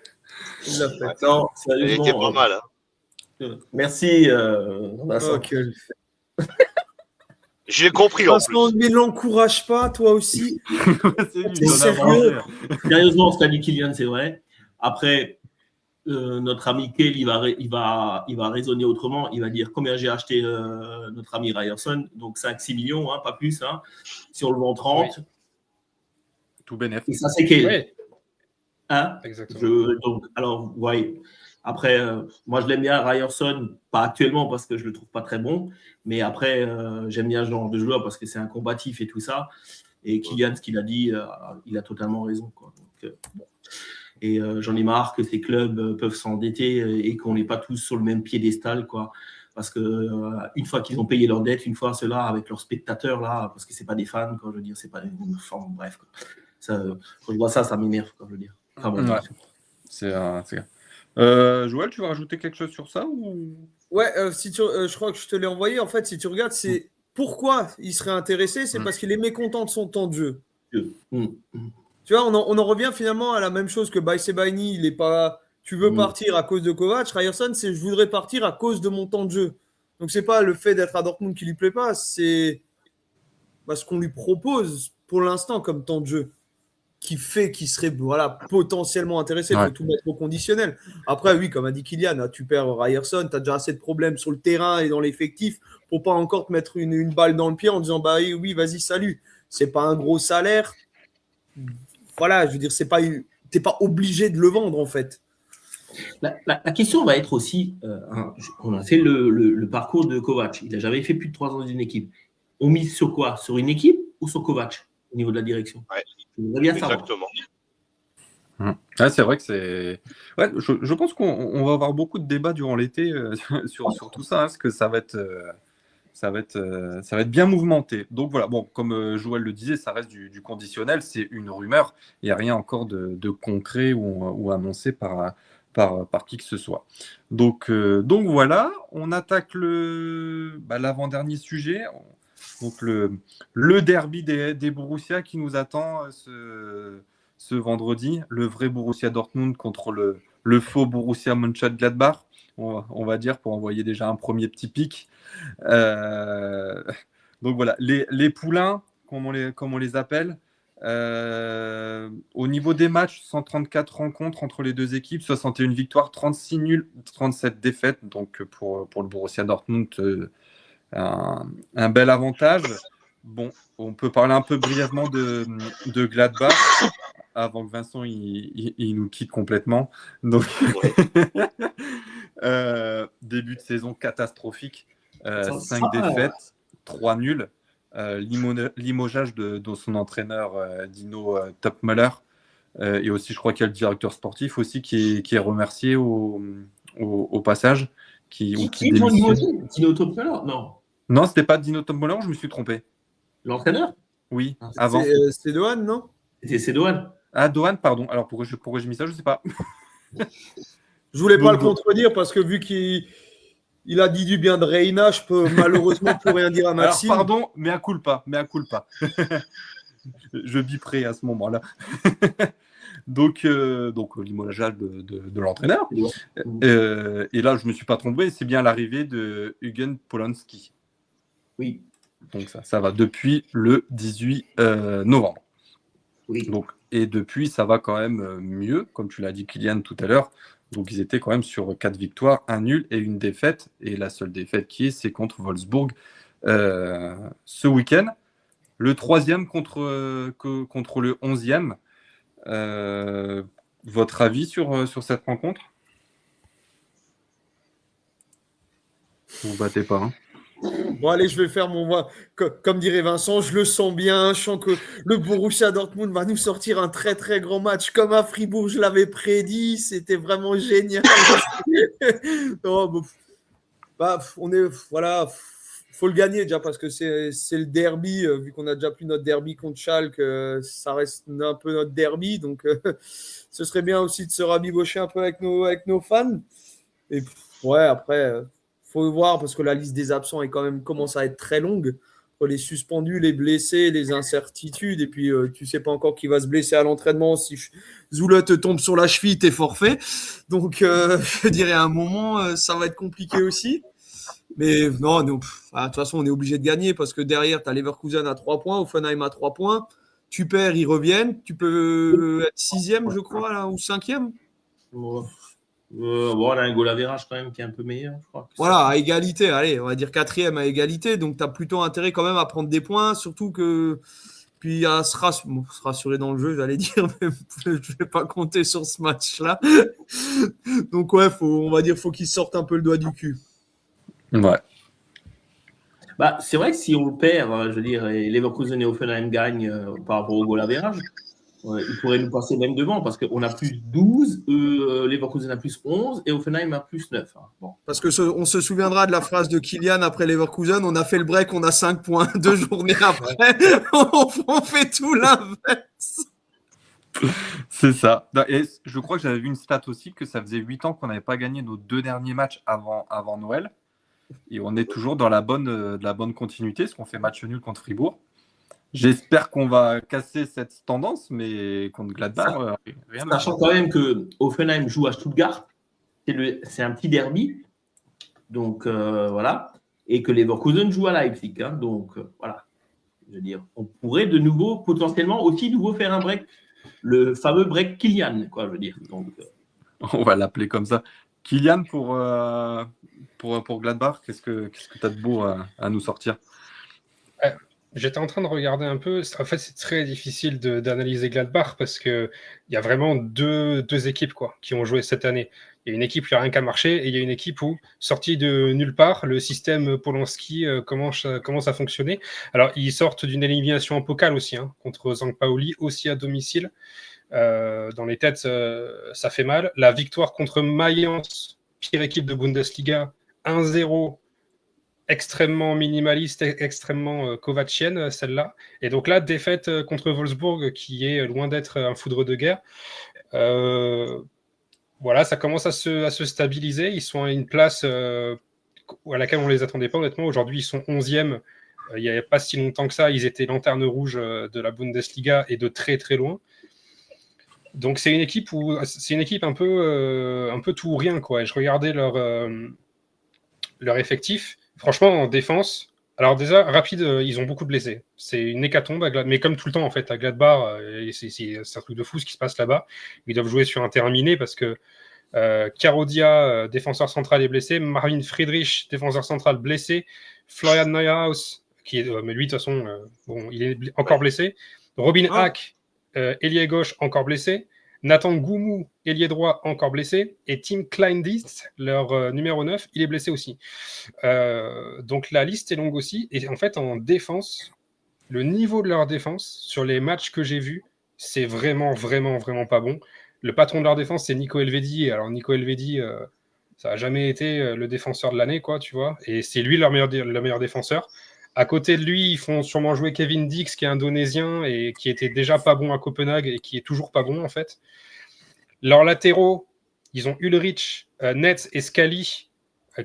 Il l'a fait. Non, Elle était pas mal. Hein. Merci, Vincent. Okay. Je l'ai compris en Vincent, plus. mais l'encourage pas, toi aussi. C'est lui, T'es il en a sérieux mangé. Sérieusement, ce qu'a dit Kylian, c'est vrai. Après, notre ami Kel, il va raisonner autrement. Il va dire combien j'ai acheté notre ami Ryerson. Donc 5-6 millions, hein, pas plus. Hein. Si on le vend 30, Tout bénef. et ça, c'est Kel. Oui, Hein exactement. donc, alors, vous voyez. Après, moi, je l'aime bien, Ryerson, pas actuellement parce que je le trouve pas très bon, mais après, j'aime bien ce genre de joueur parce que c'est un combatif et tout ça. Et Kylian, ce qu'il a dit, il a totalement raison. Quoi. Donc, bon. Et j'en ai marre que ces clubs peuvent s'endetter et qu'on n'est pas tous sur le même piédestal, quoi. Parce que une fois qu'ils ont payé leurs dettes, une fois ceux-là avec leurs spectateurs là, parce que c'est pas des fans, quoi, je veux dire, c'est pas des enfin, bref. Quoi. Ça, quand je vois ça, ça m'énerve, quoi, je veux dire. Enfin, bon, Ouais. C'est Joël, tu veux rajouter quelque chose sur ça ou... Ouais, je crois que je te l'ai envoyé. En fait, si tu regardes, c'est pourquoi il serait intéressé, c'est parce qu'il est mécontent de son temps de jeu. Tu vois, on en revient finalement à la même chose que Baini, il est pas. Tu veux partir à cause de Kovac. Ryerson, c'est je voudrais partir à cause de mon temps de jeu. Donc c'est pas le fait d'être à Dortmund qui lui plaît pas, c'est ce qu'on lui propose pour l'instant comme temps de jeu qui fait qu'il serait potentiellement intéressé. Il faut tout mettre au conditionnel. Après, oui, comme a dit Kylian, tu perds Ryerson, tu as déjà assez de problèmes sur le terrain et dans l'effectif pour pas encore te mettre une balle dans le pied en disant bah oui, vas-y, salut. C'est pas un gros salaire. Voilà, je veux dire, t'es pas obligé de le vendre en fait. La question va être aussi, on a fait le parcours de Kovac. Il n'a jamais fait plus de 3 ans dans une équipe. On mise sur quoi? Sur une équipe ou sur Kovac au niveau de la direction? Ouais, bien exactement. Ah, c'est vrai que c'est. Ouais, je pense qu'on va avoir beaucoup de débats durant l'été sur tout ça, hein, parce que ça va être bien mouvementé. Donc voilà, bon, comme Joël le disait, ça reste du conditionnel, c'est une rumeur, il n'y a rien encore de concret ou annoncé par qui que ce soit. Donc voilà, on attaque l'avant-dernier sujet, donc le derby des Borussia qui nous attend ce vendredi, le vrai Borussia Dortmund contre le faux Borussia Mönchengladbach, on va dire, pour envoyer déjà un premier petit pic. Donc voilà, les poulains, comme on les appelle. Au niveau des matchs, 134 rencontres entre les deux équipes, 61 victoires, 36 nuls, 37 défaites. Donc pour le Borussia Dortmund, un bel avantage. Bon, on peut parler un peu brièvement de Gladbach avant que Vincent il nous quitte complètement. Donc, début de saison catastrophique. 5 défaites, 3 nuls, limogeage de son entraîneur Dino Topmöller, et aussi je crois qu'il y a le directeur sportif aussi qui est remercié au passage. Qui Dino Topmöller? Non, c'était pas Dino Topmöller, je me suis trompé. L'entraîneur? Oui, avant. C'est Dohan, non? C'est Dohan. Ah, Dohan, pardon. Alors pourquoi j'ai mis ça, je sais pas. Je voulais pas le contredire parce que vu qu'il a dit du bien de Reina, je peux malheureusement plus rien dire à Maxime. Alors pardon, mea culpa. Je biperai à ce moment-là. donc limogeage de l'entraîneur. Et là, je me suis pas trompé, c'est bien l'arrivée de Eugen Polonski. Oui. Donc ça va depuis le 18 novembre. Oui. Donc, et depuis, ça va quand même mieux, comme tu l'as dit, Kylian, tout à l'heure. Donc, ils étaient quand même sur 4 victoires, 1 nul et 1 défaite. Et la seule défaite c'est contre Wolfsburg ce week-end. Le 3e contre le 11e. Votre avis sur cette rencontre? Vous battez pas, hein? Bon, allez, je vais faire mon voix. Comme dirait Vincent, je le sens bien. Je sens que le Borussia Dortmund va nous sortir un très, très grand match. Comme à Fribourg, je l'avais prédit. C'était vraiment génial. Voilà, faut le gagner déjà parce que c'est le derby. Vu qu'on a déjà plus notre derby contre Schalke, ça reste un peu notre derby. Donc, ce serait bien aussi de se rabibocher un peu avec nos fans. Et ouais, après... faut voir parce que la liste des absents commence à être très longue. Les suspendus, les blessés, les incertitudes. Et puis, tu ne sais pas encore qui va se blesser à l'entraînement. Si Zoula te tombe sur la cheville, t'es forfait. Donc, je dirais à un moment, ça va être compliqué aussi. Mais non, de toute façon, on est obligé de gagner parce que derrière, tu as Leverkusen à 3 points, Offenheim à 3 points. Tu perds, ils reviennent. Tu peux être 6e, je crois, là, ou 5e. Bon, on a un goal average quand même qui est un peu meilleur, je crois. Voilà, à égalité. Allez, on va dire 4e à égalité. Donc, tu as plutôt intérêt quand même à prendre des points, surtout que. Puis à se rassurer dans le jeu, j'allais dire, mais je ne vais pas compter sur ce match-là. Donc, ouais, on va dire faut qu'ils sortent un peu le doigt du cul. Ouais. Bah, c'est vrai que si on perd, je veux dire, et Leverkusen et Offenheim gagnent par rapport au goal average, ils pourraient nous passer même devant parce qu'on a plus 12, Leverkusen a plus 11 et Offenheim a plus 9. Hein. Bon. Parce que on se souviendra de la phrase de Kylian après Leverkusen, on a fait le break, on a 5 points. 2 journées après, on fait tout l'inverse. C'est ça. Et je crois que j'avais vu une stat aussi que ça faisait 8 ans qu'on n'avait pas gagné nos 2 derniers matchs avant Noël. Et on est toujours dans de la bonne continuité, parce qu'on fait match nul contre Fribourg. J'espère qu'on va casser cette tendance, mais contre Gladbach, rien. Sachant quand même que Offenheim joue à Stuttgart, c'est un petit derby, donc voilà, et que Leverkusen joue à Leipzig, hein, donc voilà. Je veux dire, on pourrait de nouveau, potentiellement aussi faire un break, le fameux break Kylian, quoi, je veux dire. Donc, on va l'appeler comme ça. Kylian pour Gladbach, qu'est-ce que tu as de beau à nous sortir? J'étais en train de regarder un peu. En fait, c'est très difficile d'analyser Gladbach parce qu'il y a vraiment deux équipes qui ont joué cette année. Il y a une équipe où il n'y a rien qu'à marcher et il y a une équipe où, sortie de nulle part, le système Polanski commence à fonctionner. Alors, ils sortent d'une élimination en pokal aussi, contre St. Pauli, aussi à domicile. Dans les têtes, ça fait mal. La victoire contre Mayence, pire équipe de Bundesliga, 1-0. Extrêmement minimaliste, extrêmement kovachienne, celle-là. Et donc là, défaite contre Wolfsburg, qui est loin d'être un foudre de guerre. Voilà, ça commence à se stabiliser. Ils sont à une place à laquelle on ne les attendait pas, honnêtement. Aujourd'hui, ils sont 11e. Il n'y avait pas si longtemps que ça. Ils étaient lanterne rouge de la Bundesliga et de très, très loin. Donc, c'est une équipe un peu tout ou rien, quoi. Et je regardais leur effectif. Franchement, en défense, alors déjà, rapide, ils ont beaucoup de blessés. C'est une hécatombe, mais comme tout le temps, en fait, à Gladbach, c'est un truc de fou ce qui se passe là-bas. Ils doivent jouer sur un terrain miné parce que Karodia, défenseur central, est blessé. Marvin Friedrich, défenseur central, blessé. Florian Neuhaus, mais lui, de toute façon, il est encore blessé. Robin Hack, ailier gauche, encore blessé. Nathan Goumou, ailier droit, encore blessé. Et Tim Kleindist, leur numéro 9, il est blessé aussi. Donc la liste est longue aussi. Et en fait, en défense, le niveau de leur défense, sur les matchs que j'ai vus, c'est vraiment, vraiment, vraiment pas bon. Le patron de leur défense, c'est Nico Elvedi. Alors Nico Elvedi, ça n'a jamais été le défenseur de l'année, quoi, tu vois. Et c'est lui le meilleur défenseur. À côté de lui, ils font sûrement jouer Kevin Dix, qui est indonésien et qui était déjà pas bon à Copenhague et qui est toujours pas bon, en fait. Leurs latéraux, ils ont Ulrich, Netz et Scali,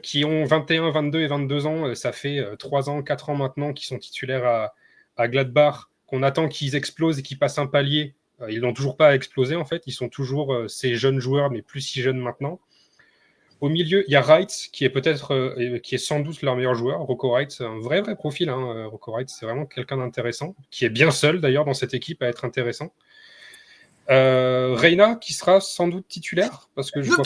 qui ont 21, 22 et 22 ans. Ça fait 3 ans, 4 ans maintenant qu'ils sont titulaires à Gladbach, qu'on attend qu'ils explosent et qu'ils passent un palier. Ils n'ont toujours pas explosé, en fait. Ils sont toujours ces jeunes joueurs, mais plus si jeunes maintenant. Au milieu, il y a Reitz, qui est sans doute leur meilleur joueur. Rocco Reitz, un vrai profil. Rocco Reitz, c'est vraiment quelqu'un d'intéressant, qui est bien seul d'ailleurs dans cette équipe à être intéressant. Reina, qui sera sans doute titulaire, parce que je vois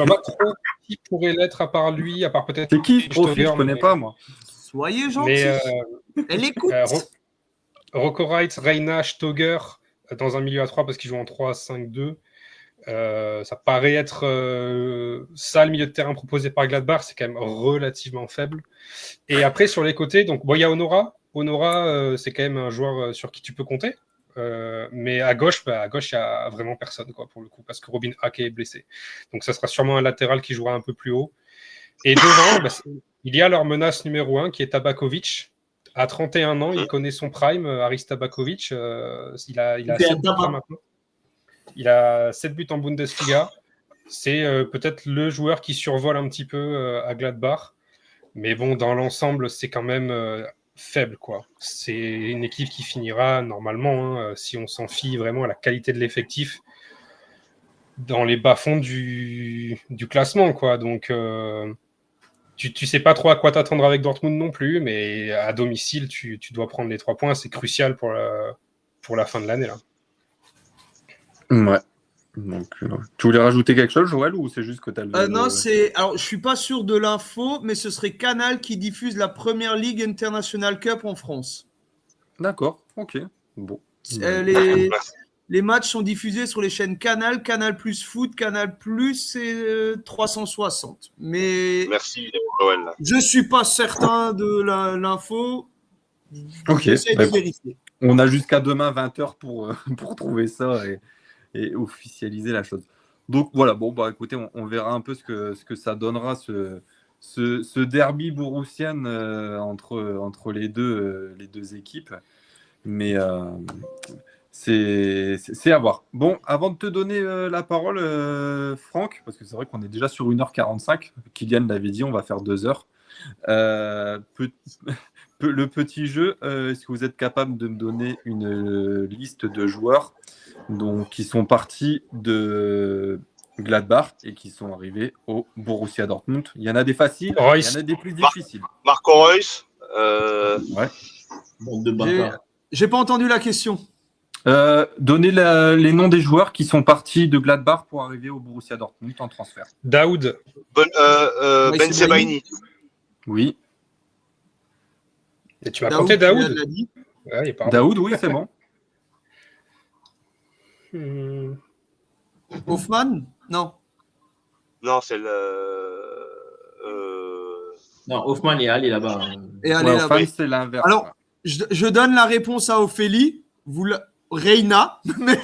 pas trop qui pourrait l'être à part lui, à part peut-être. C'est qui ce profil? Je connais pas, moi. Soyez gentil. Elle écoute. Rocco Reitz, Reina, Stoger, dans un milieu à 3 parce qu'ils jouent en 3-5-2. Ça paraît être ça, le milieu de terrain proposé par Gladbach, c'est quand même relativement faible. Et après, sur les côtés, donc il y a Honora. Honora, c'est quand même un joueur sur qui tu peux compter. Mais à gauche, il n'y a vraiment personne, quoi, pour le coup, parce que Robin Hack est blessé. Donc ça sera sûrement un latéral qui jouera un peu plus haut. Et devant, il y a leur menace numéro 1 qui est Tabakovic. À 31 ans, il connaît son prime, Aris Tabakovic. Il a 7 buts maintenant. Il a 7 buts en Bundesliga. C'est peut-être le joueur qui survole un petit peu à Gladbach. Mais bon, dans l'ensemble, c'est quand même faible, quoi. C'est une équipe qui finira normalement, si on s'en fie vraiment à la qualité de l'effectif, dans les bas-fonds du classement, quoi. Donc, tu sais pas trop à quoi t'attendre avec Dortmund non plus, mais à domicile, tu dois prendre les 3 points. C'est crucial pour la fin de l'année, là. Ouais. Donc, tu voulais rajouter quelque chose, Joël, ou c'est juste que tu as le... Non, c'est. Alors, je suis pas sûr de l'info, mais ce serait Canal qui diffuse la Première Ligue International Cup en France. D'accord, ok. Bon. Les matchs sont diffusés sur les chaînes Canal, Canal Plus Foot, Canal Plus et 360. Mais Merci, Joël. je suis pas certain de l'info. Ok. J'essaie de vérifier. On a jusqu'à demain 20h pour trouver ça et officialiser la chose. Donc voilà, bon, bah écoutez, on verra un peu ce que ça donnera, ce derby borussienne entre les deux équipes. Mais c'est à voir. Bon, avant de te donner la parole, Franck, parce que c'est vrai qu'on est déjà sur 1h45, Kylian l'avait dit, on va faire 2 heures. Le petit jeu, est-ce que vous êtes capable de me donner une liste de joueurs qui sont partis de Gladbach et qui sont arrivés au Borussia Dortmund? Il y en a des faciles, il y en a des plus difficiles. Marco Reus. Ouais. Bande de bâtards. J'ai pas entendu la question. Donnez les noms des joueurs qui sont partis de Gladbach pour arriver au Borussia Dortmund en transfert. Daoud. Ben Sebaini. Oui. Et tu m'as compté Daoud. Ouais, Daoud, oui, c'est bon. Hoffman? Non. Non, c'est Non, Hoffman est allé là-bas. Et allez là-bas. Hoffman, c'est l'inverse. Alors, je donne la réponse à Ophélie. Reina. Mais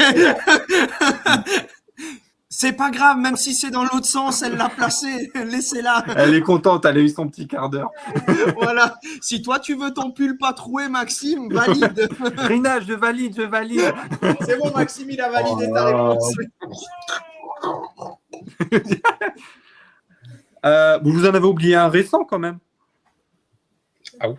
c'est pas grave, même si c'est dans l'autre sens, elle l'a placé. Laissez-la. Elle est contente, elle a eu son petit quart d'heure. Voilà. Si toi, tu veux ton pull pas troué, Maxime, valide. Rina, je valide. C'est bon, Maxime, il a validé ta réponse. Vous en avez oublié un récent quand même. Ah ouais.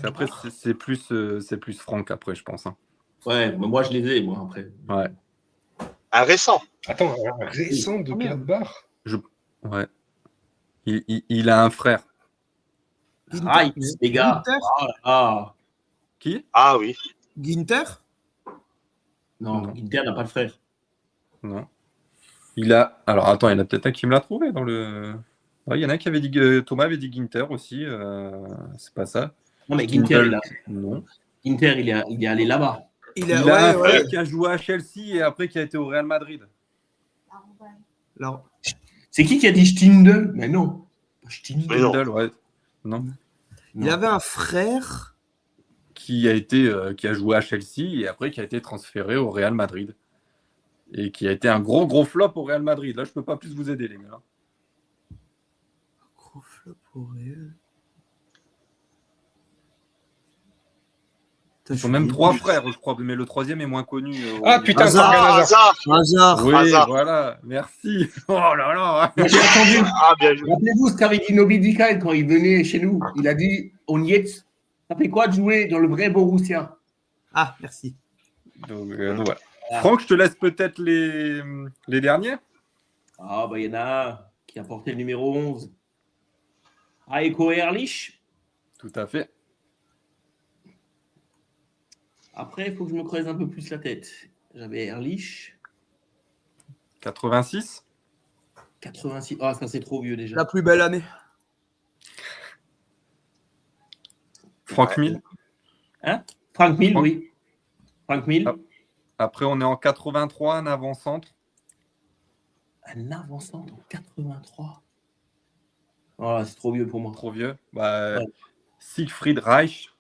Après, c'est plus Franck après, je pense. Hein. Ouais, mais moi je les ai, moi après. Ouais. un récent. Attends, un récent de Gladbach. Ouais. Il a un frère. Right, les gars. Qui? Ah oui. Ginter? Non, Ginter n'a pas de frère. Non. Il a. Alors attends, il y en a peut-être un qui me l'a trouvé dans le. Ouais, il y en a un qui avait dit Thomas avait dit Ginter aussi. C'est pas ça. Non, mais Ginter, Non. Ginter, il est allé là-bas. Il a un frère qui a joué à Chelsea et après qui a été au Real Madrid. Alors, c'est qui a dit Stindl? Mais non. Stindl, ouais. Non. Il avait un frère qui a joué à Chelsea et après qui a été transféré au Real Madrid. Et qui a été un gros flop au Real Madrid. Là, je peux pas plus vous aider, les gars. Gros flop au Real. Ils sont même 3 frères, je crois, mais le troisième est moins connu. Ah putain, Hazard. Oui, Hazard. voilà, merci. Oh là là. J'ai entendu. Bien joué. Rappelez-vous ce qu'avait dit Nobi Dikal quand il venait chez nous. Il a dit on y est. Ça fait quoi de jouer dans le vrai Borussia? Ah, merci. Donc voilà. Franck, je te laisse peut-être les derniers. Ah, bah il y en a un qui a porté le numéro 11. Heiko Herrlich. Tout à fait. Après, il faut que je me creuse un peu plus la tête. J'avais Herrlich. 86. 86. Ah, ça c'est trop vieux déjà. La plus belle année. Franck Mill. Hein? Frank Mill, oui. Frank Mill. Ah. Après, on est en 83, un avant-centre. Un avant-centre en 83. Oh, c'est trop vieux pour moi. Trop vieux. Bah, Ouais. Siegfried Reich.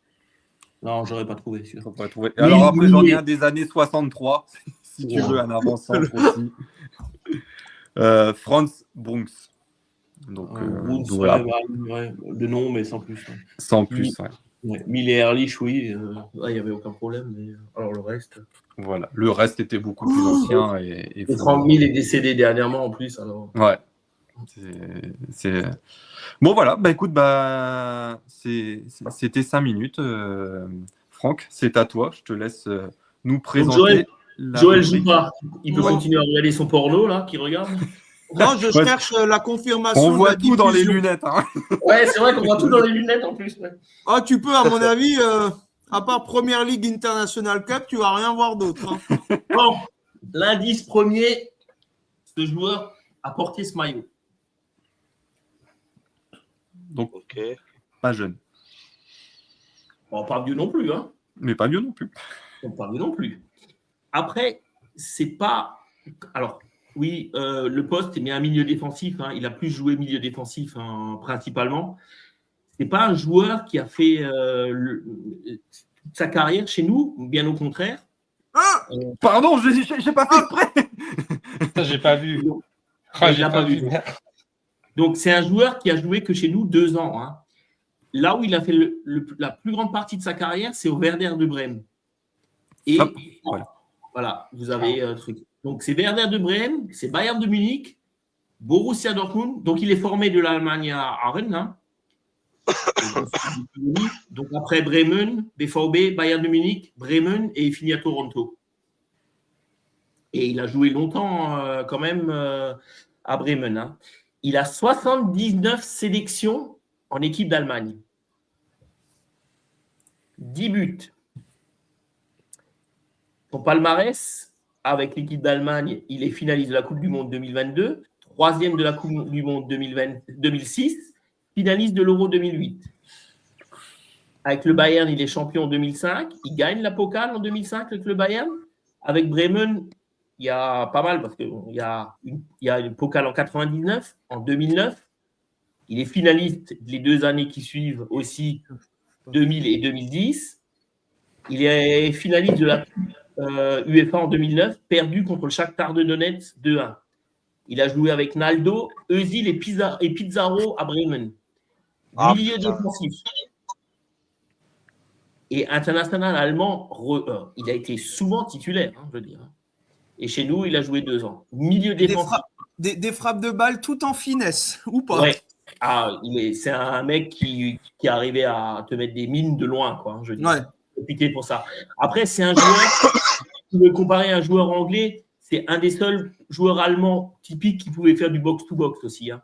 Non, j'aurais pas trouvé. Faut pas trouver. Alors après, j'en ai un des années 63, si tu Wow. veux, un avant-centre aussi. Franz Brunks. Donc, Bruns, voilà. ouais, de nom, mais sans plus. Ouais. Sans plus, ouais. Ouais. Mill et Herrlich, oui. Il n'y avait aucun problème. Mais alors le reste. Voilà. Le reste était beaucoup plus ancien. Et Frank Mill est décédé dernièrement en plus. Alors. Ouais. Bon, voilà. Bah, écoute, c'était 5 minutes. Franck, c'est à toi. Je te laisse nous Donc, présenter. Joël joue pas. Il peut continuer à regarder son porno, là, qu'il regarde. Non, je cherche la confirmation. On de voit la tout dans les diffusion. lunettes. Hein. Ouais, c'est vrai qu'on voit tout dans les lunettes en plus. Ouais. Ah, tu peux, à mon avis, à part Première Ligue International Cup, tu vas rien voir d'autre. Hein. Bon, l'indice premier, ce joueur a porté ce maillot. Donc, Ok. pas jeune. Bon, pas vieux non plus, hein. Mais pas mieux non plus. Pas vieux non plus. Après, c'est pas. Alors, oui, le poste est bien un milieu défensif. Hein. Il a plus joué milieu défensif hein, principalement. C'est pas un joueur qui a fait toute sa carrière chez nous, bien au contraire. Ah, Pardon, j'ai pas fait exprès. Ça, j'ai pas vu. Il J'ai l'a pas pas vu. vu. Donc, c'est un joueur qui a joué que chez nous 2 ans. Hein. Là où il a fait la plus grande partie de sa carrière, c'est au Werder de Brême. Et Hop, voilà, vous avez truc. Donc, c'est Werder de Brême, c'est Bayern de Munich, Borussia Dortmund. Donc, il est formé de l'Allemagne à Rennes. Hein. Donc, après Bremen, BVB, Bayern de Munich, Bremen et il finit à Toronto. Et il a joué longtemps quand même à Bremen. Hein. Il a 79 sélections en équipe d'Allemagne. 10 buts. Son palmarès, avec l'équipe d'Allemagne, il est finaliste de la Coupe du Monde 2022, 3e de la Coupe du Monde 2006, finaliste de l'Euro 2008. Avec le Bayern, il est champion en 2005. Il gagne la Pokal en 2005 avec le Bayern. Avec Bremen, il y a pas mal parce qu'il y a une Pokal en 99, en 2009. Il est finaliste les 2 années qui suivent aussi, 2000 et 2010. Il est finaliste de la UEFA en 2009, perdu contre le Shakhtar de Donetsk 2-1. Il a joué avec Naldo, Özil et Pizarro à Bremen. Milieu défensif. Et international allemand, il a été souvent titulaire, hein, je veux dire. Et chez nous, il a joué 2 ans. Milieu défensif. Des frappes de balle tout en finesse, ou pas? Ouais. Ah, c'est un mec qui arrivait à te mettre des mines de loin, quoi. Je veux dire. Ouais. Profiter pour ça. Après, c'est un joueur, si tu veux comparer à un joueur anglais, c'est un des seuls joueurs allemands typiques qui pouvait faire du box-to-box aussi. Hein.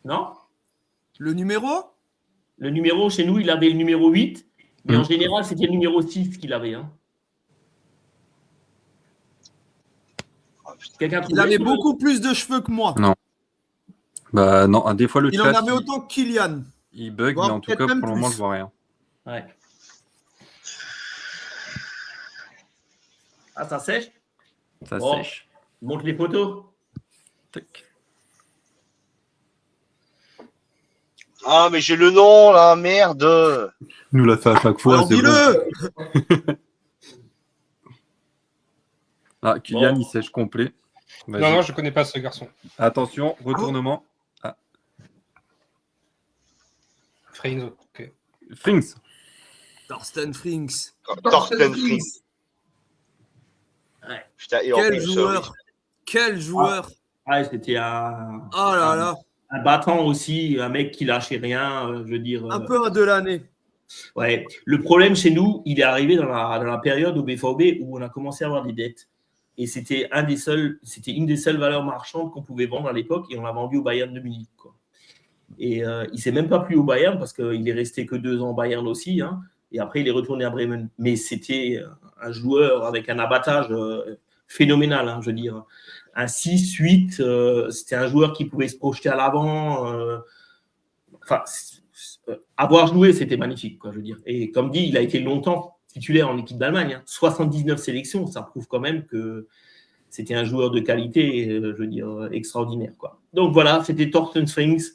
Non? Le numéro? Le numéro, chez nous, il avait le numéro 8, mais en général, c'était le numéro 6 qu'il avait. Hein. Il avait beaucoup plus de cheveux que moi. Non. Bah non, des fois le il chat. En avait autant que Kylian. Il bug, Bon, mais en tout cas, pour le moment, je vois rien. Ouais. Ah, ça sèche? Ça sèche. Montre les photos. Tac. Ah, mais j'ai le nom, là, merde. Il nous l'a fait à chaque fois. Alors dis-le. Ah, Kylian, il sèche complet. Non, je connais pas ce garçon. Attention, retournement. Ah. Frings, ok. Frings. Thorsten Frings. Thorsten Frings. Ouais. Putain, et Quel en plus, joueur. Quel joueur. Ah, c'était un battant aussi, un mec qui lâchait rien, je veux dire. Un peu un de l'année. Ouais. Le problème chez nous, il est arrivé dans la période au BVB où on a commencé à avoir des dettes. Et c'était une des seules valeurs marchandes qu'on pouvait vendre à l'époque et on l'a vendu au Bayern de Munich. Quoi. Et il ne s'est même pas plu au Bayern parce qu'il est resté que 2 ans au Bayern aussi. Hein, et après, il est retourné à Bremen. Mais c'était un joueur avec un abattage phénoménal. Hein, je veux dire, un 6-8, c'était un joueur qui pouvait se projeter à l'avant. Avoir joué, c'était magnifique. Quoi, je veux dire. Et comme dit, il a été longtemps titulaire en équipe d'Allemagne. Hein. 79 sélections, ça prouve quand même que c'était un joueur de qualité, je veux dire, extraordinaire. Quoi. Donc voilà, c'était Thorsten Frings.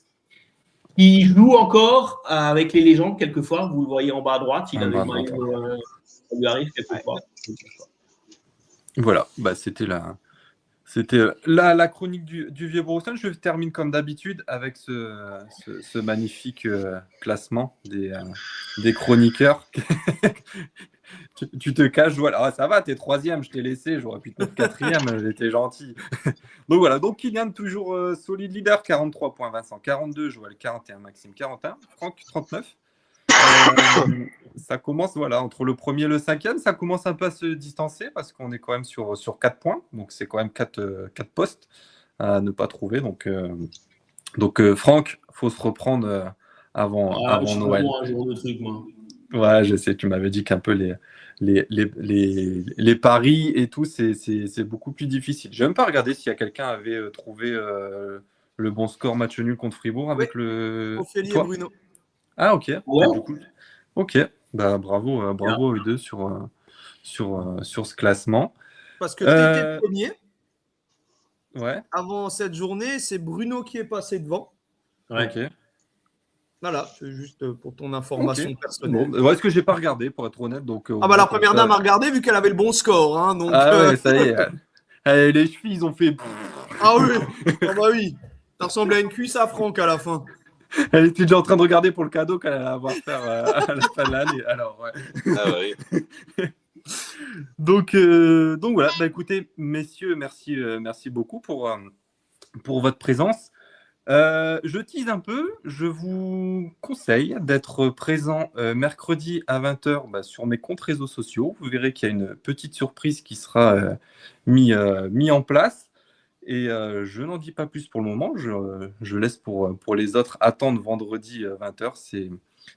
Il joue encore avec les légendes quelquefois. Vous le voyez en bas à droite. Il avait le maillot, ça lui arrive quelquefois. Voilà, bah, c'était la chronique du Vieux Bruxelles. Je termine comme d'habitude avec ce magnifique classement des chroniqueurs Tu te caches, voilà. Ah, ça va, t'es 3e, je t'ai laissé, j'aurais pu te mettre 4e, j'étais gentil. Donc voilà, donc Kylian, toujours solide leader, 43 points, Vincent 42, Joël 41, Maxime 41, Franck 39. Ça commence, voilà, entre le premier et le 5e, ça commence un peu à se distancer parce qu'on est quand même sur 4 points, donc c'est quand même 4 postes à ne pas trouver. Donc Franck, il faut se reprendre avant Noël. Un jour de truc, moi. Ouais, je sais, tu m'avais dit qu'un peu les paris et tout, c'est beaucoup plus difficile. J'ai même pas regardé s'il y a quelqu'un avait trouvé le bon score match nul contre Fribourg avec le. Ophélie et Toi Bruno. Ah, ok. Ouais. Du coup, ok. Bah, bravo à eux deux sur ce classement. Parce que tu étais premier. Ouais. Avant cette journée, c'est Bruno qui est passé devant. Ouais. Ok. Voilà, c'est juste pour ton information personnelle. Bon, est-ce que j'ai pas regardé pour être honnête, donc. La première dame a regardé vu qu'elle avait le bon score, hein, donc. Ah ouais, ça y est. Allez, les chevilles, ils ont fait. Ah oui. Ah bah oui. Ça ressemblait à une cuisse à Franck à la fin. Elle était déjà en train de regarder pour le cadeau qu'elle allait avoir faire à la fin de l'année. Alors, ouais. Ah oui. Donc voilà. Bah, écoutez, messieurs, merci beaucoup pour votre présence. Je tease un peu. Je vous conseille d'être présent mercredi à 20h sur mes comptes réseaux sociaux. Vous verrez qu'il y a une petite surprise qui sera mise en place. Et je n'en dis pas plus pour le moment. Je laisse pour les autres attendre vendredi 20h.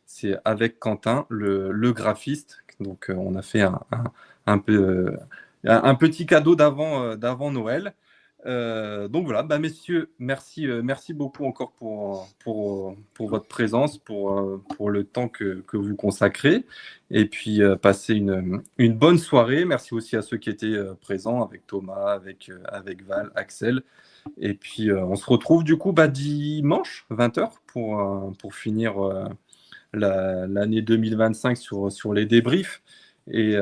C'est avec Quentin, le graphiste. Donc, on a fait un petit cadeau d'avant Noël. Donc voilà, bah, messieurs, merci beaucoup encore pour votre présence, pour le temps que vous consacrez. Et puis, passez une bonne soirée. Merci aussi à ceux qui étaient présents, avec Thomas, avec Val, Axel. Et puis, on se retrouve du coup dimanche, 20h, pour finir l'année 2025 sur les débriefs. Et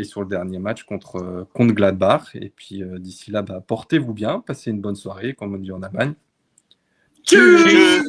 sur le dernier match contre Gladbach. Et puis d'ici là, portez-vous bien, passez une bonne soirée, comme on dit en Allemagne. Tchuss.